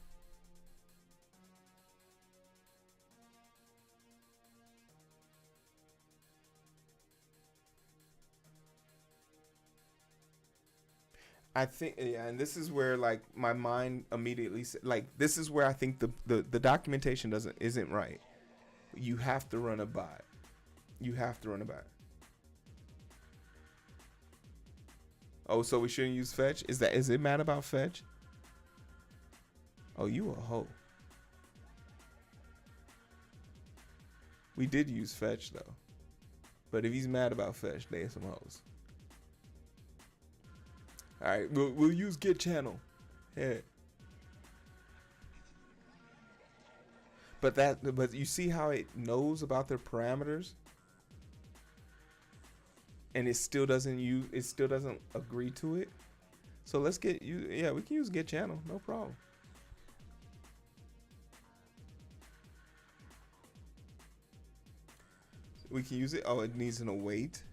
I think, yeah, and this is where like my mind immediately like this is where I think the documentation isn't right. You have to run a bot. You have to run a bot. Oh, so we shouldn't use fetch? Is it mad about fetch? Oh, you a hoe. We did use fetch though. But if he's mad about fetch, they some hoes. All right, we'll use get channel. Yeah. But you see how it knows about their parameters, and it still doesn't agree to it. So let's get you. Yeah, we can use get channel, no problem. We can use it. Oh, it needs an await.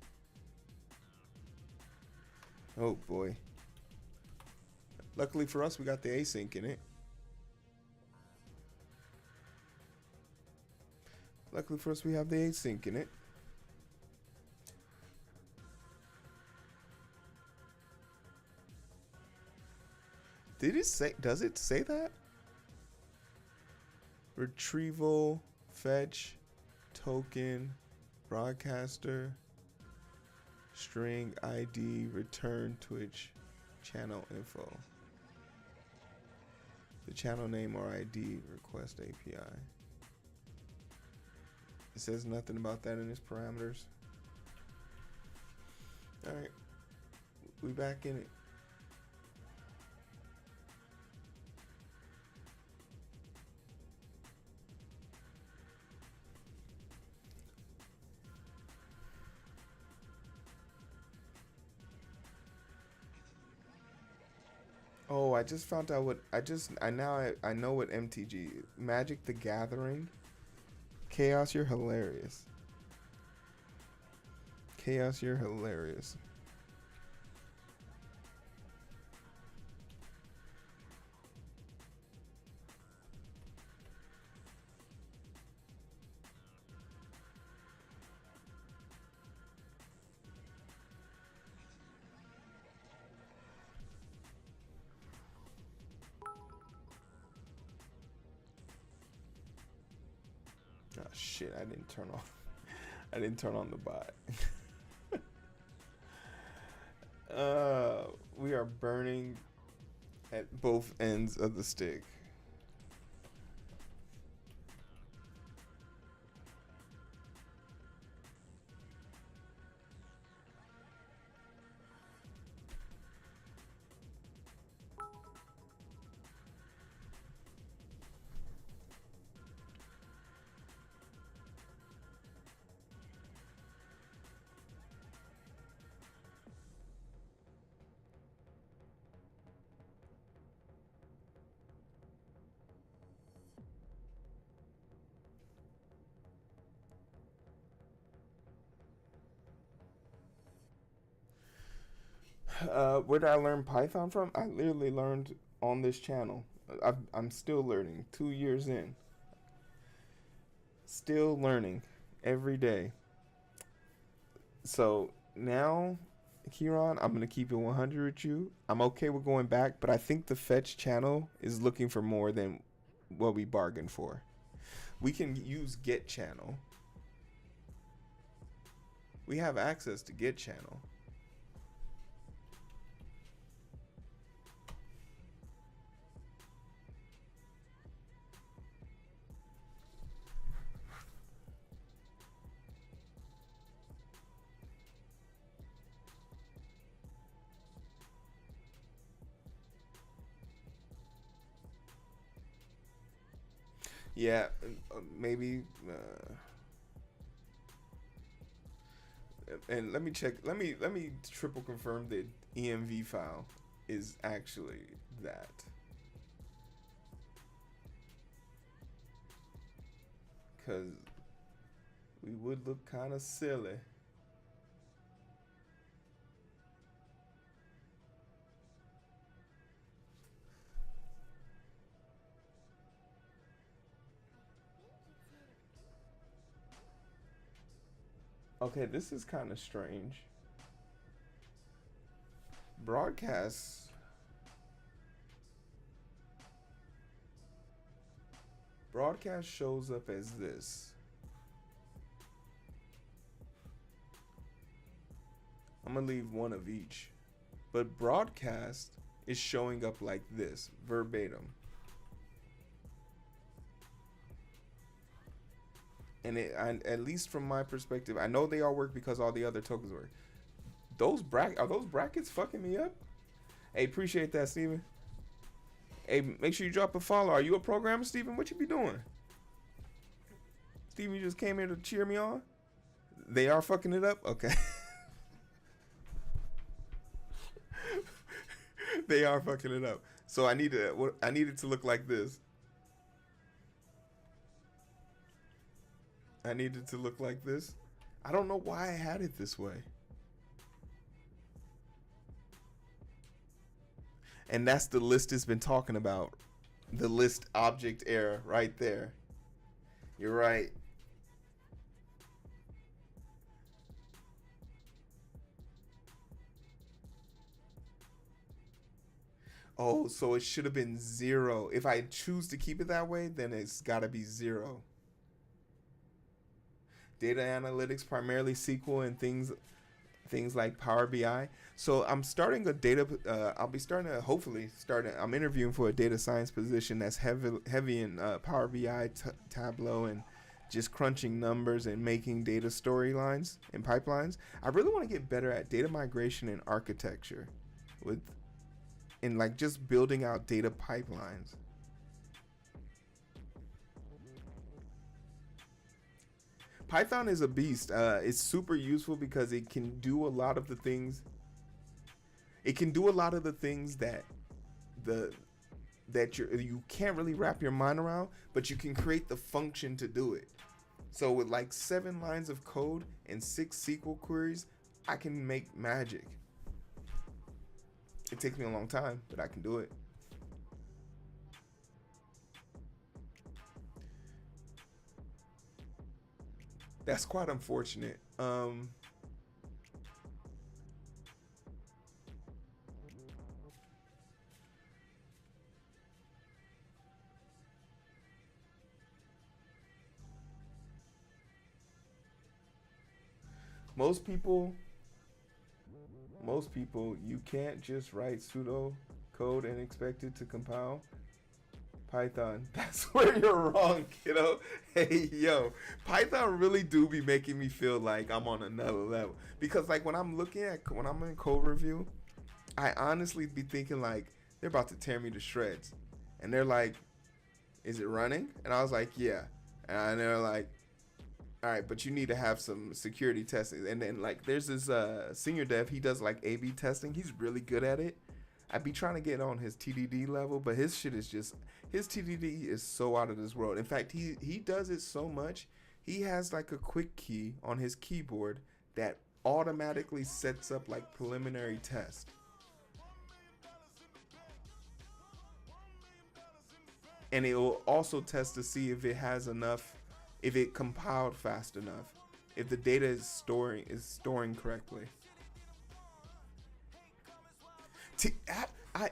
Oh boy. Luckily for us, we got the async in it. Luckily for us, we have the async in it. Does it say that? Retrieval, fetch, token, broadcaster, string ID, return Twitch, channel info. The channel name or ID, request API. It says nothing about that in its parameters. Alright. We back in it. Oh, I just found out what I know what MTG Magic the Gathering Chaos, you're hilarious. Chaos, you're hilarious. Oh shit, I didn't turn on I didn't turn on the bot. We are burning at both ends of the stick. Where did I learn Python from? I literally learned on this channel. I'm still learning. 2 years in. Still learning every day. So now, Kieran, I'm going to keep it 100 with you. I'm okay with going back, but I think the Fetch channel is looking for more than what we bargained for. We can use Get channel. We have access to Get channel. Yeah, maybe. And let me check. Let me triple confirm that EMV file is actually that. Cause we would look kind of silly. Okay, this is kind of strange. Broadcast. Broadcast shows up as this. I'm gonna leave one of each. But broadcast is showing up like this, verbatim. And at least from my perspective, I know they all work because all the other tokens work. Are those brackets fucking me up? Hey, appreciate that, Steven. Hey, make sure you drop a follow. Are you a programmer, Steven? What you be doing? Steven, you just came here to cheer me on? They are fucking it up? Okay. They are fucking it up. So I need it to look like this. I need it to look like this. I don't know why I had it this way. And that's the list it's been talking about. The list object error right there. You're right. Oh, so it should have been 0. If I choose to keep it that way, then it's got to be 0. Data analytics, primarily SQL and things like Power BI. So I'm starting a data. I'll be starting to hopefully start. I'm interviewing for a data science position that's heavy in Power BI, Tableau, and just crunching numbers and making data storylines and pipelines. I really want to get better at data migration and architecture, and like just building out data pipelines. Python is a beast. It's super useful because it can do a lot of the things. It can do a lot of the things that you can't really wrap your mind around, but you can create the function to do it. So with like 7 lines of code and 6 SQL queries, I can make magic. It takes me a long time, but I can do it. That's quite unfortunate. Most people, you can't just write pseudo code and expect it to compile. Python, that's where you're wrong, kiddo. Hey, yo, Python really do be making me feel like I'm on another level. Because like when I'm in code review, I honestly be thinking like they're about to tear me to shreds. And they're like, is it running? And I was like, yeah. And they're like, all right, but you need to have some security testing. And then like there's this senior dev, he does like A/B testing. He's really good at it. I'd be trying to get on his TDD level, but his shit is just, his TDD is so out of this world. In fact, he does it so much, he has like a quick key on his keyboard that automatically sets up like preliminary test. And it will also test to see if it has enough, if it compiled fast enough, if the data is storing correctly.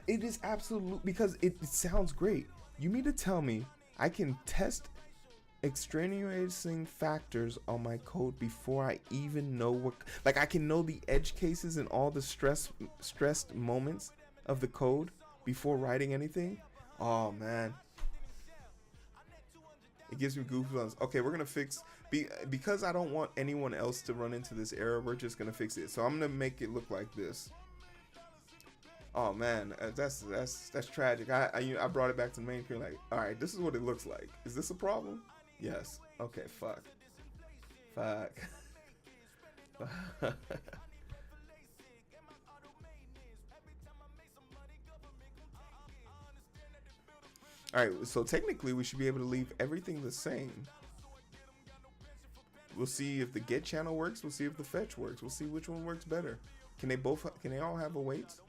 It is absolute, because it sounds great. You mean to tell me I can test extenuating factors on my code before I even know what, like I can know the edge cases and all the stressed moments of the code before writing anything? Oh man. It gives me goosebumps. Okay, we're gonna fix, because I don't want anyone else to run into this error, we're just gonna fix it. So I'm gonna make it look like this. Oh man, that's tragic. I brought it back to the main screen like, all right, this is what it looks like. Is this a problem? Yes. Okay, fuck. All right, so technically we should be able to leave everything the same. We'll see if the get channel works. We'll see if the fetch works. We'll see which one works better. Can they all have awaits?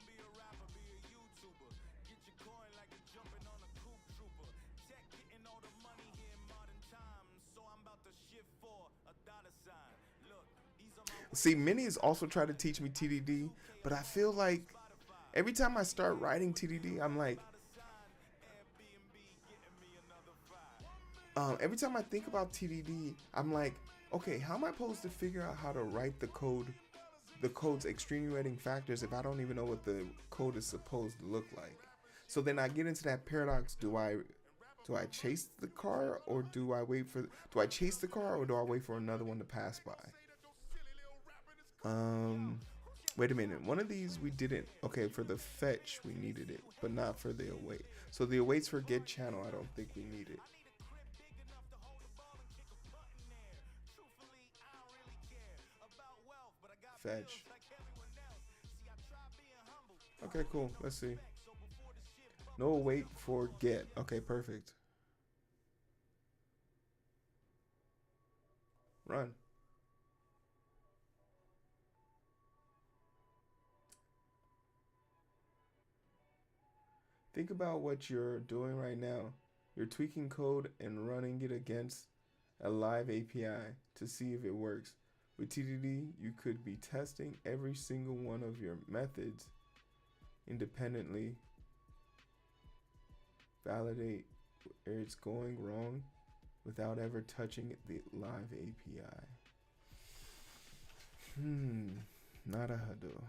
See, Minnie has also tried to teach me TDD, but I feel like every time I start writing TDD, I'm like, every time I think about TDD, I'm like, okay, how am I supposed to figure out how to write the code's extenuating factors if I don't even know what the code is supposed to look like? So then I get into that paradox. Do I chase the car, or do I chase the car, or do I wait for another one to pass by? Wait a minute. One of these we didn't. Okay, for the fetch we needed it, but not for the await. So the awaits for get channel, I don't think we need it. Fetch. Okay, cool. Let's see. No wait for get. Okay, perfect. Run. Think about what you're doing right now. You're tweaking code and running it against a live API to see if it works. With TDD, you could be testing every single one of your methods independently, validate where it's going wrong without ever touching the live API. Not a Hadoop.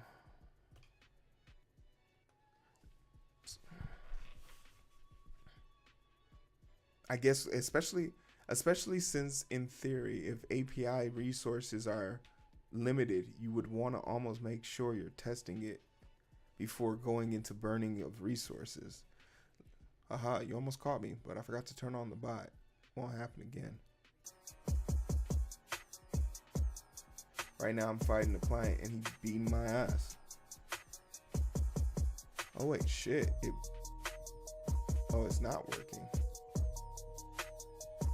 I guess especially since in theory, if API resources are limited, you would want to almost make sure you're testing it before going into burning of resources. Haha, you almost caught me, but I forgot to turn on the bot. Won't happen again. Right now I'm fighting the client and he's beating my ass. Oh wait, shit. Oh, it's not working.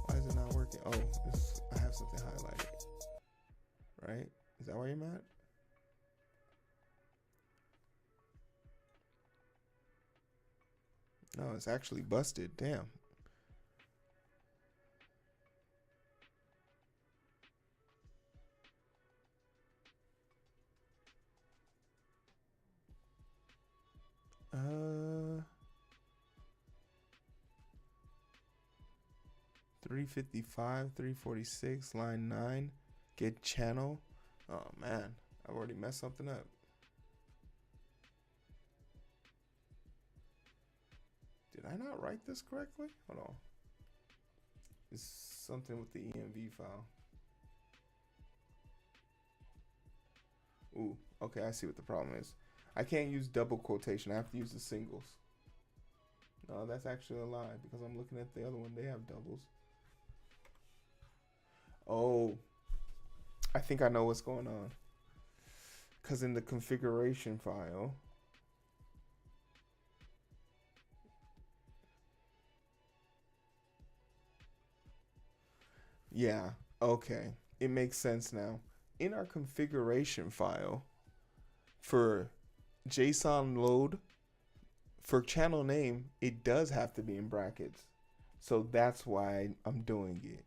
Why is it not working? Oh, I have some right? Is that where you're at? No, it's actually busted. Damn. Uh, 355, 346, line 9. Get channel. Oh man, I've already messed something up. Did I not write this correctly? Hold on. It's something with the env file. Ooh, okay, I see what the problem is. I can't use double quotation. I have to use the singles. No, that's actually a lie because I'm looking at the other one. They have doubles. Oh, I think I know what's going on. Because in the configuration file, yeah, okay. It makes sense now. In our configuration file for JSON load, for channel name, it does have to be in brackets. So that's why I'm doing it.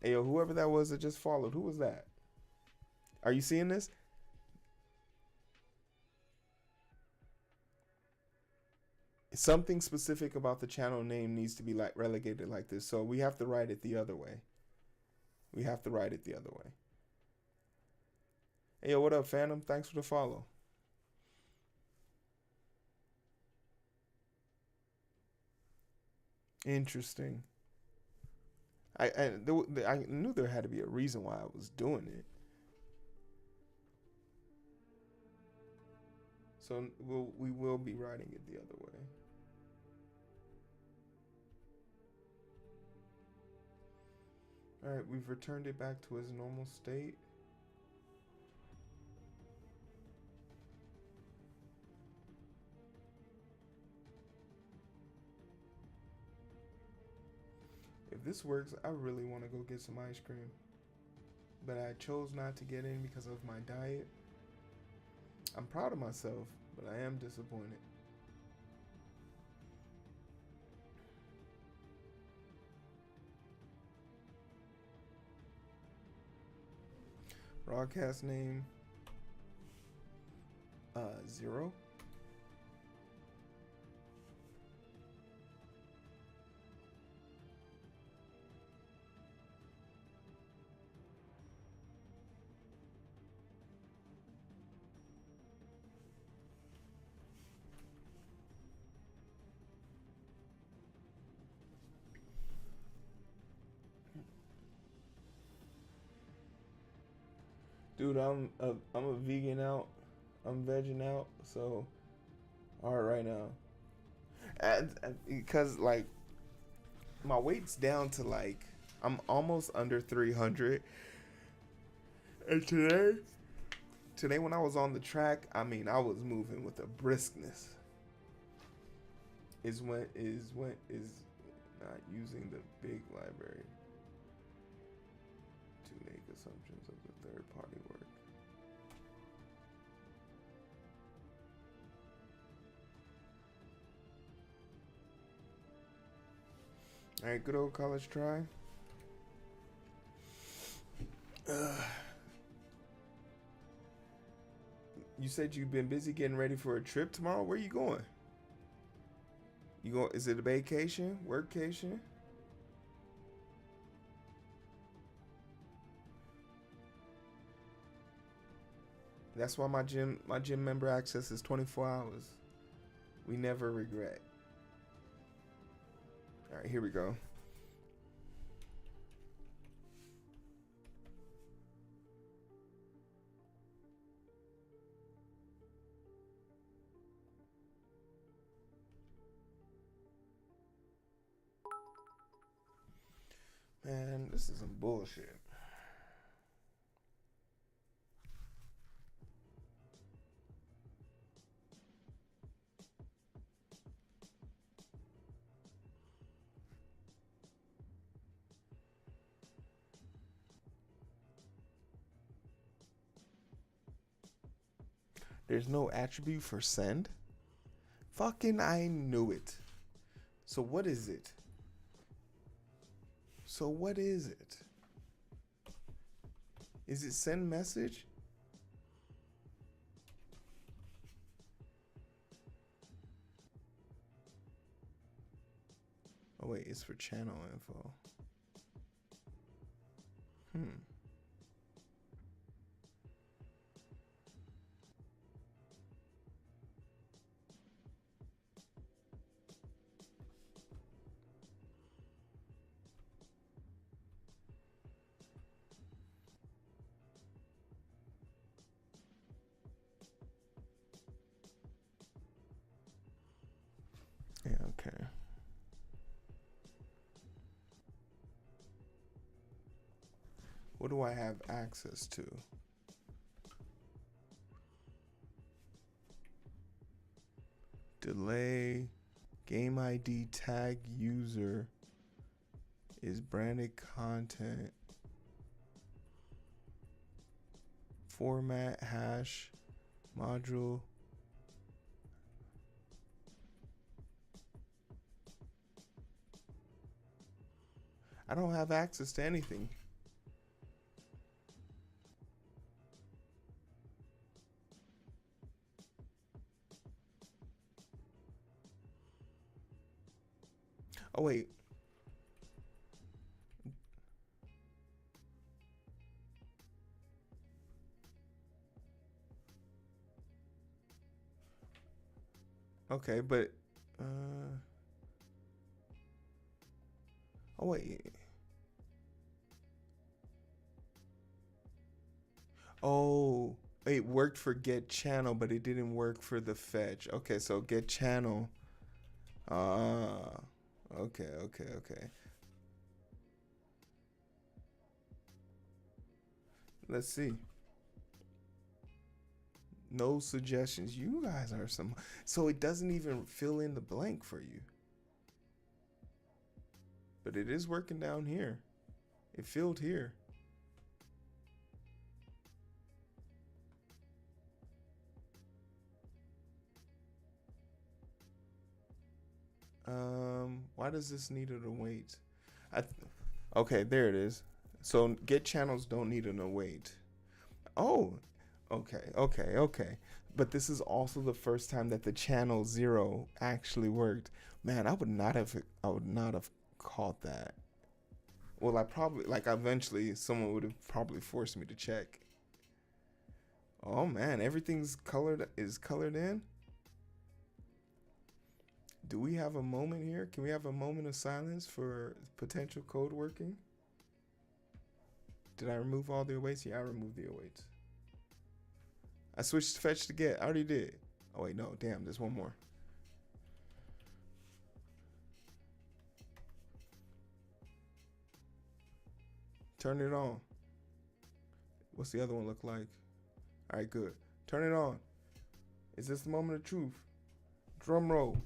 Hey, yo, whoever that was that just followed, who was that? Are you seeing this? Something specific about the channel name needs to be like relegated like this. So we have to write it the other way. We have to write it the other way. Hey, yo, what up, Phantom? Thanks for the follow. Interesting. I knew there had to be a reason why I was doing it. So we will be writing it the other way. All right, we've returned it back to its normal state. If this works, I really want to go get some ice cream. But I chose not to get in because of my diet. I'm proud of myself, but I am disappointed. Broadcast name 0. Dude, I'm a vegan out. I'm vegging out, so hard right now. And because like my weight's down to like I'm almost under 300. And today when I was on the track, I mean I was moving with a briskness. Is not using the big library to make assumptions of the third party work. All right, good old college try. You said you've been busy getting ready for a trip tomorrow. Where you going? You go? Is it a vacation? Workcation? That's why my gym member access is 24 hours. We never regret. All right, here we go. Man, this is some bullshit. There's no attribute for send? Fucking I knew it. So what is it? So what is it? Is it send message? Oh wait, it's for channel info. Yeah, okay. What do I have access to? Delay, game ID, tag user is branded content, format, hash, module. I don't have access to anything. Oh wait. Okay, but oh wait. Oh, it worked for get channel, but it didn't work for the fetch. Okay, so get channel. Okay. Let's see. No suggestions. You guys are some. So it doesn't even fill in the blank for you. But it is working down here. It filled here. Why does this need an await? Okay, there it is. So get channels don't need an await. Oh, okay. But this is also the first time that the channel 0 actually worked. Man, I would not have caught that. Well, I probably, like, eventually someone would have probably forced me to check. Oh man, everything's colored in. Do we have a moment here? Can we have a moment of silence for potential code working? Did I remove all the awaits? Yeah, I removed the awaits. I switched fetch to get. I already did. Oh wait, no, damn, there's one more. Turn it on. What's the other one look like? All right, good. Turn it on. Is this the moment of truth? Drum roll.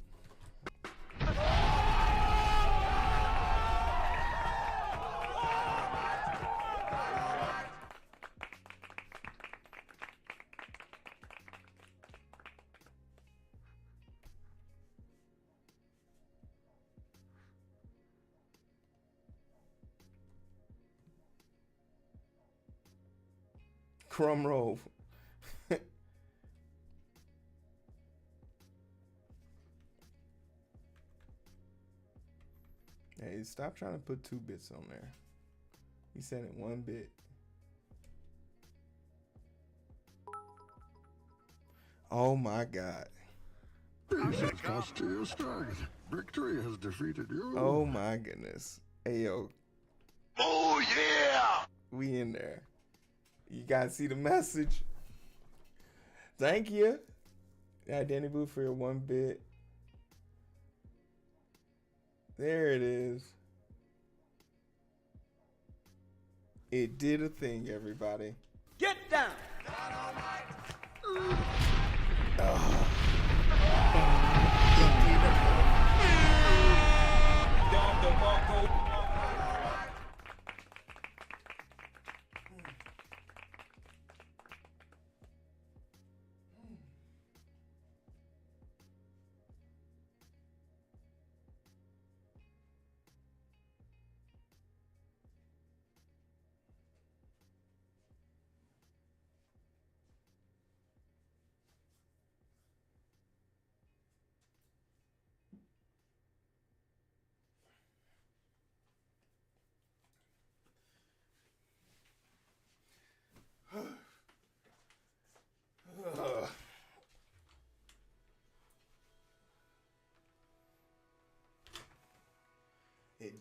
Crumb roll. Hey, stop trying to put 2 bits on there. He said it 1 bit. Oh my God. Victory has defeated you. Oh my goodness. Hey yo. Oh yeah! We in there. You guys see the message. Thank you. Yeah, Danny Boo for your 1 bit. There it is. It did a thing, everybody. Get down!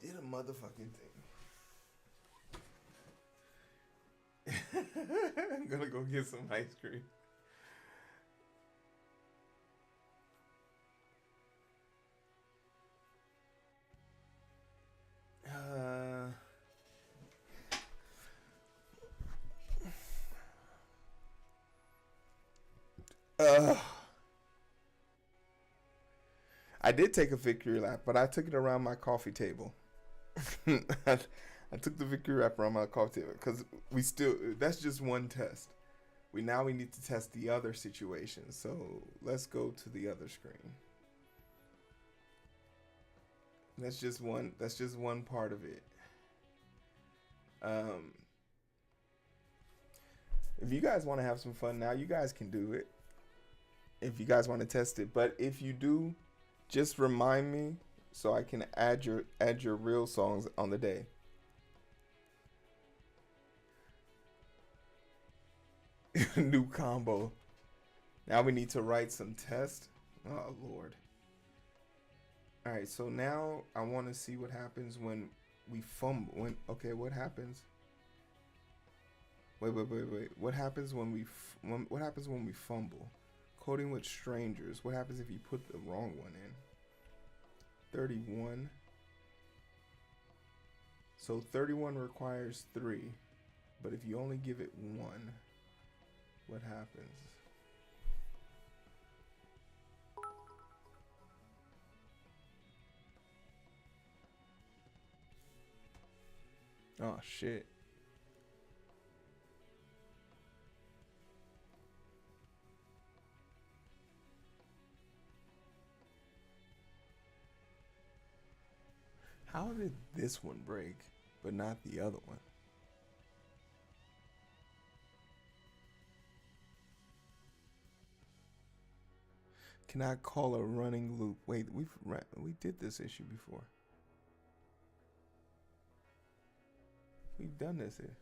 did a motherfucking thing. I'm gonna go get some ice cream. I did take a victory lap, but I took it around my coffee table. I took the victory lap around my coffee table because that's just one test. We need to test the other situation. So let's go to the other screen. That's just one part of it. If you guys want to have some fun now, you guys can do it. If you guys want to test it, but if you do, just remind me so I can add your real songs on the day. New combo. Now we need to write some tests. Oh Lord. All right, so now I want to see what happens when we fumble. What happens? Wait. What happens when we fumble? Coding with strangers. What happens if you put the wrong one in? 31. So 31 requires 3, but if you only give it 1, what happens? Oh shit. How did this one break, but not the other one? Cannot call a running loop. Wait, we did this issue before. We've done this here.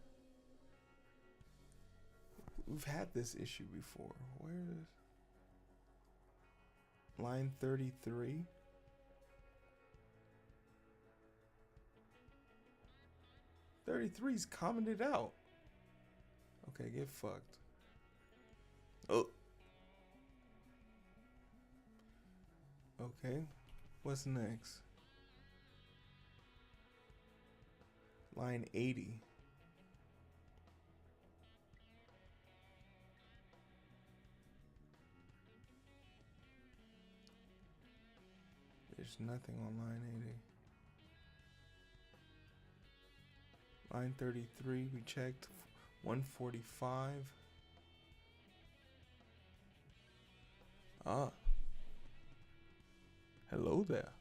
We've had this issue before. Where is line 33? Thirty-three's commented out. Okay, get fucked. Oh. Okay, what's next? Line 80. There's nothing on line 80. Line 33, we checked. 145. Ah. Hello there.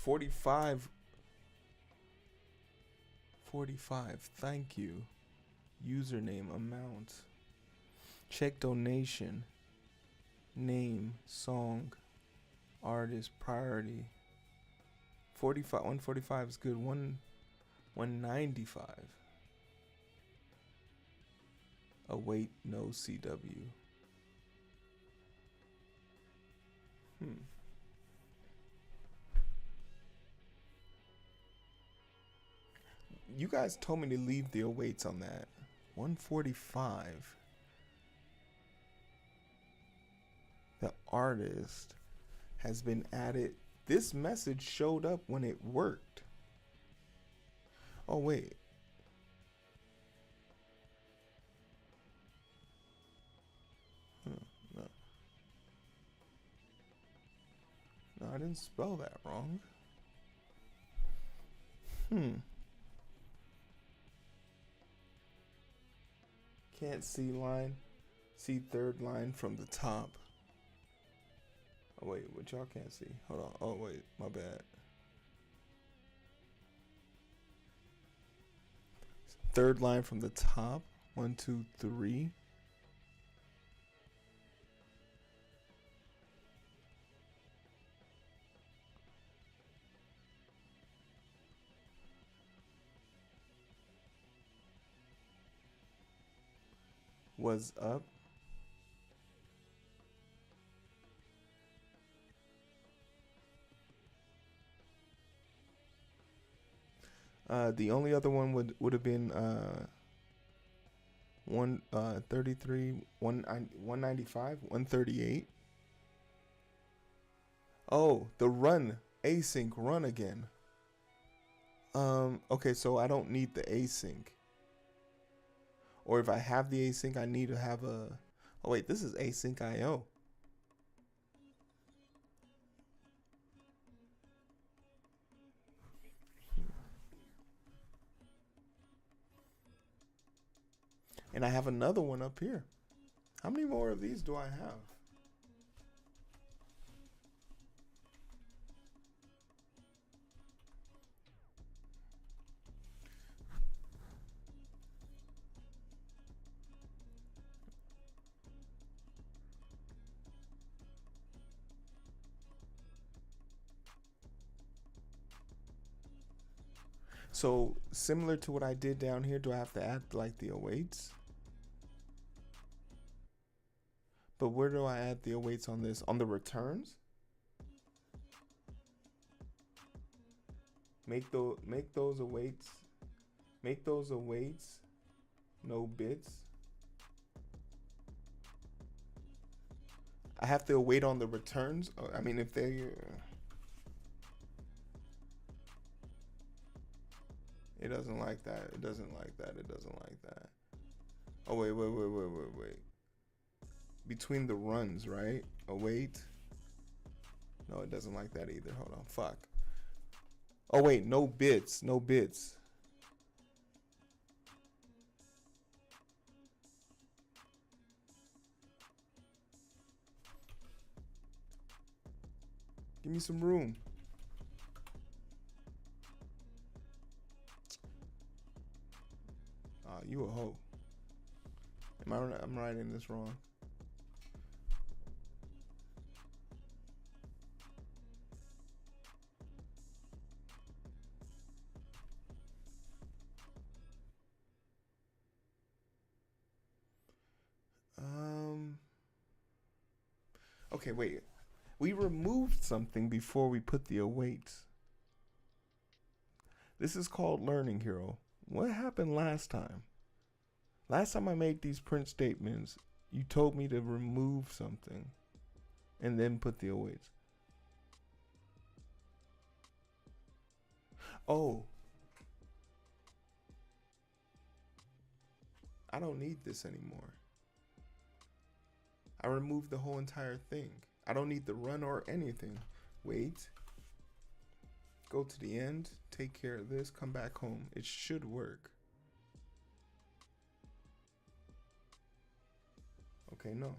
$45. Thank you. Username, amount. Check donation. Name, song, artist, priority. 145 is good. 195. Await no CW. You guys told me to leave the awaits on that. 145. The artist has been added. This message showed up when it worked. Oh, wait. No. No, I didn't spell that wrong. Can't see line. See third line from the top. Oh, wait, what y'all can't see? Hold on. Oh, wait, my bad. Third line from the top. 1, 2, 3. Was up. The only other one would have been 133, 195, 138. Oh, the run, async run again. Okay, so I don't need the async. Or if I have the async, I need to have a. Oh wait, this is async IO. And I have another one up here. How many more of these do I have? So similar to what I did down here, do I have to add like the awaits? But where do I add the awaits on this? On the returns? Make those awaits. Make those awaits no bits. I have to await on the returns. I mean, if they. It doesn't like that. It doesn't like that. It doesn't like that. Oh wait. Between the runs, right? Await. No, it doesn't like that either. Hold on. Fuck. Oh wait, no bits. No bits. Give me some room. You a hoe. I'm writing this wrong. Okay, wait. We removed something before we put the awaits. This is called Learning Hero. What happened last time? Last time I made these print statements, you told me to remove something and then put the awaits. Oh. I don't need this anymore. I removed the whole entire thing. I don't need the run or anything. Wait. Go to the end, take care of this, come back home. It should work. Okay, no.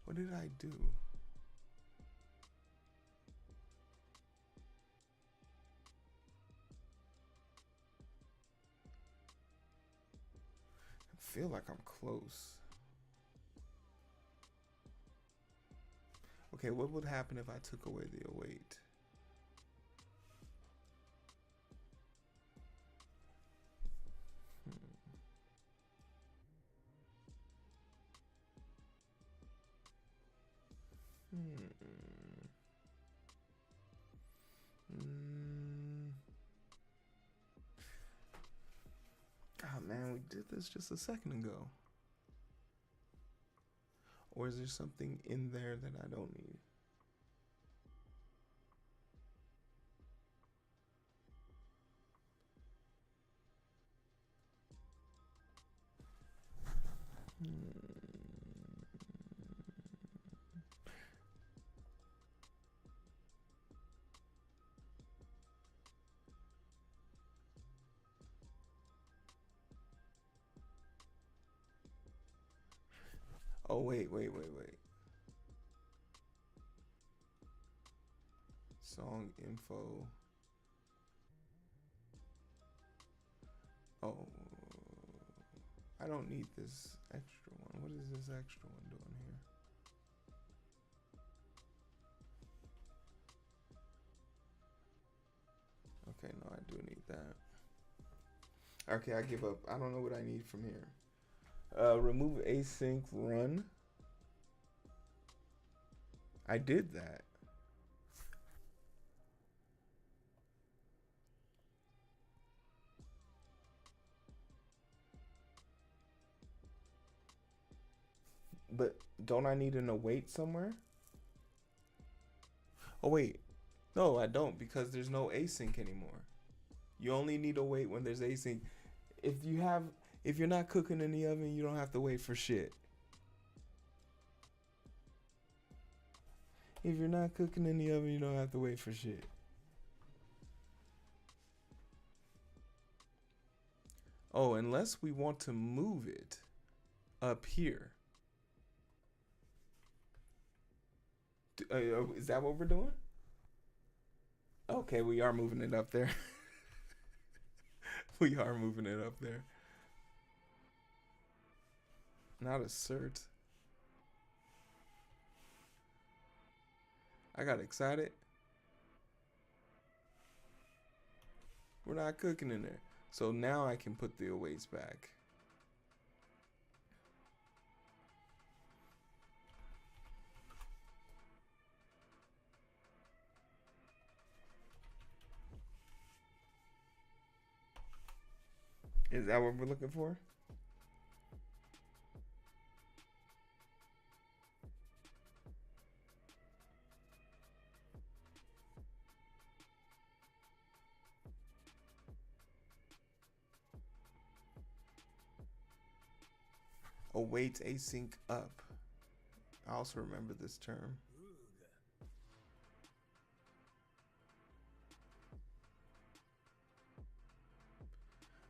What did I do? I feel like I'm close. Okay, what would happen if I took away the await? Oh man, we did this just a second ago. Or is there something in there that I don't need? Oh, wait. Song info. Oh, I don't need this extra one. What is this extra one doing here? Okay, no, I do need that. Okay, I give up. I don't know what I need from here. Remove async run. I did that. But don't I need an await somewhere? Oh wait. No, I don't, because there's no async anymore. You only need to wait when there's async. If you're not cooking in the oven, you don't have to wait for shit. If you're not cooking in the oven, you don't have to wait for shit. Oh, unless we want to move it up here. Is that what we're doing? Okay, we are moving it up there. We are moving it up there. Not assert. I got excited. We're not cooking in there. So now I can put the awaits back. Is that what we're looking for? Awaits async up. I also remember this term.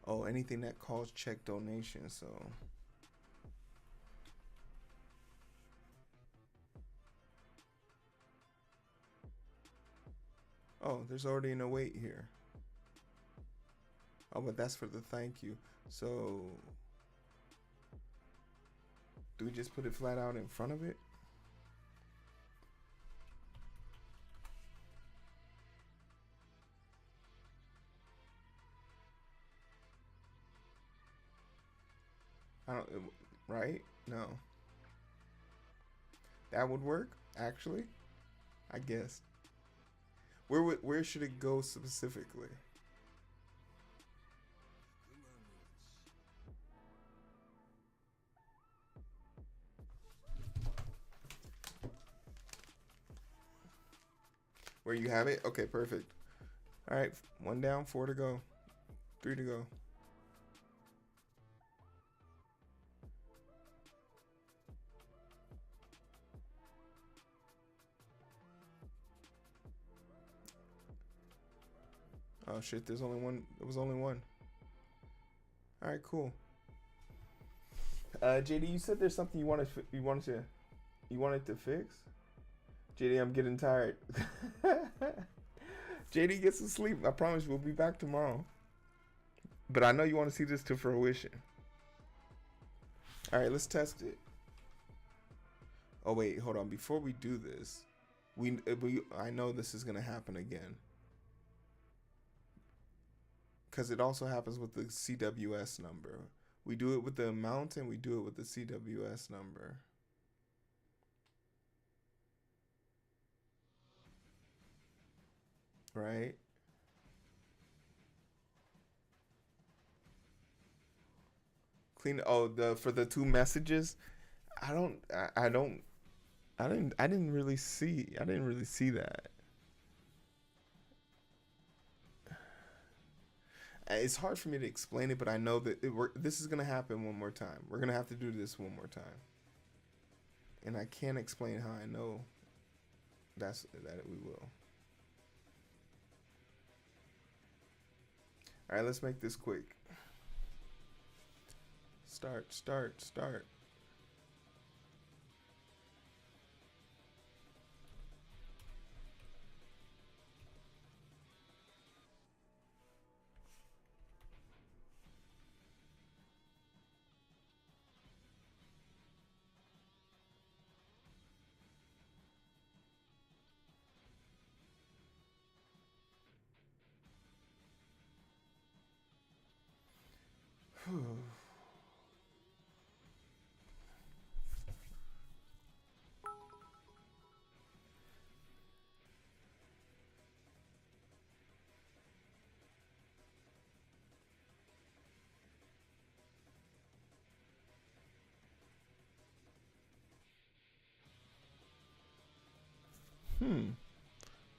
Oh, anything that calls check donation, so. Oh, there's already an await here. Oh, but that's for the thank you. So, do we just put it flat out in front of it? I don't, right? No. That would work, actually. I guess. Where should it go specifically? Where you have it? Okay, perfect. All right, 1 down, 4 to go. 3 to go. Oh shit, there's only one. There was only one. All right, cool. JD, you said there's something you wanted to fix. JD, I'm getting tired. JD, get some sleep. I promise we'll be back tomorrow. But I know you want to see this to fruition. All right, let's test it. Oh wait, hold on. Before we do this, I know this is gonna happen again. Because it also happens with the CWS number. We do it with the amount and we do it with the CWS number. Right? Clean. Oh, for the 2 messages, I didn't really see that. It's hard for me to explain it, but I know that this is gonna happen one more time. We're gonna have to do this one more time, and I can't explain how I know that we will. All right, let's make this quick. Start.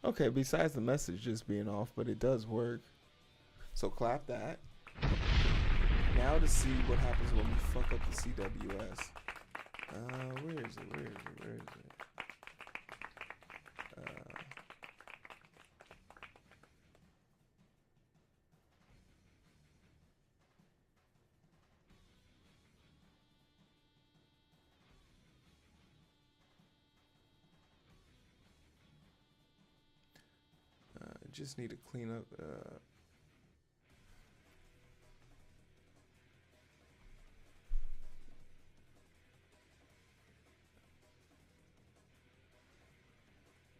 Okay, besides the message just being off, but it does work. So clap that. Now to see what happens when we fuck up the CWS. Where is it? Where is it? Where is it? Just need to clean up.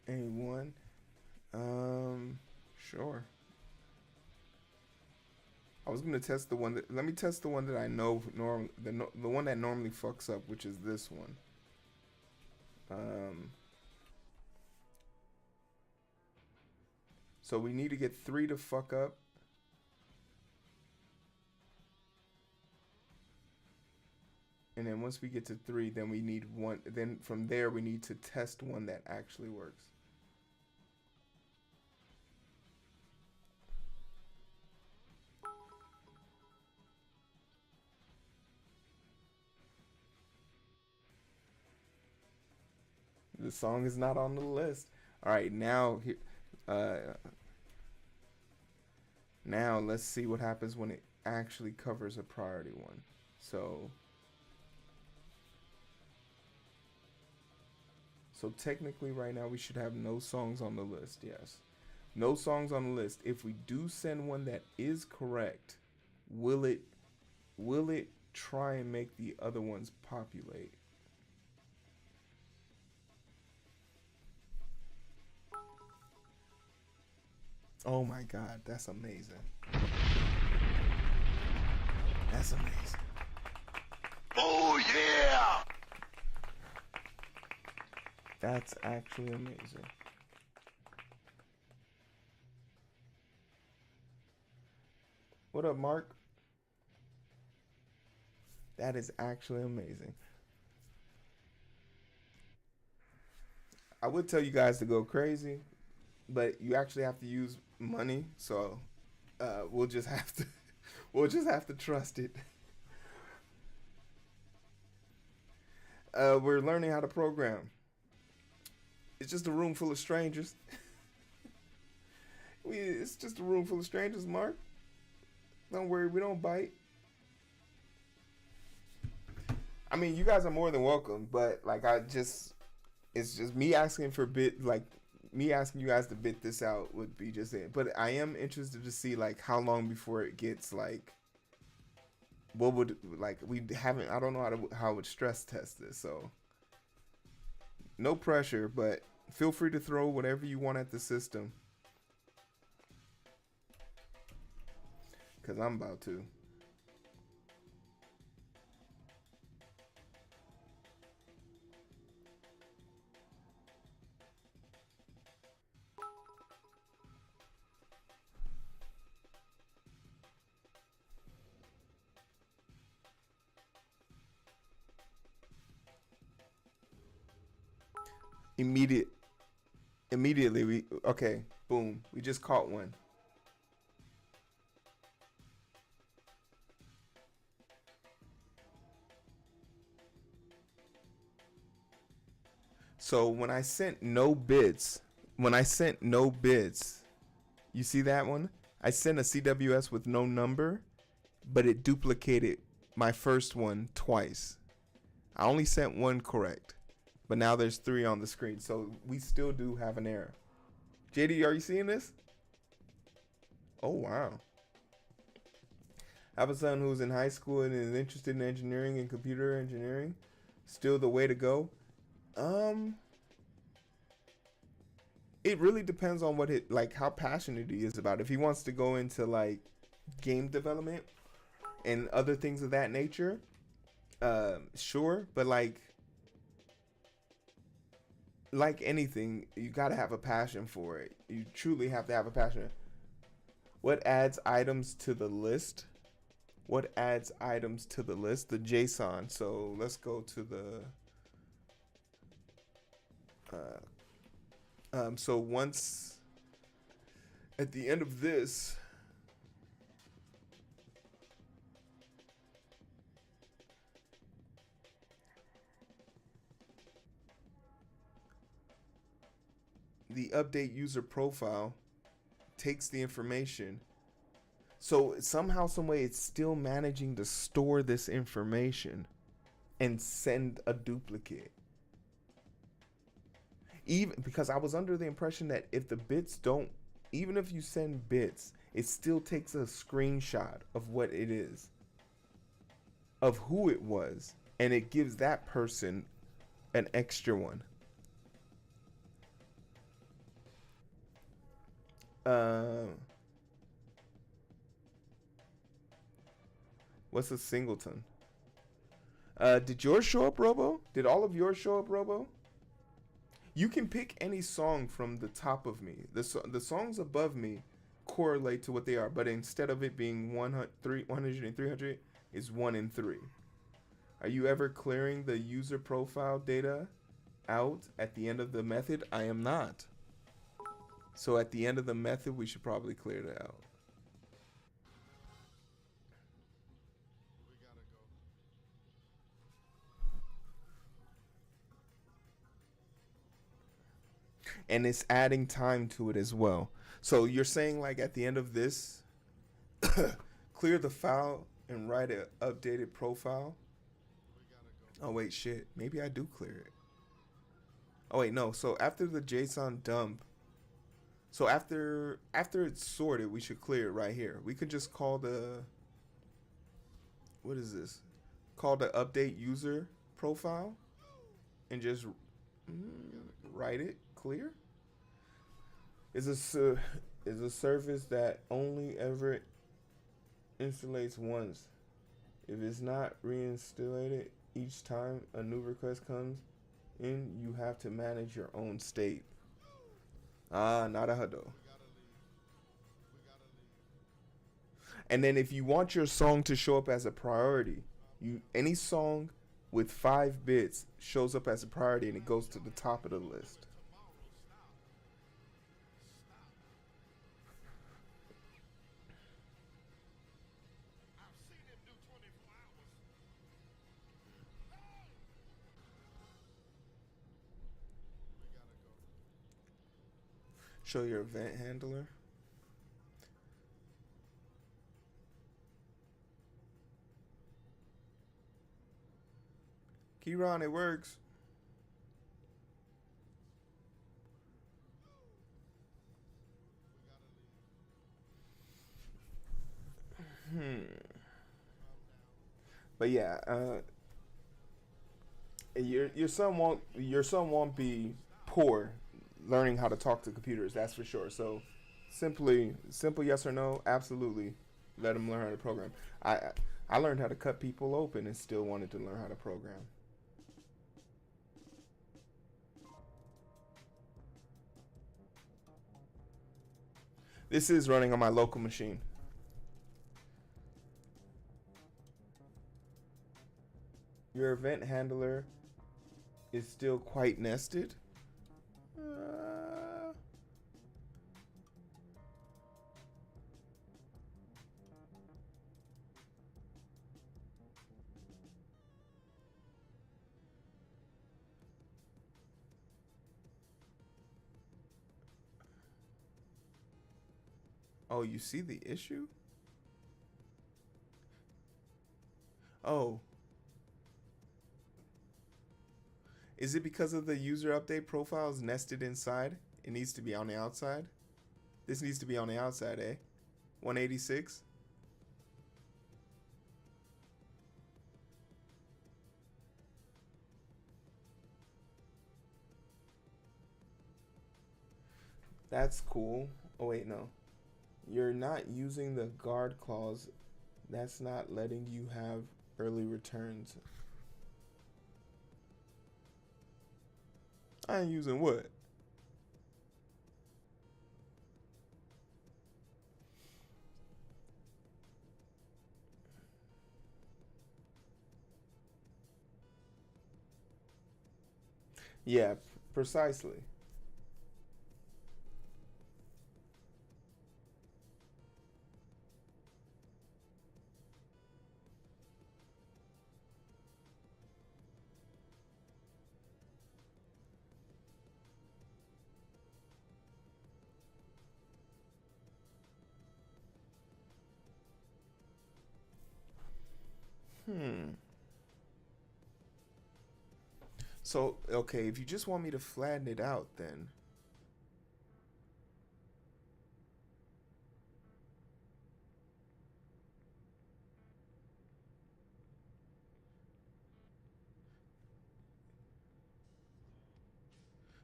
Anyone? Sure. I was gonna test the one that. Let me test the one that I know the one that normally fucks up, which is this one. So we need to get 3 to fuck up. And then once we get to 3, then we need 1. Then from there, we need to test one that actually works. The song is not on the list. All right, now now let's see what happens when it actually covers a priority one. So technically right now we should have no songs on the list. Yes. No songs on the list. If we do send one that is correct, will it try and make the other ones populate? Oh my God, that's amazing. That's amazing. Oh yeah! That's actually amazing. What up, Mark? That is actually amazing. I would tell you guys to go crazy, but you actually have to use money, so we'll just have to trust it. We're learning how to program. It's just a room full of strangers. It's just a room full of strangers, Mark. Don't worry, we don't bite. I mean, you guys are more than welcome, but like it's just me asking for me asking you guys to bid this out would be just it. But I am interested to see like how long before it gets like what would like we haven't I don't know how I would stress test this, so no pressure, but feel free to throw whatever you want at the system, cause I'm about to. Immediately we okay, boom, we just caught one. So when I sent no bids, you see that one? I sent a CWS with no number, but it duplicated my first one twice. I only sent one correct, but now there's 3 on the screen, so we still do have an error. JD, are you seeing this? Oh, wow. I have a son who's in high school and is interested in engineering and computer engineering. Still the way to go. It really depends on how passionate he is about it. If he wants to go into like game development and other things of that nature, sure. But like anything, you gotta have a passion for it. You truly have to have a passion. What adds items to the list? What adds items to the list? The JSON. So let's go to the So once at the end of this, the update user profile takes the information. So somehow, some way, it's still managing to store this information and send a duplicate. Even because I was under the impression that if the bits don't, even if you send bits, it still takes a screenshot of what it is, of who it was, and it gives that person an extra one. What's a singleton? Did yours show up, Robo? Did all of yours show up, Robo? You can pick any song from the top of me. The songs above me correlate to what they are, but instead of it being 100 and 300, it's 1 and 3. Are you ever clearing the user profile data out at the end of the method? I am not. So at the end of the method, we should probably clear it out. And it's adding time to it as well. So you're saying like at the end of this, clear the file and write an updated profile? Oh wait, shit. Maybe I do clear it. Oh wait, no. So after the JSON dump, so after it's sorted, we should clear it right here. We could just call the, what is this? Call the update user profile and just write it clear. Is a service that only ever installates once. If it's not reinstated each time a new request comes in, you have to manage your own state. Not a huddle. And then if you want your song to show up as a priority, any song with 5 bits shows up as a priority and it goes to the top of the list. Show your event handler. Keyron, it works. But yeah, your son won't be poor learning how to talk to computers. That's for sure. So simple yes or no. Absolutely, let him learn how to program. I learned how to cut people open and still wanted to learn how to program. This is running on my local machine. Your event handler is still quite nested. Oh, you see the issue? Oh. Is it because of the user update profiles nested inside? It needs to be on the outside? This needs to be on the outside, eh? 186? That's cool. Oh, wait, no. You're not using the guard clause. That's not letting you have early returns. I ain't using what? Yeah, precisely. So, okay, if you just want me to flatten it out, then.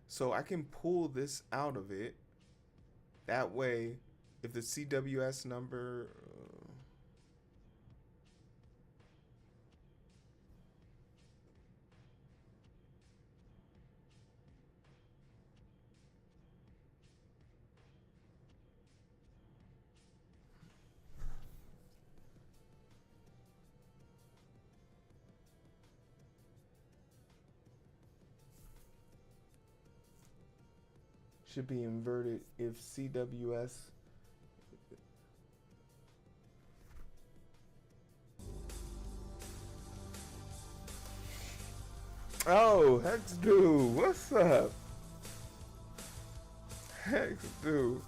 So I can pull this out of it. That way, if the CWS number. Should be inverted if CWS. Oh, Hex Dude, what's up? Hex Dude.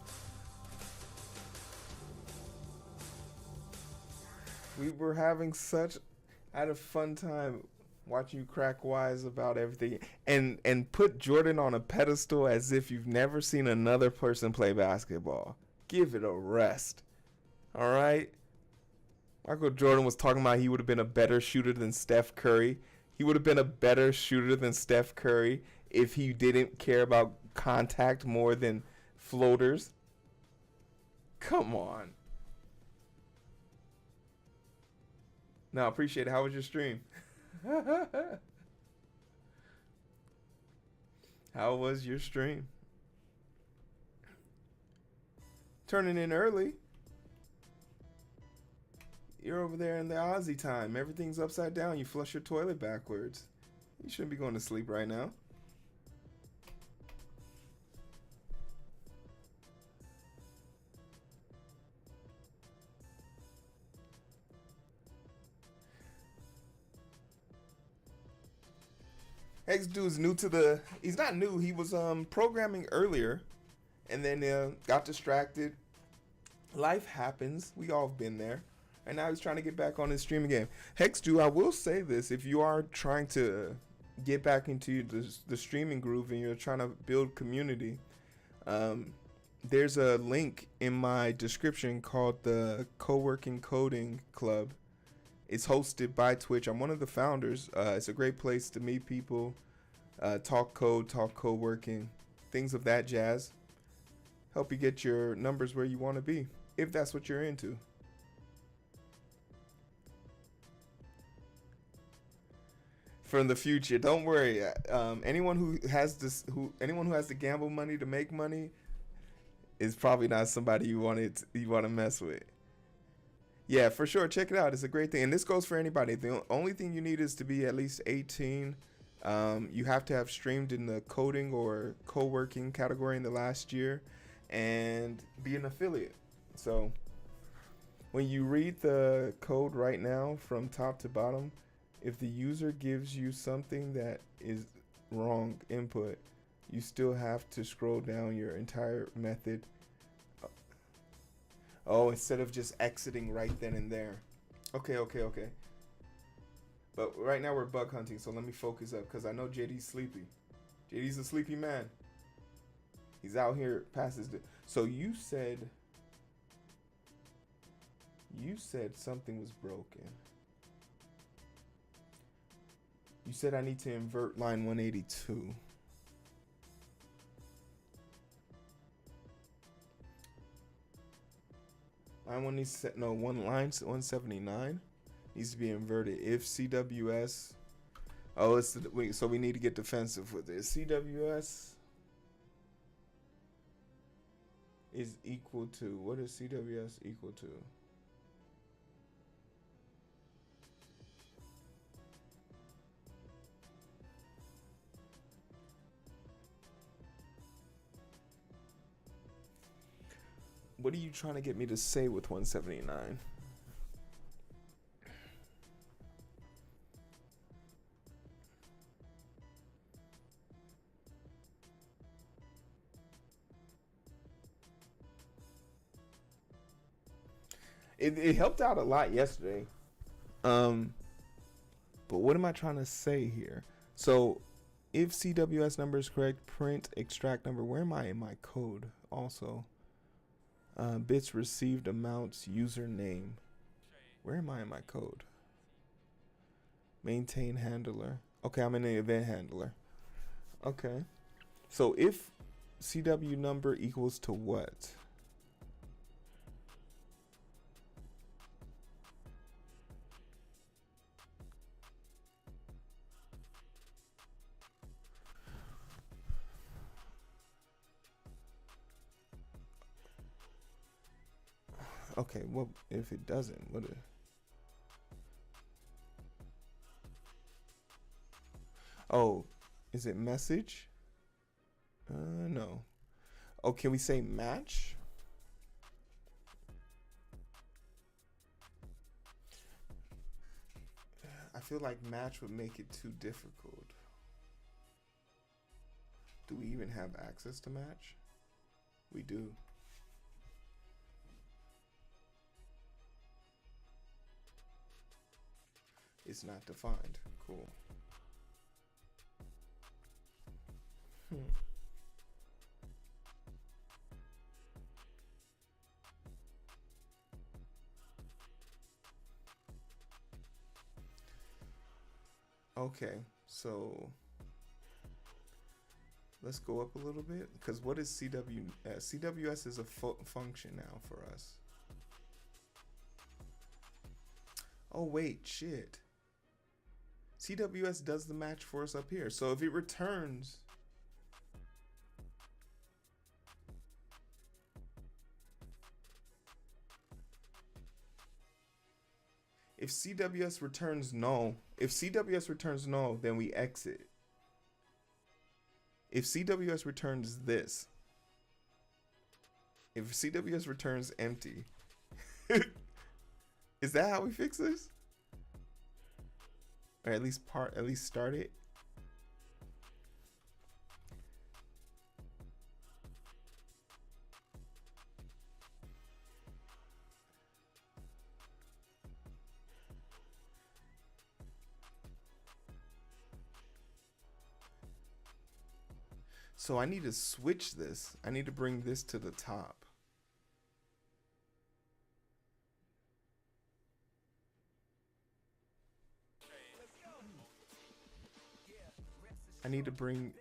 We were having such. I had a fun time watching you crack wise about everything and put Jordan on a pedestal as if you've never seen another person play basketball. Give it a rest. All right? Michael Jordan was talking about he would have been a better shooter than Steph Curry. He would have been a better shooter than Steph Curry if he didn't care about contact more than floaters. Come on. No, appreciate it. How was your stream? How was your stream? Turning in early. You're over there in the Aussie time. Everything's upside down. You flush your toilet backwards. You shouldn't be going to sleep right now. X dude's new to the. He's not new. He was programming earlier, and then got distracted. Life happens. We all have been there, and now he's trying to get back on his stream again. Hex dude, I will say this: if you are trying to get back into the streaming groove and you're trying to build community, there's a link in my description called the Co-working Coding Club. It's hosted by Twitch. I'm one of the founders. It's a great place to meet people, talk code, talk co-working, things of that jazz. Help you get your numbers where you want to be, if that's what you're into. From the future, don't worry. Anyone who has the gamble money to make money is probably not somebody you want to mess with. Yeah, for sure. Check it out. It's a great thing. And this goes for anybody. The only thing you need is to be at least 18. You have to have streamed in the coding or co-working category in the last year and be an affiliate. So when you read the code right now from top to bottom, if the user gives you something that is wrong input, you still have to scroll down your entire method. Oh, instead of just exiting right then and there. Okay. But right now we're bug hunting, so let me focus up because I know JD's sleepy. JD's a sleepy man. He's out here past his. So you said something was broken. You said I need to invert line 182. Line 179 needs to be inverted. If CWS, so we need to get defensive with it. CWS is equal to, what is CWS equal to? What are you trying to get me to say with 179? It helped out a lot yesterday. But what am I trying to say here? So If CWS number is correct, print extract number. Where am I in my code? Also, bits received, amounts, username. Where am I in my code? Maintain handler. Okay, I'm in the event handler. Okay. So if CW number equals to what? Okay, well, if it doesn't, what? Oh, is it message? No. Oh, can we say match? I feel like match would make it too difficult. Do we even have access to match? We do. It's not defined. Cool. Okay, so let's go up a little bit, because what is CWS? CWS is a function now for us. Oh wait, shit. CWS does the match for us up here. So if it returns, if CWS returns null, then we exit. If CWS returns this, if CWS returns empty, is that how we fix this? Or at least start it. So I need to switch this. I need to bring this to the top. I need to bring...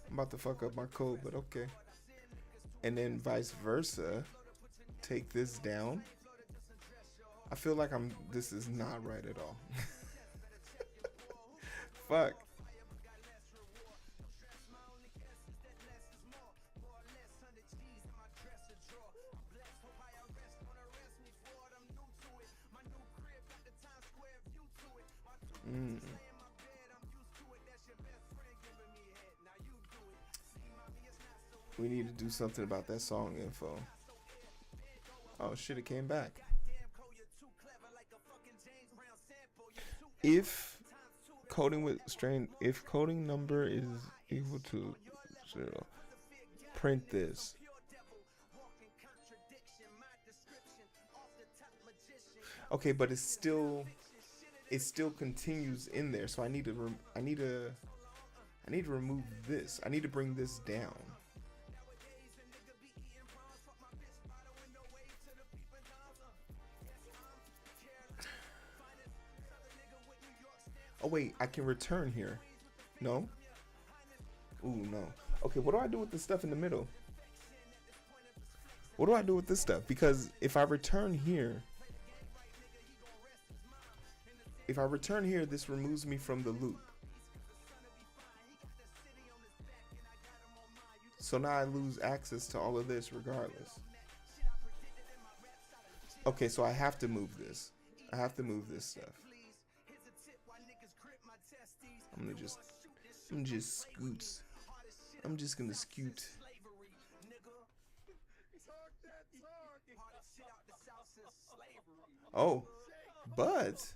I'm about to fuck up my code, but okay. And then vice versa. Take this down. I feel like this is not right at all. Fuck. We need to do something about that song info. Oh shit, it came back. If coding number is equal to 0, print this. Okay, but it still continues in there, so I need to remove this. I need to bring this down. Oh wait, I can return here. No? Ooh, no. Okay, what do I do with the stuff in the middle? What do I do with this stuff? Because if I return here, this removes me from the loop. So now I lose access to all of this regardless. Okay, so I have to move this. I have to move this stuff. I'm just gonna scoot. Oh, but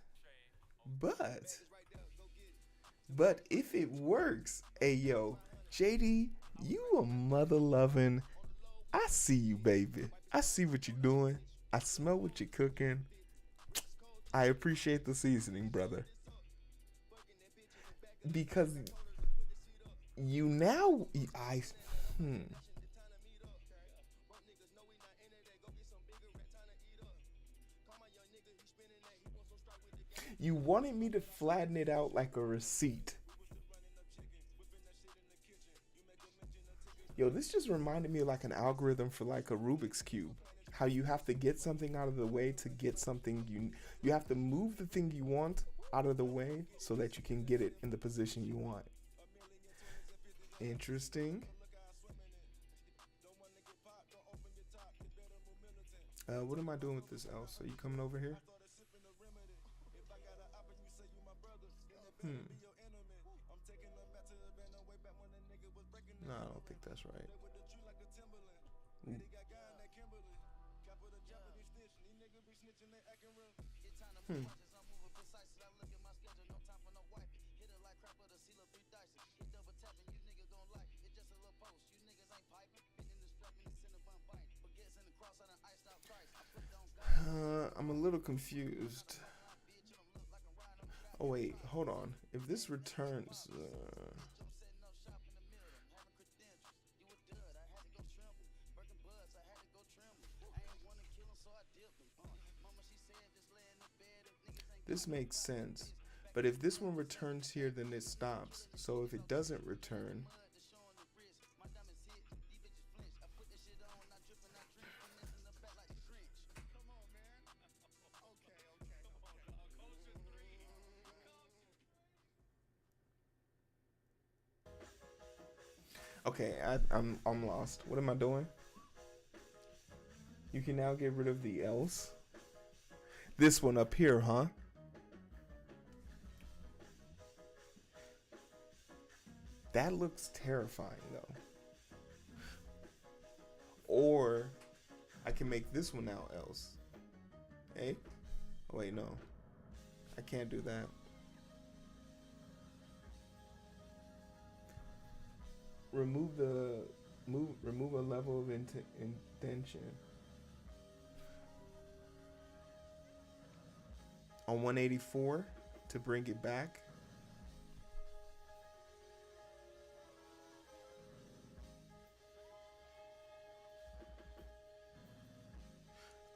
if it works, hey yo, JD, you a mother loving. I see you, baby. I see what you're doing. I smell what you're cooking. I appreciate the seasoning, brother. because you now I you wanted me to flatten it out like a receipt. Yo, this just reminded me of like an algorithm for like a Rubik's Cube. How you have to get something out of the way to get something you have to move the thing you want out of the way so that you can get it in the position you want. Interesting. What am I doing with this else? Are you coming over here? No, I don't think that's right. I'm a little confused. Oh wait, hold on. If this returns, this makes sense. But if this one returns here, then it stops. So if it doesn't return, okay, I'm lost. What am I doing? You can now get rid of the else. This one up here, huh? That looks terrifying though. Or I can make this one now else. Hey? Oh, wait, no. I can't do that. Remove a level of intention. On 184 to bring it back.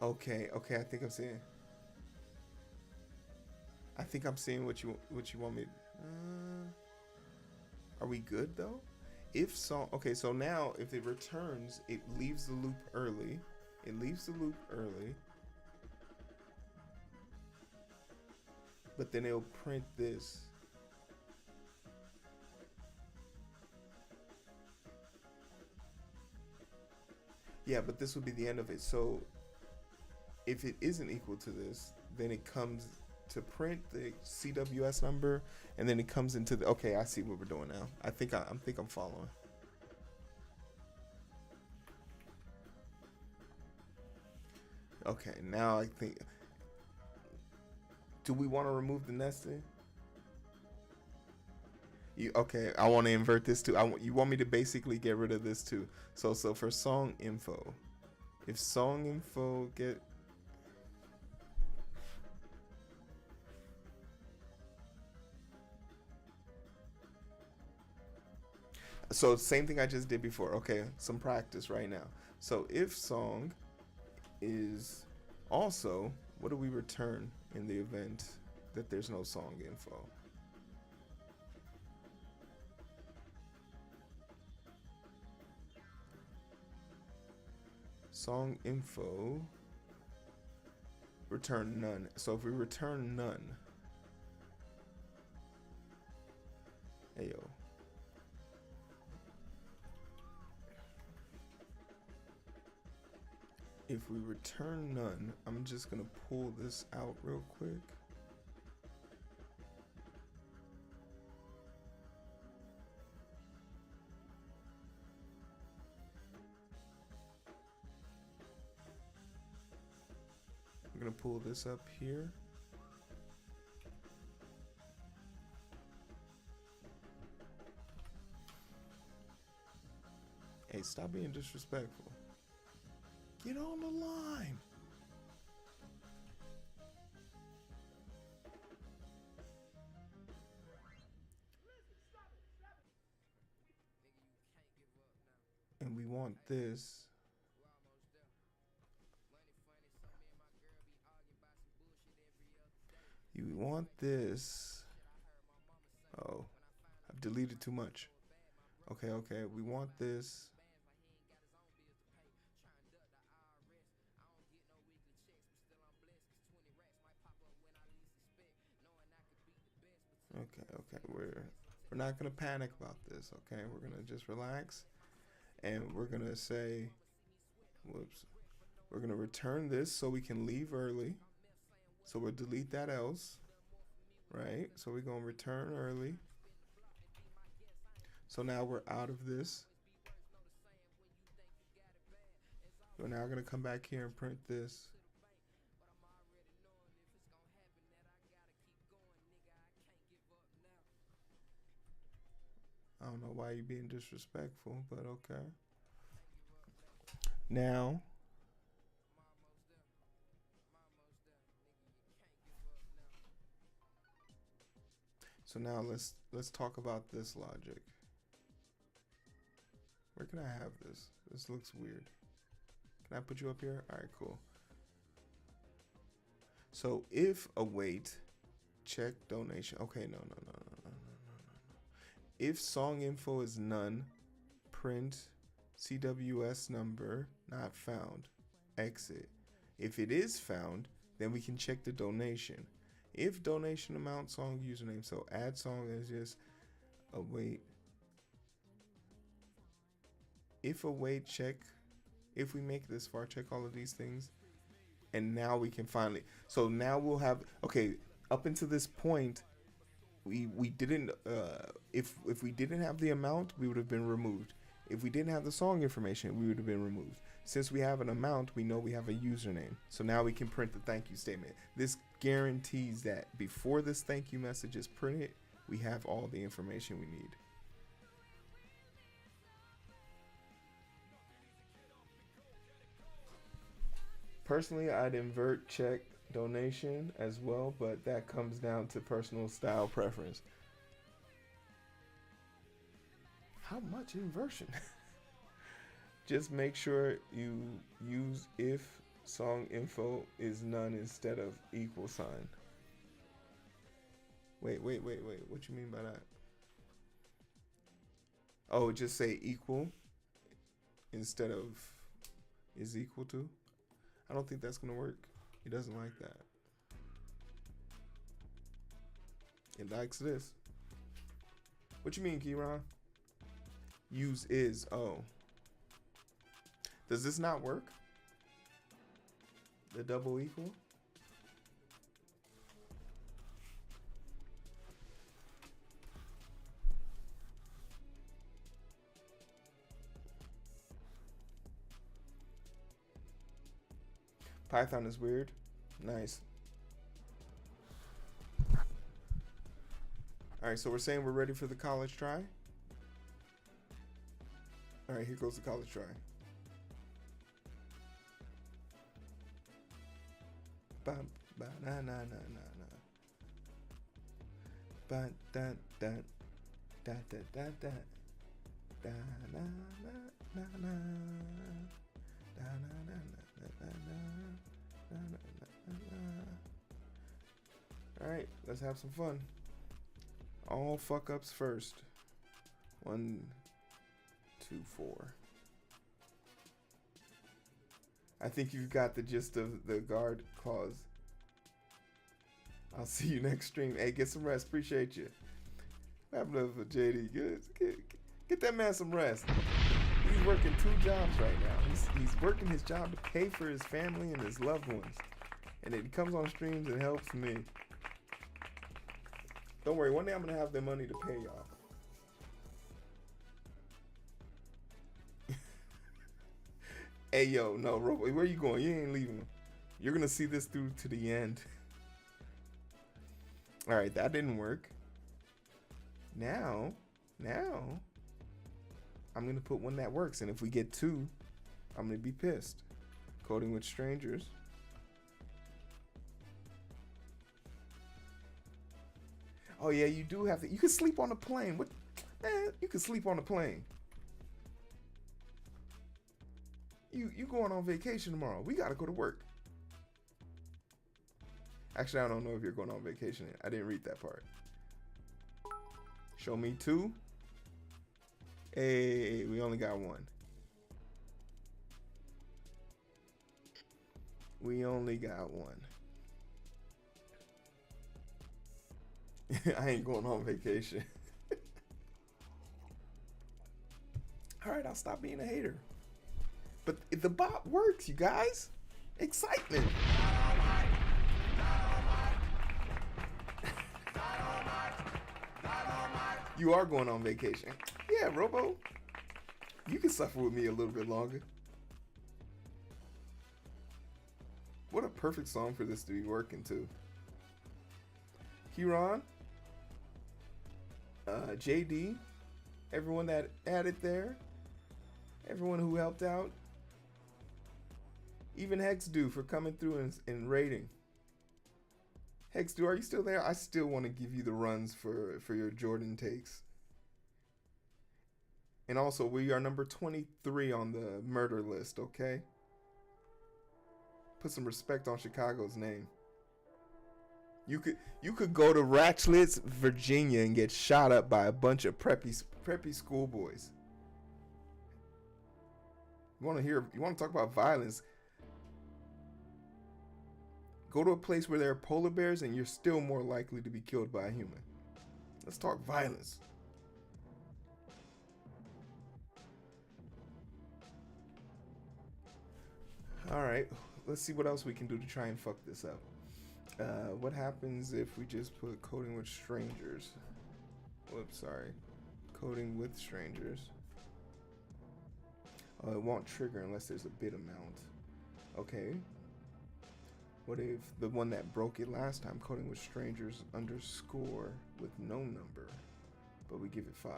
Okay, I think I'm seeing what you want me. Are we good though? If song, okay, so now if it returns, it leaves the loop early. It leaves the loop early. But then it'll print this. Yeah, but this would be the end of it. So if it isn't equal to this, then it comes to print the CWS number, and then it comes into the. Okay, I see what we're doing now. I think I'm following. Okay, now I think. Do we want to remove the nesting? Okay, I want to invert this too. You want me to basically get rid of this too. So for song info, if song info get. So same thing I just did before. Okay, some practice right now. So if song is also, what do we return in the event that there's no song info? Song info, return none. So if we return none, ayo. If we return none, I'm just gonna pull this out real quick. I'm gonna pull this up here. Hey, stop being disrespectful. Get on the line. want this. You want this. Oh, I've deleted too much. Okay, okay. We want this. Okay, okay. We're not gonna panic about this. Okay, we're gonna just relax, and we're gonna say, whoops. We're gonna return this so we can leave early. So we'll delete that else, right? So we're gonna return early. So now we're out of this. We're now gonna come back here and print this. I don't know why you're being disrespectful, but okay. Now, so now let's talk about this logic. Where can I have this? This looks weird. Can I put you up here? All right, cool. So if await check donation. Okay, no. If song info is none, print CWS number not found. Exit. If it is found, then we can check the donation. If donation amount, song username. So add song is just await. If await check, if we make this far, check all of these things. And now we can finally, so now we'll have, okay, up until this point, we didn't, if we didn't have the amount, we would have been removed. If we didn't have the song information, we would have been removed. Since we have an amount, we know we have a username. So now we can print the thank you statement. This guarantees that before this thank you message is printed, we have all the information we need. Personally, I'd invert check donation as well, but that comes down to personal style preference. How much inversion? Just make sure you use if song info is none instead of equal sign. Wait. What you mean by that? Oh, just say equal instead of is equal to? I don't think that's gonna work. He doesn't like that. It likes this. What you mean, Keyron? Use is. Oh. Does this not work? The double equal? Python is weird. Nice. All right, so we're saying we're ready for the college try. All right, here goes the college try. Ba ba na na na na na. Ba da da da da da da da na na na na da na na na na na. All right, let's have some fun. All fuck ups first. 1, 2, 4. I think you've got the gist of the guard clause. I'll see you next stream. Hey, get some rest. Appreciate you. What happened to JD? Get that man some rest. He's working 2 jobs right now. He's working his job to pay for his family and his loved ones. And then he comes on streams and helps me. Don't worry, one day I'm going to have the money to pay y'all. Hey, yo, no, where you going? You ain't leaving. You're going to see this through to the end. All right, that didn't work. Now, I'm going to put one that works. And if we get 2, I'm going to be pissed. Coding with strangers. Oh, yeah, you do have to. You can sleep on a plane. What? Man, you can sleep on a plane. You going on vacation tomorrow? We gotta go to work. Actually, I don't know if you're going on vacation. I didn't read that part. Show me 2. Hey, we only got 1. We only got 1. I ain't going on vacation. All right, I'll stop being a hater. But the bot works, you guys. Excitement. You are going on vacation. Yeah, Robo. You can suffer with me a little bit longer. What a perfect song for this to be working to. Huron, JD, everyone that added there, everyone who helped out, even Hexdu for coming through and rating. Hexdu, are you still there? I still want to give you the runs for your Jordan takes. And also, we are number 23 on the murder list, okay? Put some respect on Chicago's name. You could go to Ratchlitz, Virginia, and get shot up by a bunch of preppy schoolboys. You want to talk about violence? Go to a place where there are polar bears, and you're still more likely to be killed by a human. Let's talk violence. All right, let's see what else we can do to try and fuck this up. What happens if we just put coding with strangers? Whoops, sorry. Coding with strangers. Oh, it won't trigger unless there's a bit amount. Okay. What if the one that broke it last time, coding with strangers underscore with no number, but we give it 5?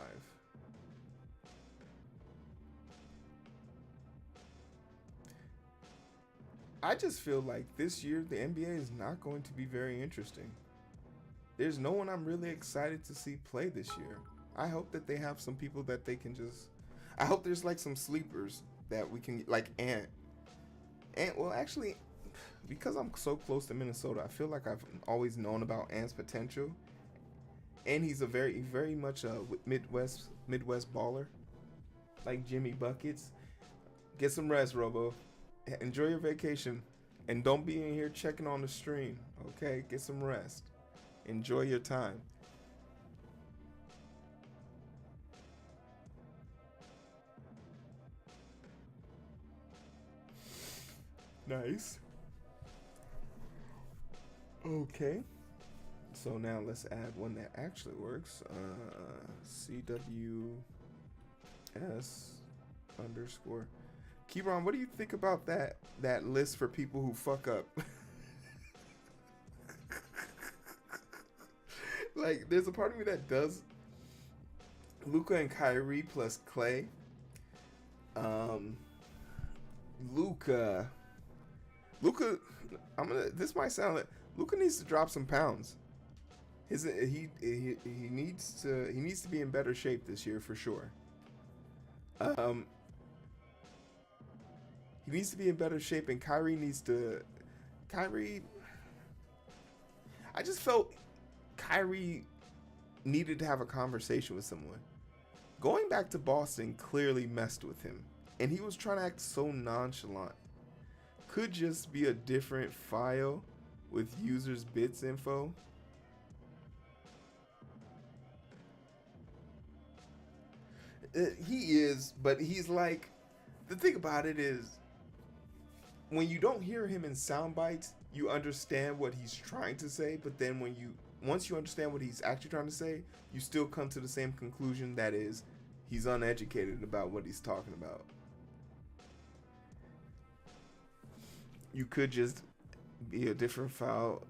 I just feel like this year the NBA is not going to be very interesting. There's no one I'm really excited to see play this year. I hope that they have some people that they can just... I hope there's like some sleepers that we can... Like Ant. Well, actually, because I'm so close to Minnesota, I feel like I've always known about Ant's potential. And he's a very much a Midwest baller. Like Jimmy Buckets. Get some rest, Robo. Enjoy your vacation, and don't be in here checking on the stream, okay? Get some rest. Enjoy your time. Nice. Okay. So now let's add one that actually works. CWS underscore. Keyron, what do you think about that list for people who fuck up? Like, there's a part of me that does Luka and Kyrie plus Clay. Luka, this might sound like Luka needs to drop some pounds. He needs to be in better shape this year for sure. He needs to be in better shape, and Kyrie, I just felt Kyrie needed to have a conversation with someone. Going back to Boston clearly messed with him, and he was trying to act so nonchalant. Could just be a different file with users' bits info. He is, but he's like, the thing about it is, when you don't hear him in sound bites, you understand what he's trying to say, but then once you understand what he's actually trying to say, you still come to the same conclusion, that is, he's uneducated about what he's talking about. You could just be a different file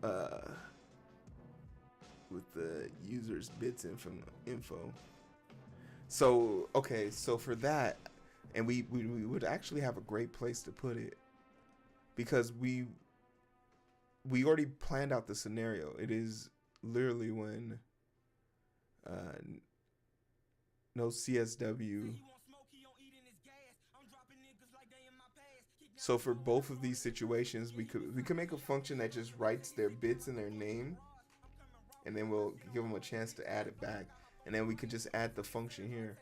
with the user's bits info. So, okay, so for that, and we would actually have a great place to put it, because we already planned out the scenario. It is literally when no CSW So for both of these situations, we could make a function that just writes their bits and their name, and then we'll give them a chance to add it back, and then we could just add the function here,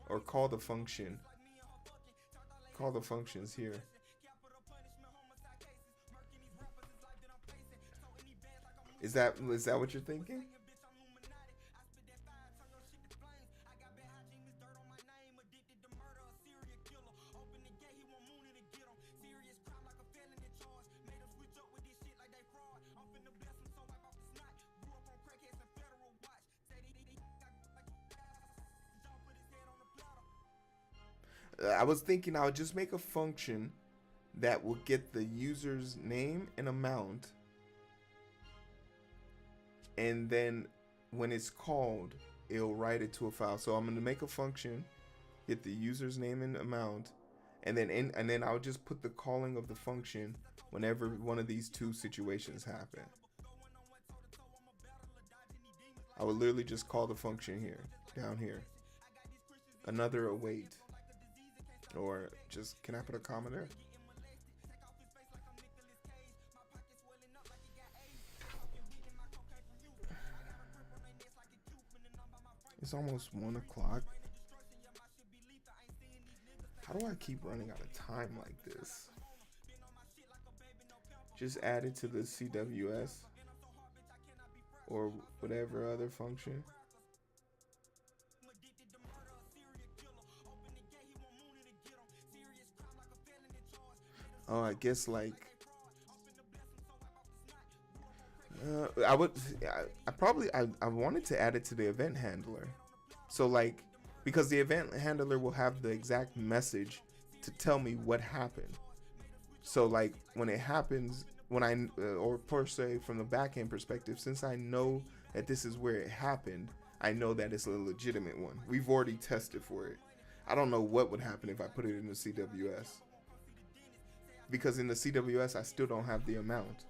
or call the function. Call the functions here. Is that what you're thinking? I was thinking I would just make a function that will get the user's name and amount, and then when it's called, it'll write it to a file. So I'm going to make a function, get the user's name and amount, and then I'll just put the calling of the function whenever one of these two situations happen. I would literally just call the function here, down here. Another await. Or just, can I put a comma there? It's almost 1 o'clock. How do I keep running out of time like this? Just add it to the CWS or whatever other function. Oh, I guess like I wanted to add it to the event handler. So like, because the event handler will have the exact message to tell me what happened. So like when it happens, or per se from the backend perspective, since I know that this is where it happened, I know that it's a legitimate one. We've already tested for it. I don't know what would happen if I put it in the CWS. Because in the CWS, I still don't have the amount.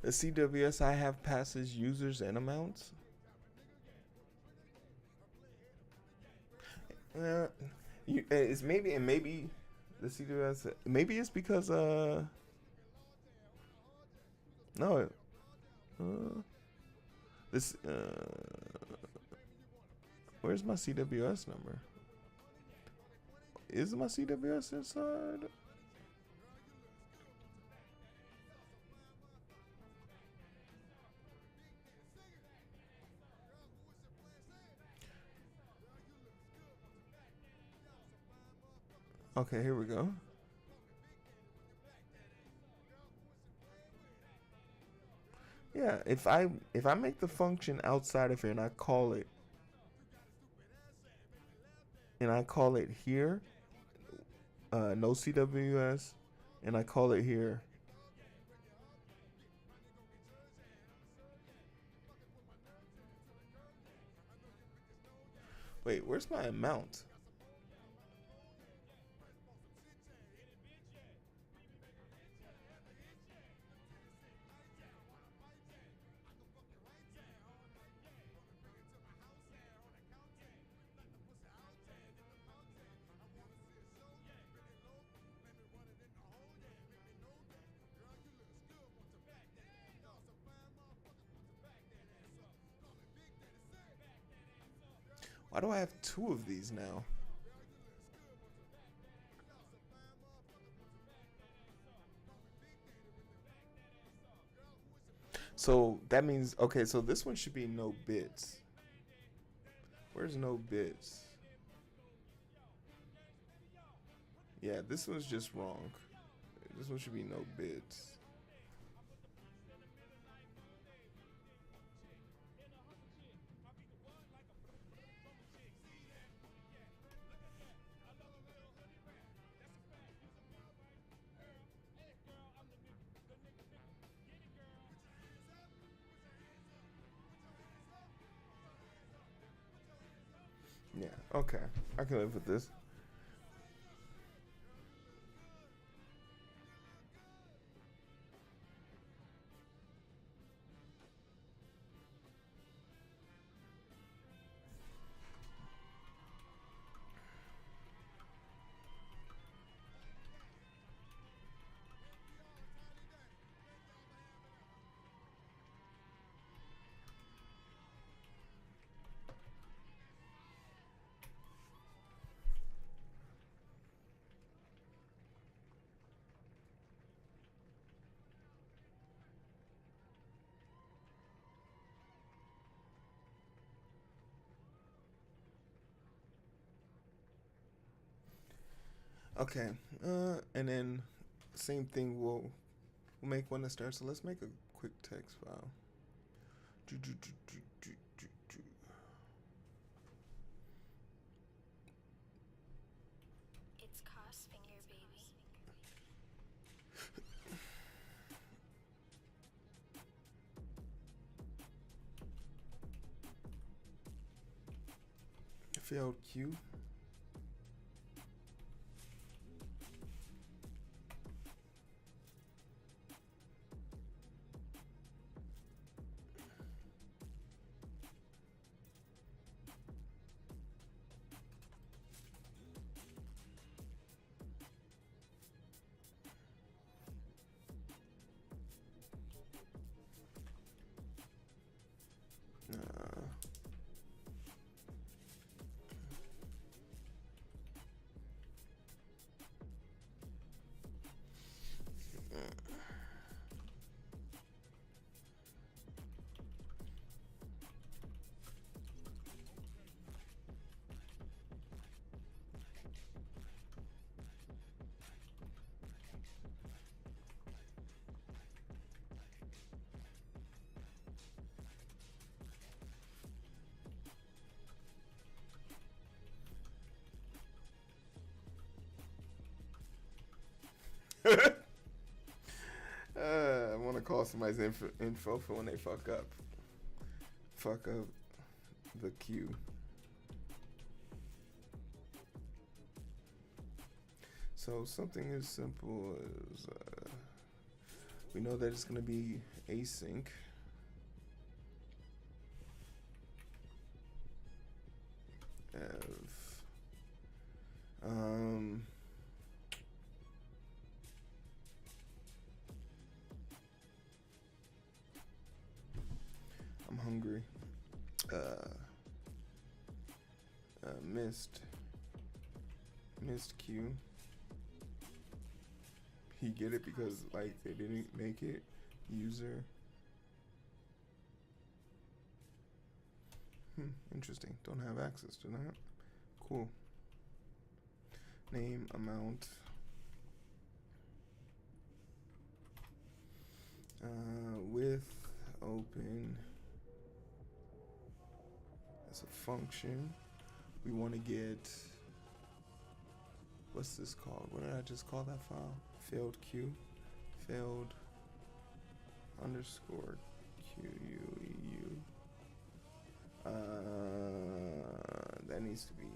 The CWS I have passes users and amounts. It's maybe the CWS. Maybe it's because no, this where's my CWS number? Is my CWS inside? Okay, here we go. Yeah, if I make the function outside of here and I call it here, no CWS, and I call it here. Wait, where's my amount? Why do I have 2 of these now? So that means, okay, so this one should be no bits. Where's no bits? Yeah, this one's just wrong. This one should be no bits. Yeah, okay. I can live with this. Okay, and then same thing. We'll make one that starts. So let's make a quick text file. It's Cos Finger, baby. Failed Q. I want to call somebody's info for when they fuck up. Fuck up the queue. So something as simple as we know that it's going to be async. I'm hungry. Missed Q. He get it because like they didn't make it user. Interesting. Don't have access to that. Cool. Name, amount. With open as a function. We want to get, what's this called? What did I just call that file? Failed Q. Failed underscore QUEU. That needs to be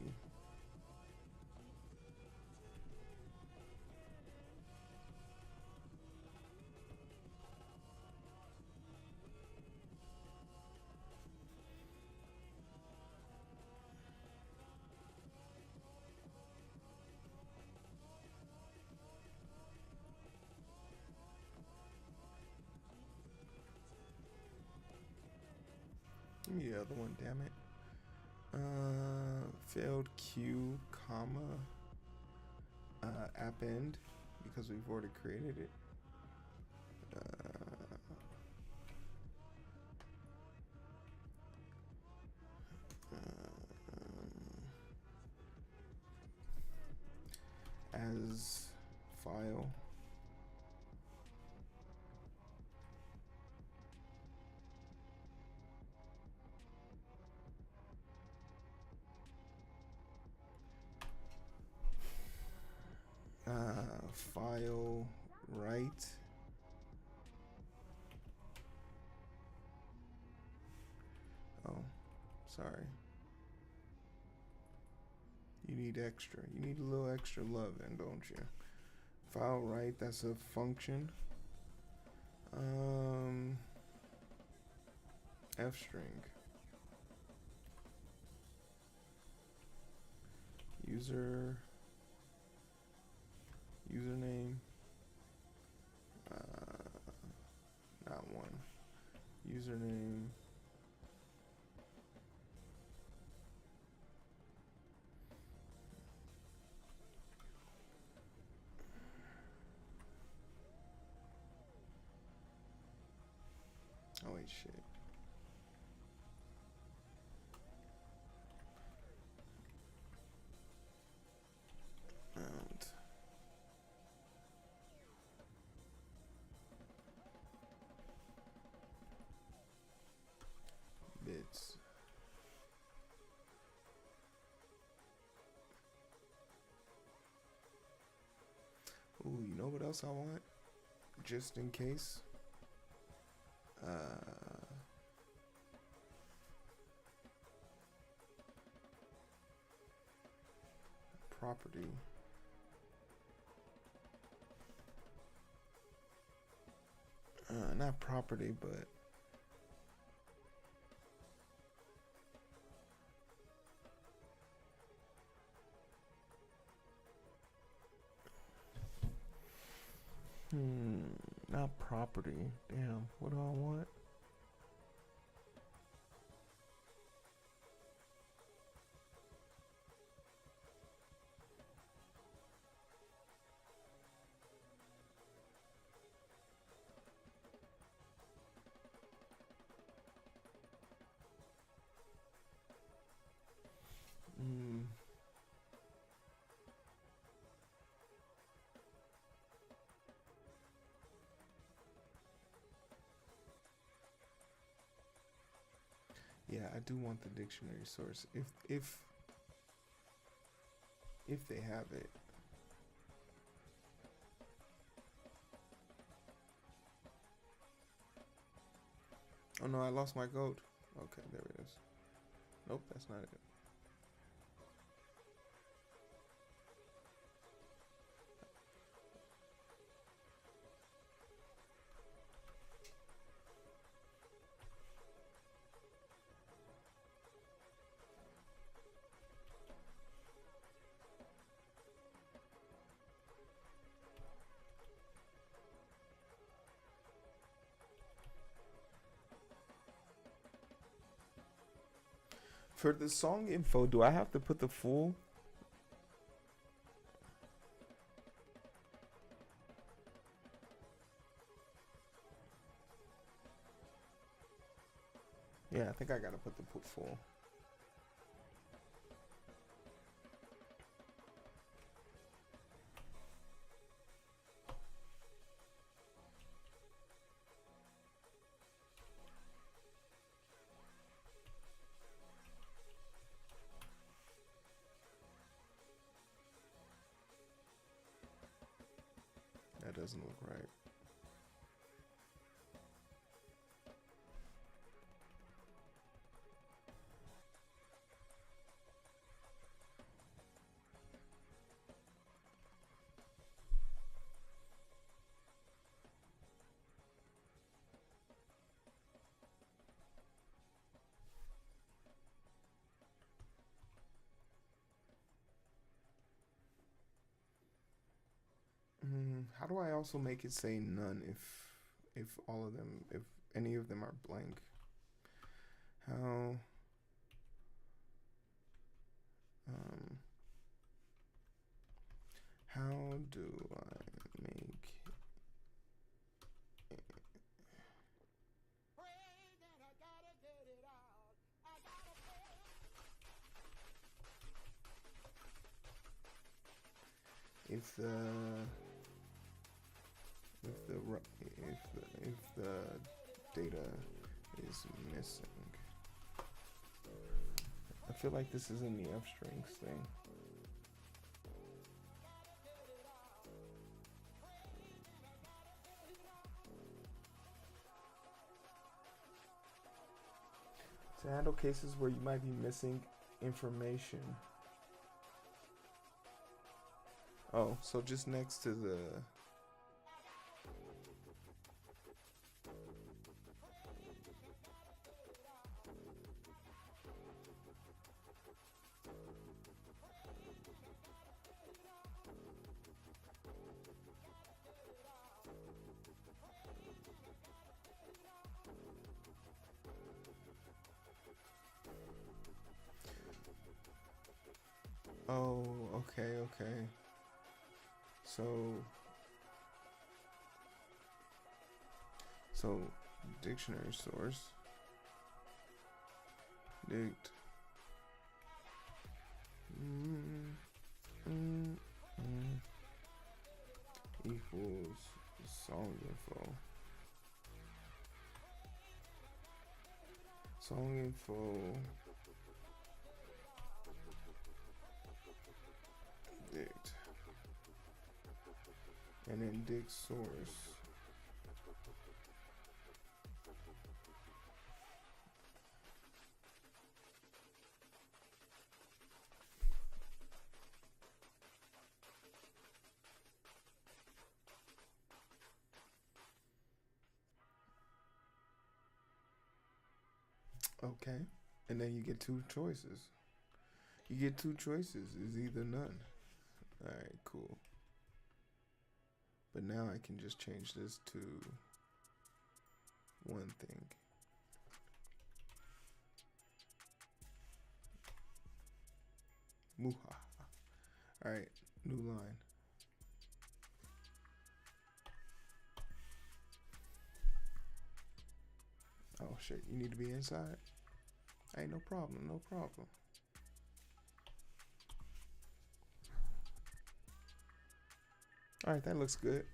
the other one, damn it. Failed queue, comma, append, because we've already created it. As file. File right. Oh, sorry. You need extra. You need a little extra love then, don't you? File right, that's a function. F string. Username. Not one. Username. Oh wait, shit. And bits. Ooh, you know what else I want? Just in case. Property. Not property, but not property. Damn, what do I want? Yeah, I do want the dictionary source if they have it. Oh no, I lost my goat. Okay, there it is. Nope, that's not it. For the song info, do I have to put the full? Yeah, I think I gotta put the full. That doesn't look right. How do I also make it say none if all of them, if any of them are blank? How if the data is missing. I feel like this is in the F strings thing. To handle cases where you might be missing information. Oh, so just next to the Oh, okay, okay. So dictionary source dict equals song info. Song info dict, and then dict source. Okay, and then you get two choices. You get two choices. Is either none. All right, cool. But now I can just change this to one thing. Muha. All right, new line. Oh shit, you need to be inside? Hey, no problem, no problem. All right, that looks good.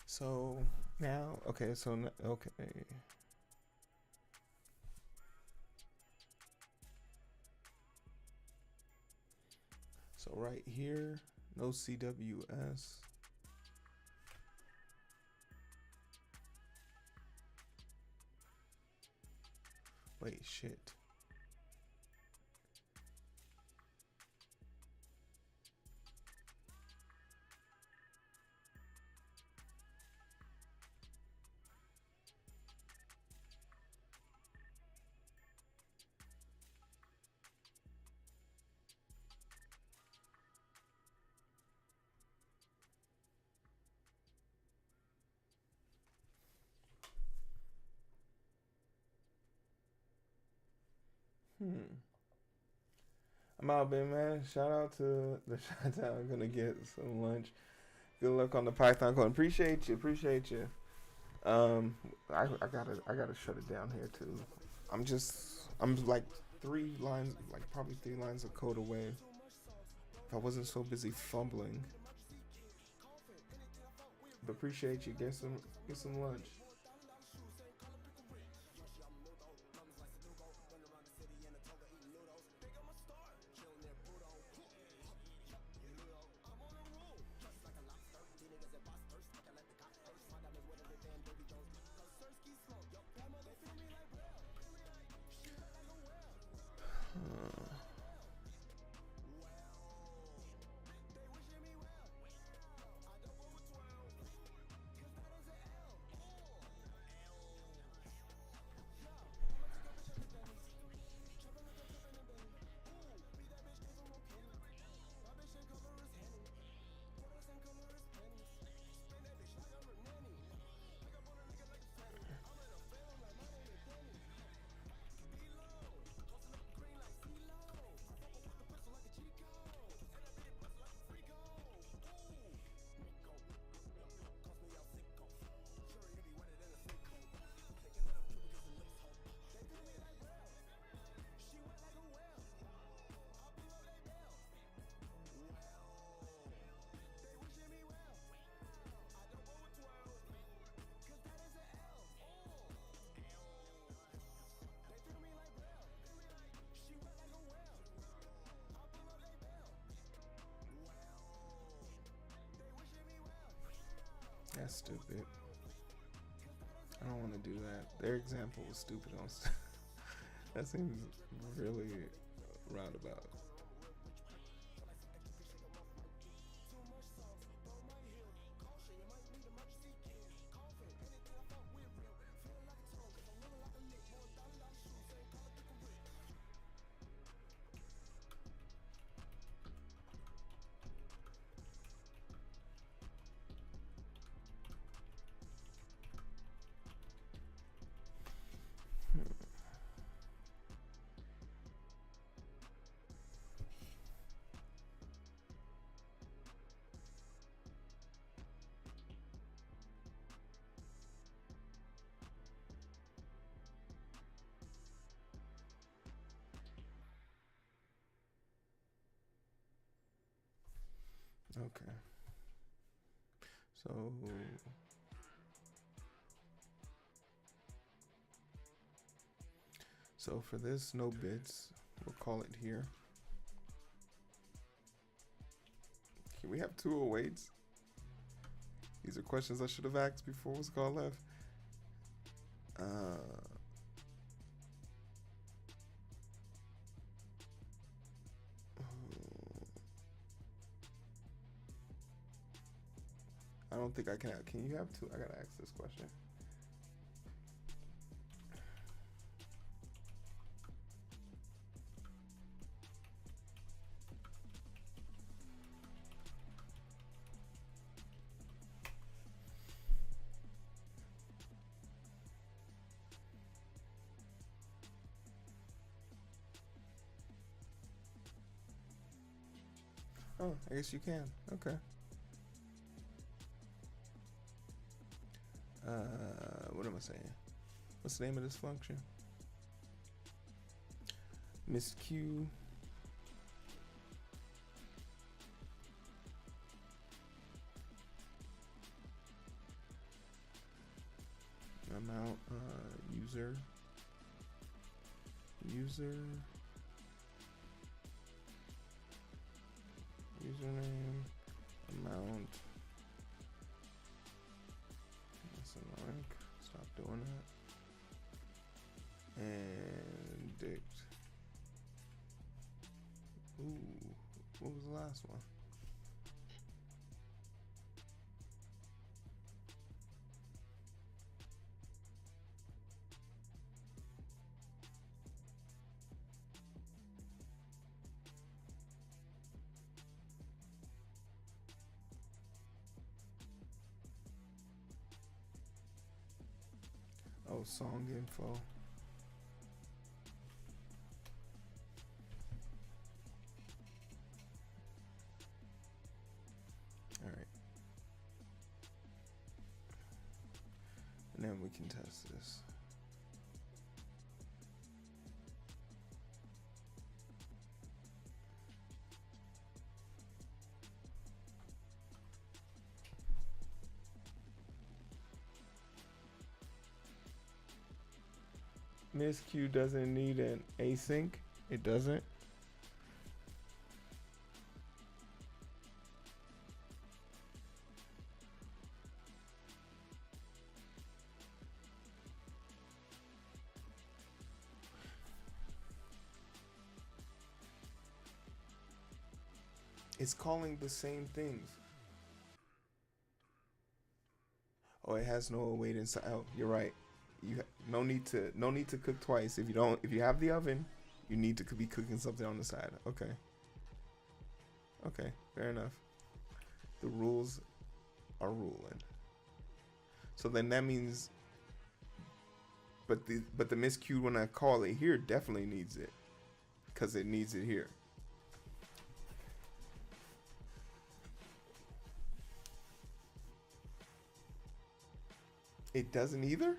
So now, okay, okay. So right here, no CWS. Wait, shit. I'm out, big man. Shout out to the Shot Town. I'm gonna get some lunch. Good luck on the Python code. Appreciate you. I gotta shut it down here too. I'm like probably 3 lines of code away. If I wasn't so busy fumbling. But appreciate you. Get some lunch. That's stupid. I don't want to do that. Their example was stupid on that seems really roundabout. Okay. So for this, no bits. We'll call it here. Can we have 208s? These are questions I should have asked before what's called left. I don't think I can. Can you have two? I gotta ask this question. Oh, I guess you can. Okay. What am I saying? What's the name of this function? Miss Q. Amount, user. Username, amount. That's annoying. Stop doing that. And dict. Ooh, what was the last one? Oh, song info. All right. And then we can test this. Miss Q doesn't need an async. It doesn't. It's calling the same things. Oh, it has no await inside. Oh, you're right. You no need to cook twice. If you have the oven, you need to be cooking something on the side. Okay, fair enough. The rules are ruling. So then that means, but the miscued when I call it here definitely needs it, because it needs it here. It doesn't either.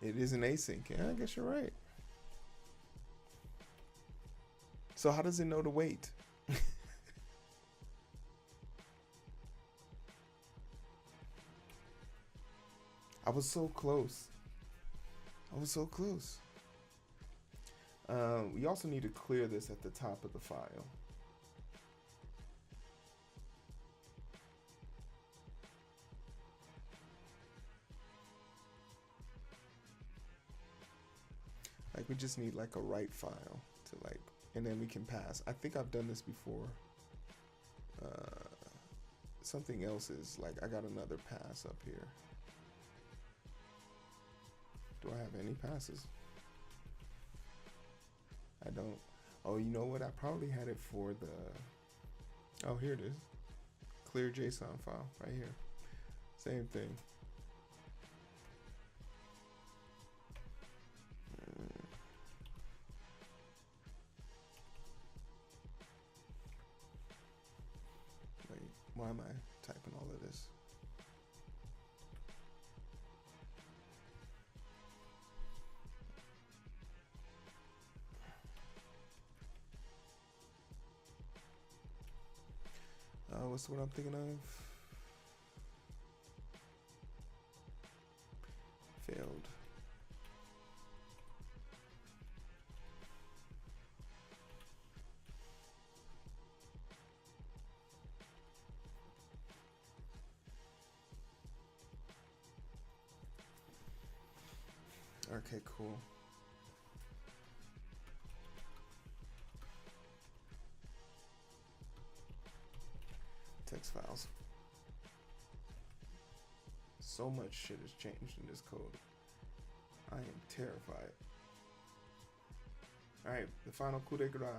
It is an async. Yeah, I guess you're right. So how does it know to wait? I was so close. We also need to clear this at the top of the file. We just need like a write file to like, and then we can pass. I think I've done this before. Something else is like, I got another pass up here. Do I have any passes? I don't. Oh, you know what? I probably had it for the, oh, here it is. Clear JSON file right here. Same thing. Wait, why am I typing all of this? What's what I'm thinking of? Failed. Okay, cool. Text files. So much shit has changed in this code. I am terrified. Alright, the final coup de grace.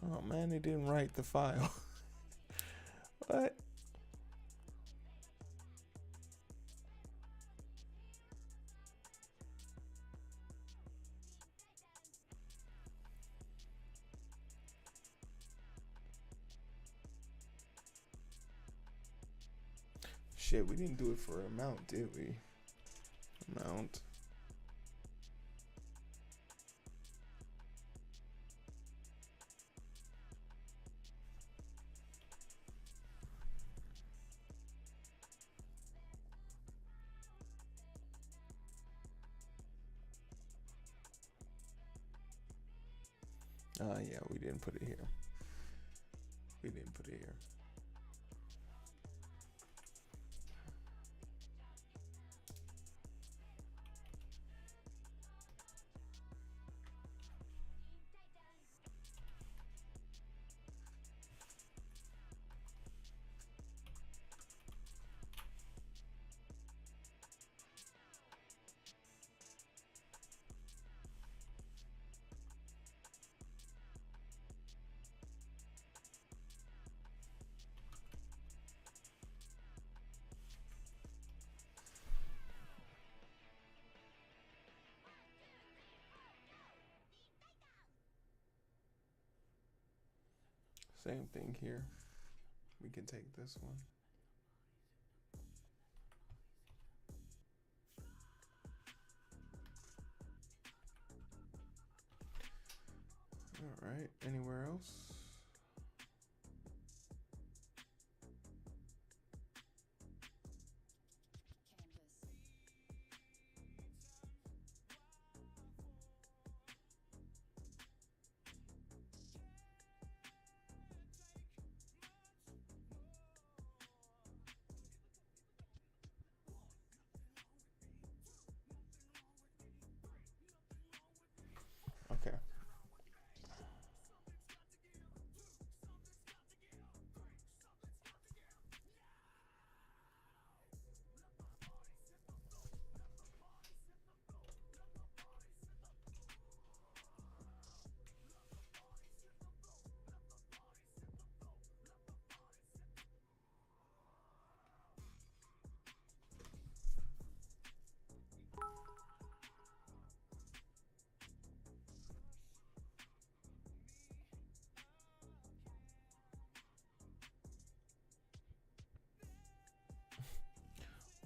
Oh man, they didn't write the file. What? Shit, we didn't do it for amount, did we? Amount. Yeah, we didn't put it here. We didn't put it here. Same thing here. We can take this one. All right, anywhere else? Okay.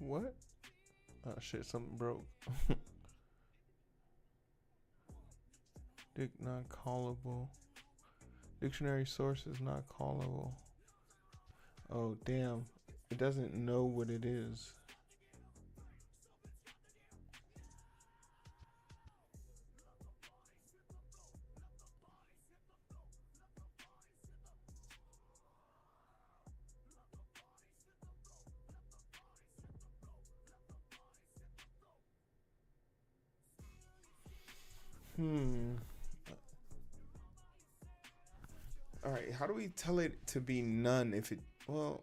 What? Oh shit, something broke. Dick not callable. Dictionary source is not callable. Oh damn. It doesn't know what it is. All right, how do we tell it to be none if it, well,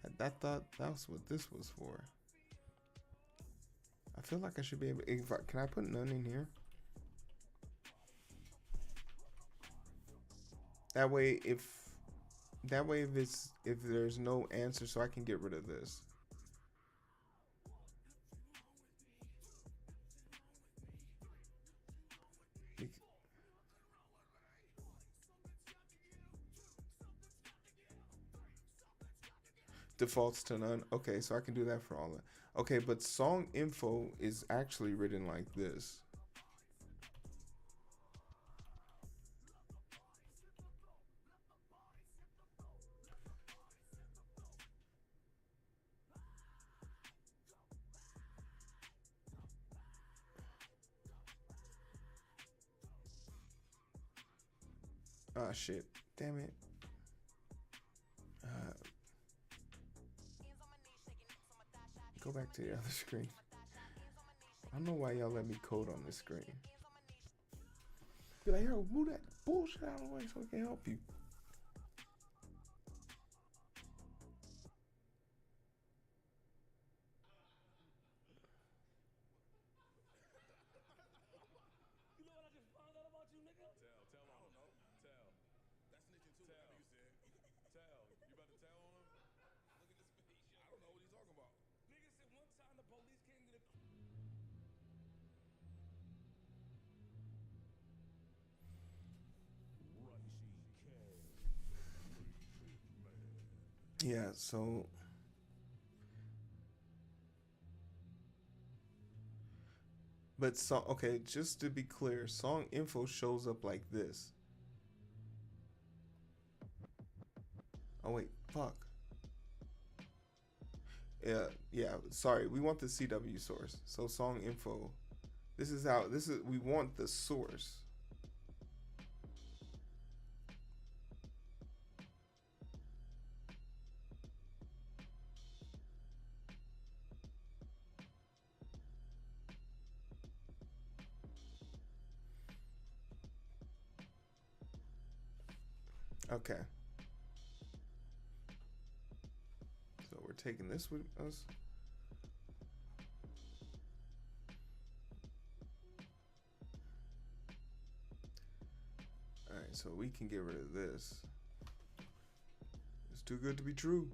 I thought that was what this was for. I feel like I should be able, can I put none in here? That way if if there's no answer, so I can get rid of this. Defaults to none. Okay, so I can do that for all that. Okay, but song info is actually written like this. Ah, shit. Damn it. Go back to the other screen. I don't know why y'all let me code on this screen. Be like, yo, move that bullshit out of the way so I can help you. Yeah, so but song, okay, just to be clear, song info shows up like this. Oh wait, fuck. Yeah, sorry. We want the CW source. So song info. This is we want the source. Okay. So we're taking this with us. Alright, so we can get rid of this. It's too good to be true.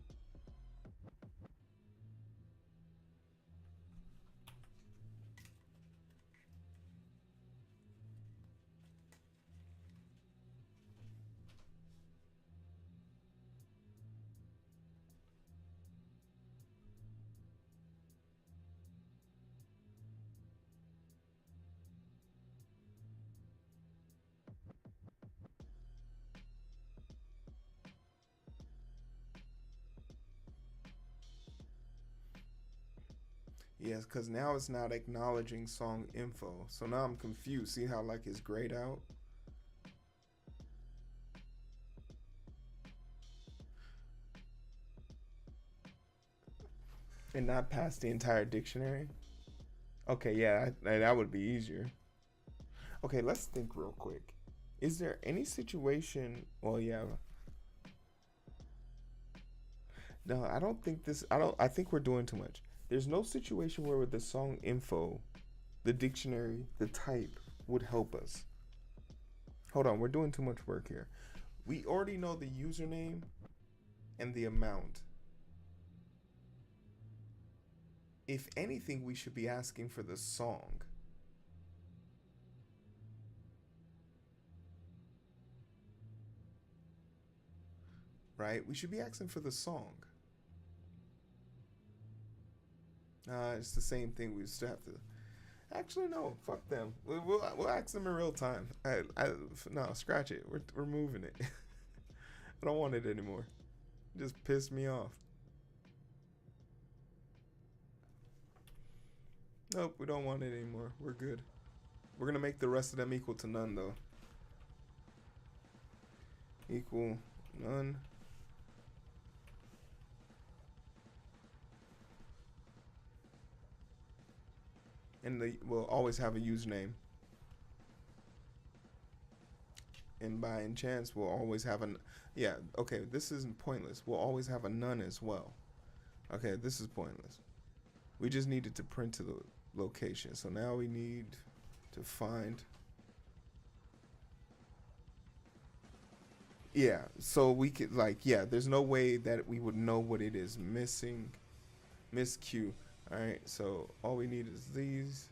Yes, because now it's not acknowledging song info. So now I'm confused. See how like it's grayed out? And not past the entire dictionary? Okay, yeah, that would be easier. Okay, let's think real quick. Is there any situation, well, yeah. No, I don't think this, I think we're doing too much. There's no situation where with the song info, the dictionary, the type would help us. Hold on, we're doing too much work here. We already know the username and the amount. If anything, we should be asking for the song. Right? We should be asking for the song. Nah, it's the same thing. We still have to. Actually, no. Fuck them. We'll ask them in real time. No, scratch it. We're moving it. I don't want it anymore. It just pissed me off. Nope, we don't want it anymore. We're good. We're gonna make the rest of them equal to none, though. Equal none. And we'll always have a username. And by chance, we'll always have an. Yeah, okay, this isn't pointless. We'll always have a none as well. Okay, this is pointless. We just needed to print to the location. So now we need to find. Yeah, so we could, like, yeah, there's no way that we would know what it is missing. Miss Q. All right, so all we need is these.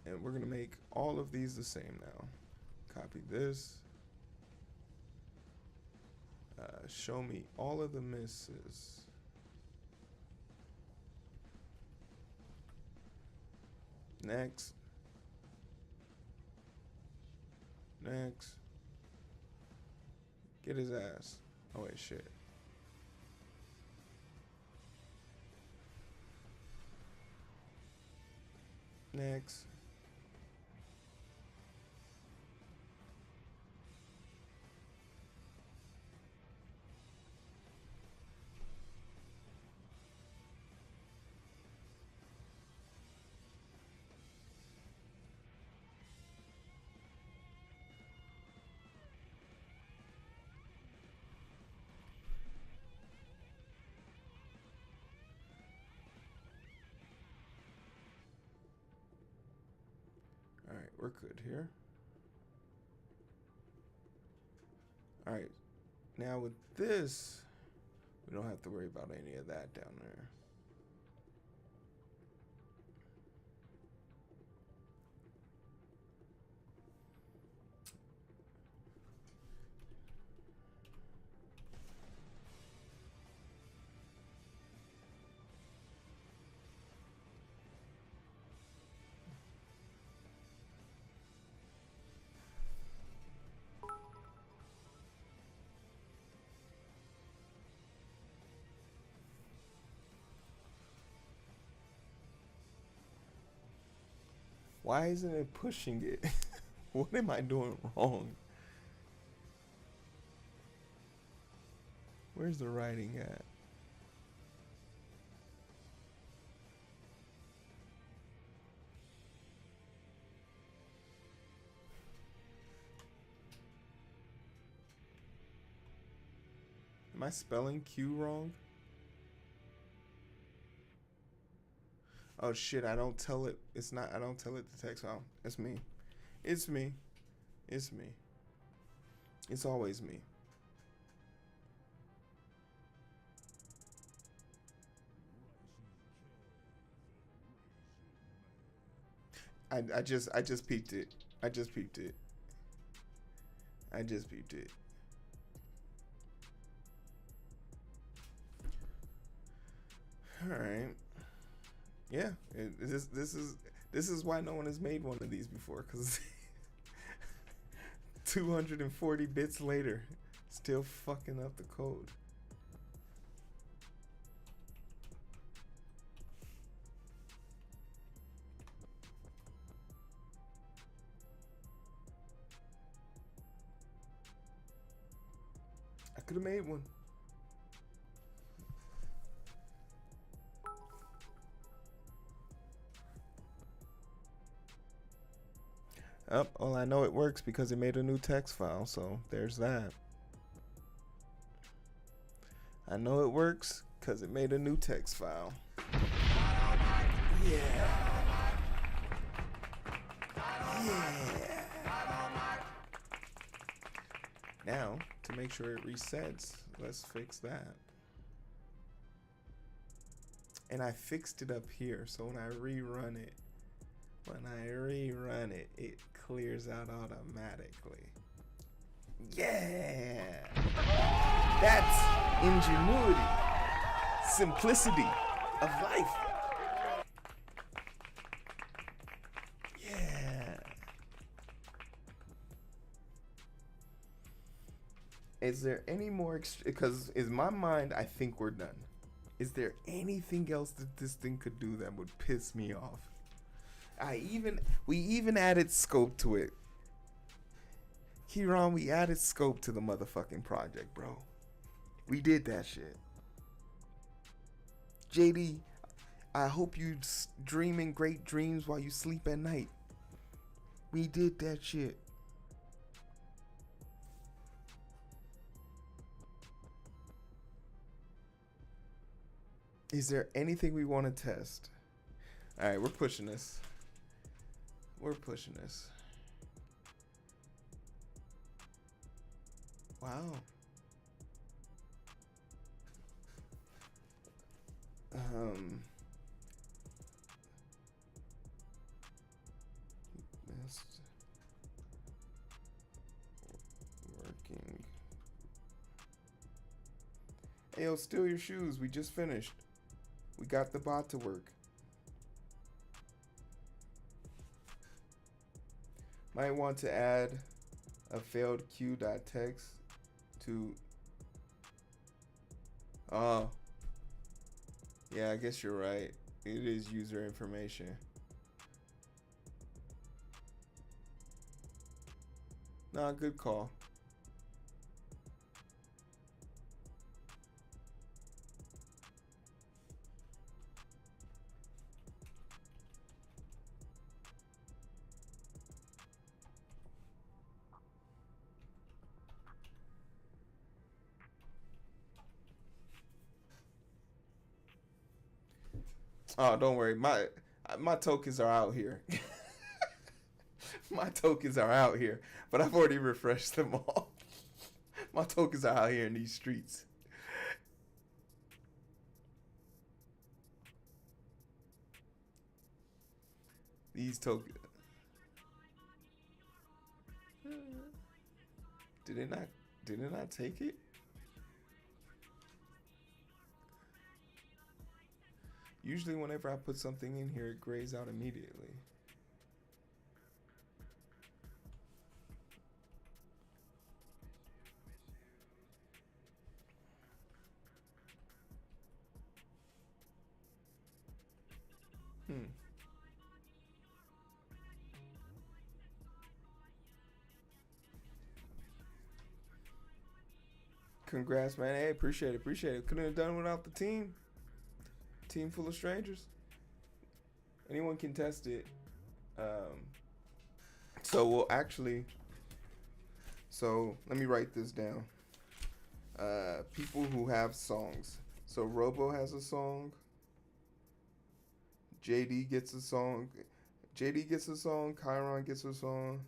And we're going to make all of these the same now. Copy this. Show me all of the misses. Next. Next. Get his ass. Oh wait, shit. Next. All right, we're good here. All right, now with this, we don't have to worry about any of that down there. Why isn't it pushing it? What am I doing wrong? Where's the writing at? Am I spelling Q wrong? Oh shit, I don't tell it. It's not, I don't tell it the text file. It's me. It's me. It's me. It's always me. I just peeped it. I just peeped it. I just peeped it. All right. Yeah, this is why no one has made one of these before, because 240 bits later, still fucking up the code. I could have made one. Oh, well, I know it works because it made a new text file, so there's that. I know it works because it made a new text file. Yeah. Yeah. Now, to make sure it resets, let's fix that. And I fixed it up here, so when I rerun it, it clears out automatically. Yeah! That's ingenuity, simplicity of life. Yeah. Is there any more? Because in my mind, I think we're done. Is there anything else that this thing could do that would piss me off? We even added scope to it. Kieran, we added scope to the motherfucking project, bro. We did that shit. JD, I hope you dreaming great dreams while you sleep at night. We did that shit. Is there anything we want to test? All right, we're pushing this. We're pushing this. Wow. Best working. Hey, yo, steal your shoes. We just finished. We got the bot to work. Might want to add a failed queue.txt to. Oh. Yeah, I guess you're right. It is user information. Nah, good call. Oh, don't worry. My tokens are out here. My tokens are out here, but I've already refreshed them all. My tokens are out here in these streets. These tokens. Did it not take it? Usually whenever I put something in here, it grays out immediately. Congrats, man. Hey, appreciate it. Couldn't have done without the team. Team full of strangers. Anyone can test it. So we'll actually. So let me write this down. People who have songs. So Robo has a song. JD gets a song. JD gets a song. Chiron gets a song.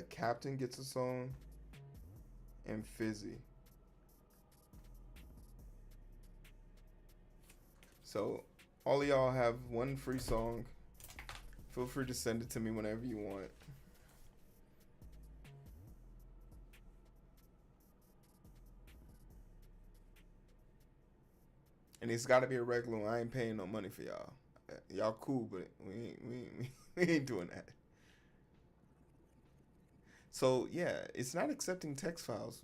Captain gets a song. And Fizzy. So all of y'all have one free song. Feel free to send it to me whenever you want. And it's got to be a regular one. I ain't paying no money for y'all. Y'all cool, but we ain't doing that. So yeah, it's not accepting text files.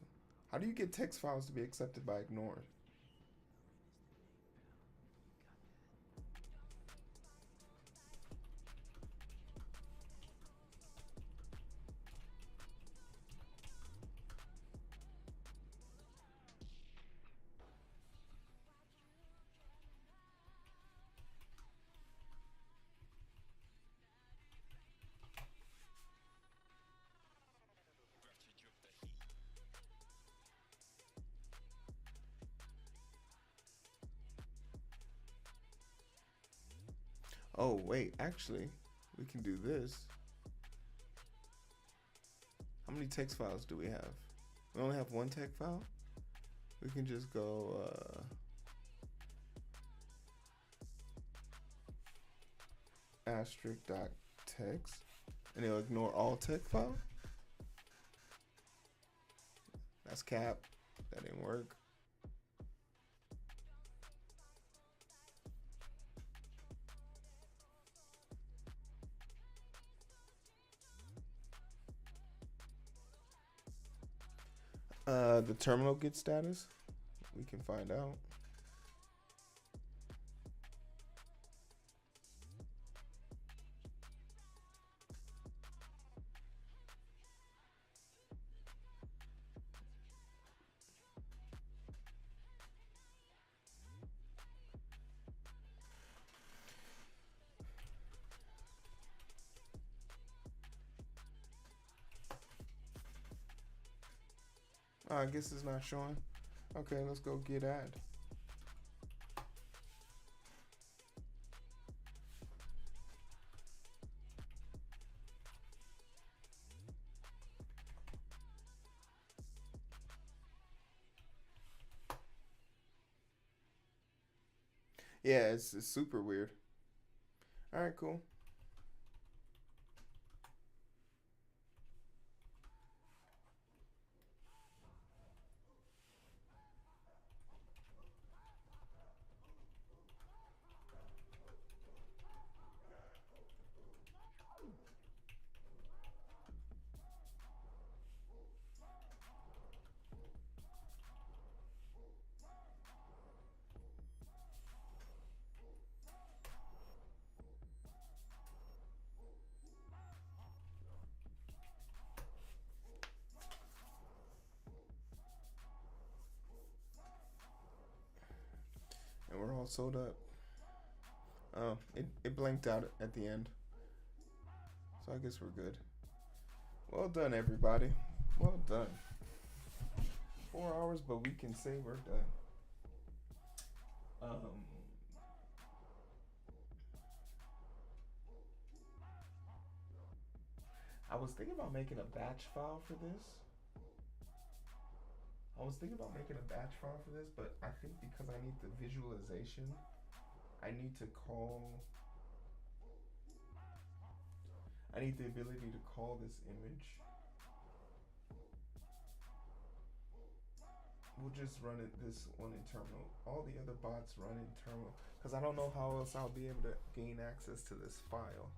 How do you get text files to be accepted by Ignore? Oh, wait, actually, we can do this. How many text files do we have? We only have one text file? We can just go, asterisk.text. text, and it'll ignore all text file. That's cap. That didn't work. The terminal get status. We can find out. Oh, I guess it's not showing. Okay, let's go get ad. Yeah, it's super weird. All right, cool. And we're all sold up. Oh, it blanked out at the end. So I guess we're good. Well done, everybody. Well done. 4 hours, but we can say we're done. I was thinking about making a batch file for this. But I think because I need the visualization, I need the ability to call this image. We'll just run this one in terminal. All the other bots run in terminal because I don't know how else I'll be able to gain access to this file.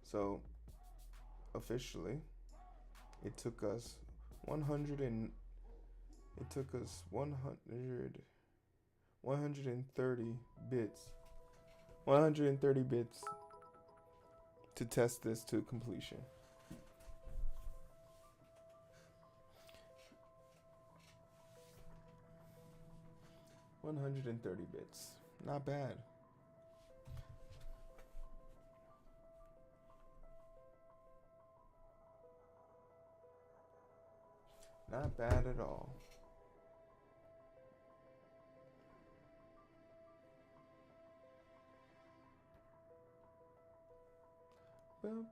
So officially, it took us 130 bits to test this to completion. $130 bits. Not bad. Not bad at all. Bump.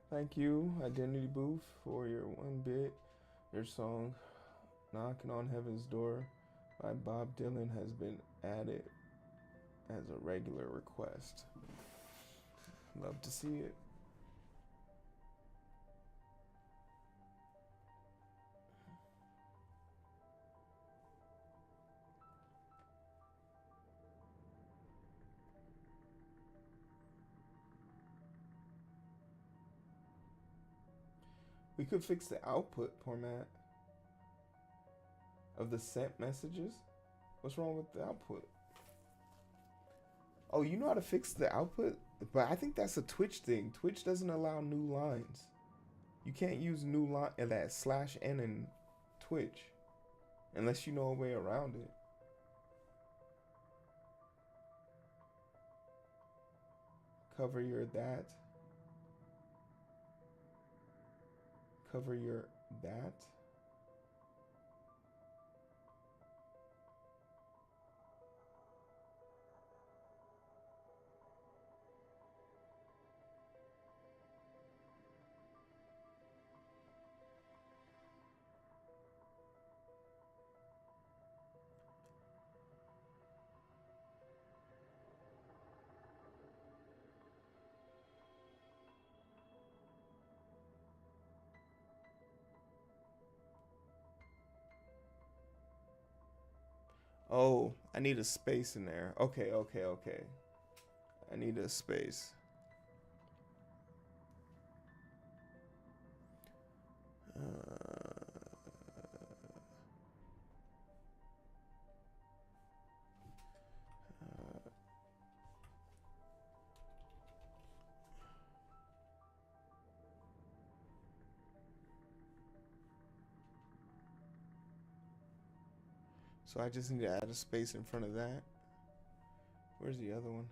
Thank you, Identity Booth, for your 1 bit. Your song Knocking on Heaven's Door by Bob Dylan has been added as a regular request. Love to see it. We could fix the output format of the sent messages. What's wrong with the output? Oh, you know how to fix the output? But I think that's a Twitch thing. Twitch doesn't allow new lines. You can't use new line that /n in Twitch unless you know a way around it. Cover your that. Cover your that. Oh, I need a space in there. Okay. I need a space. So I just need to add a space in front of that. Where's the other one?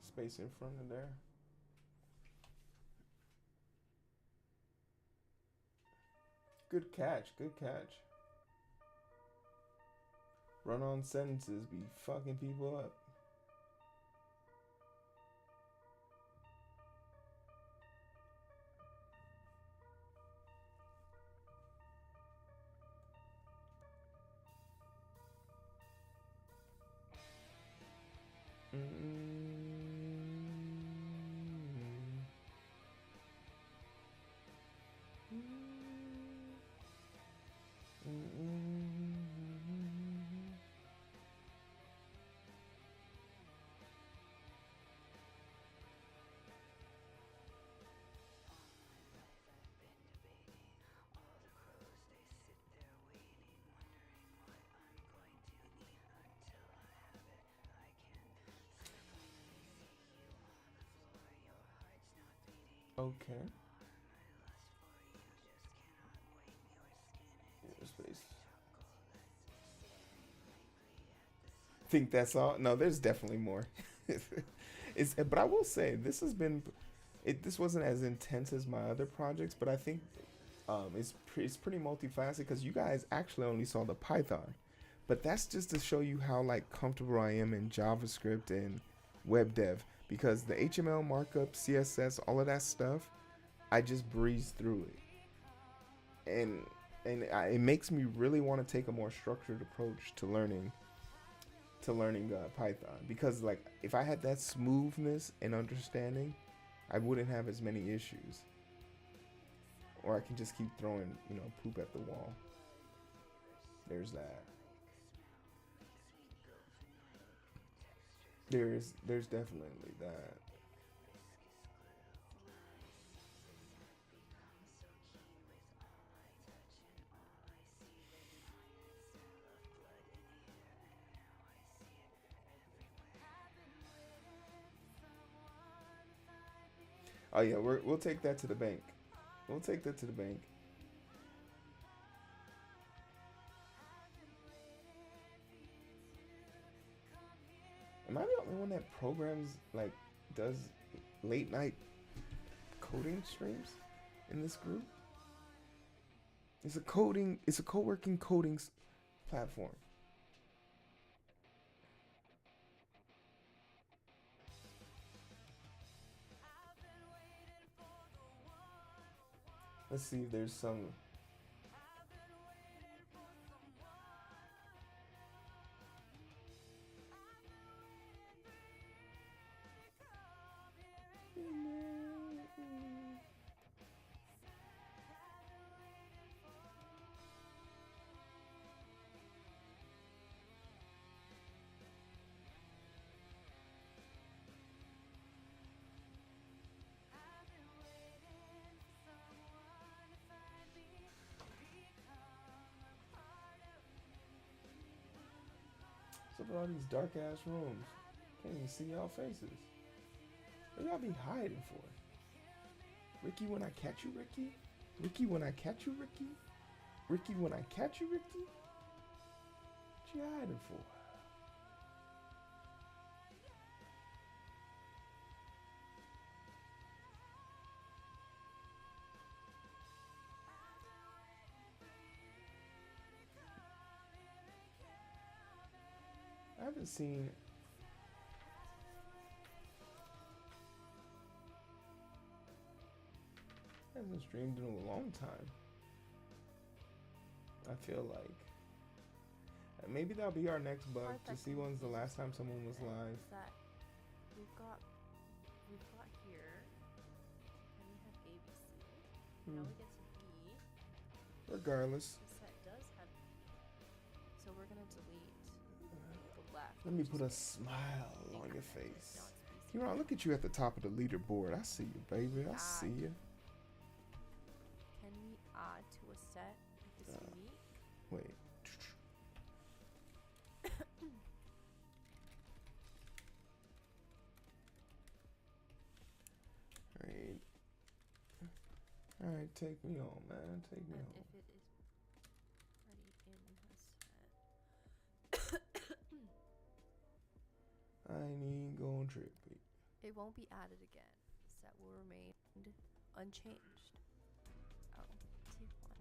Space in front of there. Good catch, good catch. Run-on sentences be fucking people up. Okay. Space. Think that's all? No, there's definitely more. But I will say this has been, this wasn't as intense as my other projects, but I think it's pretty multifaceted because you guys actually only saw the Python, but that's just to show you how like comfortable I am in JavaScript and web dev, because the HTML markup, CSS, all of that stuff, I just breeze through it, and it makes me really want to take a more structured approach to learning Python, because like if I had that smoothness and understanding, I wouldn't have as many issues, or I can just keep throwing poop at the wall. There's that. There's definitely that. Oh yeah, we'll take that to the bank. We'll take that to the bank. Am I the only one that programs, like, does late night coding streams in this group? It's a co-working coding platform. Let's see if there's some. What's up with all these dark ass rooms? Can't even see y'all faces. What y'all be hiding for? Ricky, when I catch you, Ricky? Ricky, when I catch you, Ricky. Ricky, when I catch you, Ricky. What you hiding for? I haven't seen. I haven't streamed in a long time. I feel like maybe that'll be our next bug to see when's the last time someone was live. That we've got here, and we have ABC. Now we get to B. Regardless. The set does have B. So we're gonna delete the left. Let me put a smile on your face. You know, look at you at the top of the leaderboard. I see you, baby. I see you. Can we add to a set if it's unique? Wait. Alright. Alright, take me on, man. Take me on. If it is already in the set. I ain't even gonna trip it. It won't be added again. The set will remain unchanged. Oh, T1.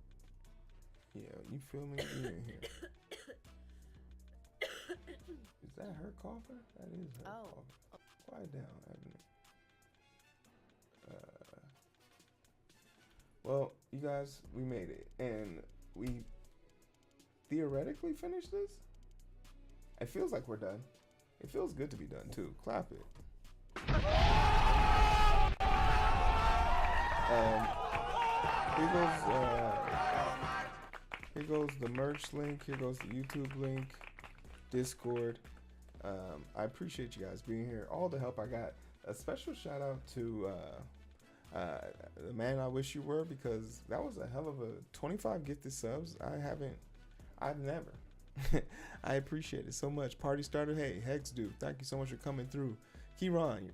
Yeah, you feel me? You in here. Is that her coughing? That is her coughing. Quiet down, Ebony. Well, you guys, we made it. And we theoretically finished this? It feels like we're done. It feels good to be done, too. Clap it. Here goes the merch link. Here goes the YouTube link. Discord. I appreciate you guys being here. All the help I got. A special shout out to the man I wish you were, because that was a hell of a 25 gifted subs. I've never. I appreciate it so much. Party starter. Hey, Hex dude, thank you so much for coming through. Keyron,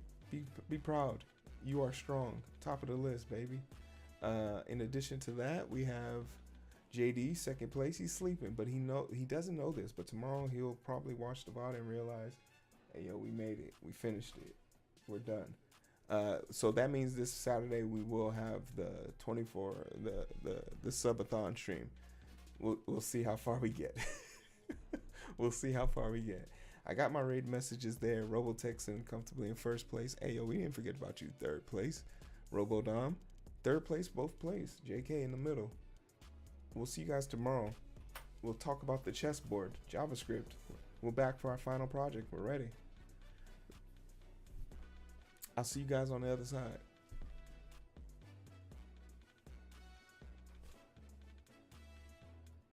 be proud. You are strong. Top of the list, baby. In addition to that, we have JD, second place. He's sleeping, but he doesn't know this. But tomorrow he'll probably watch the VOD and realize, hey, yo, we made it. We finished it. We're done. So that means this Saturday we will have the 24 the subathon stream. We'll see how far we get. We'll see how far we get. I got my raid messages there. Robotexan comfortably in first place. Hey, yo, we didn't forget about you. Third place. Robodom. Third place, both place. JK in the middle. We'll see you guys tomorrow. We'll talk about the chessboard, JavaScript. We're back for our final project. We're ready. I'll see you guys on the other side.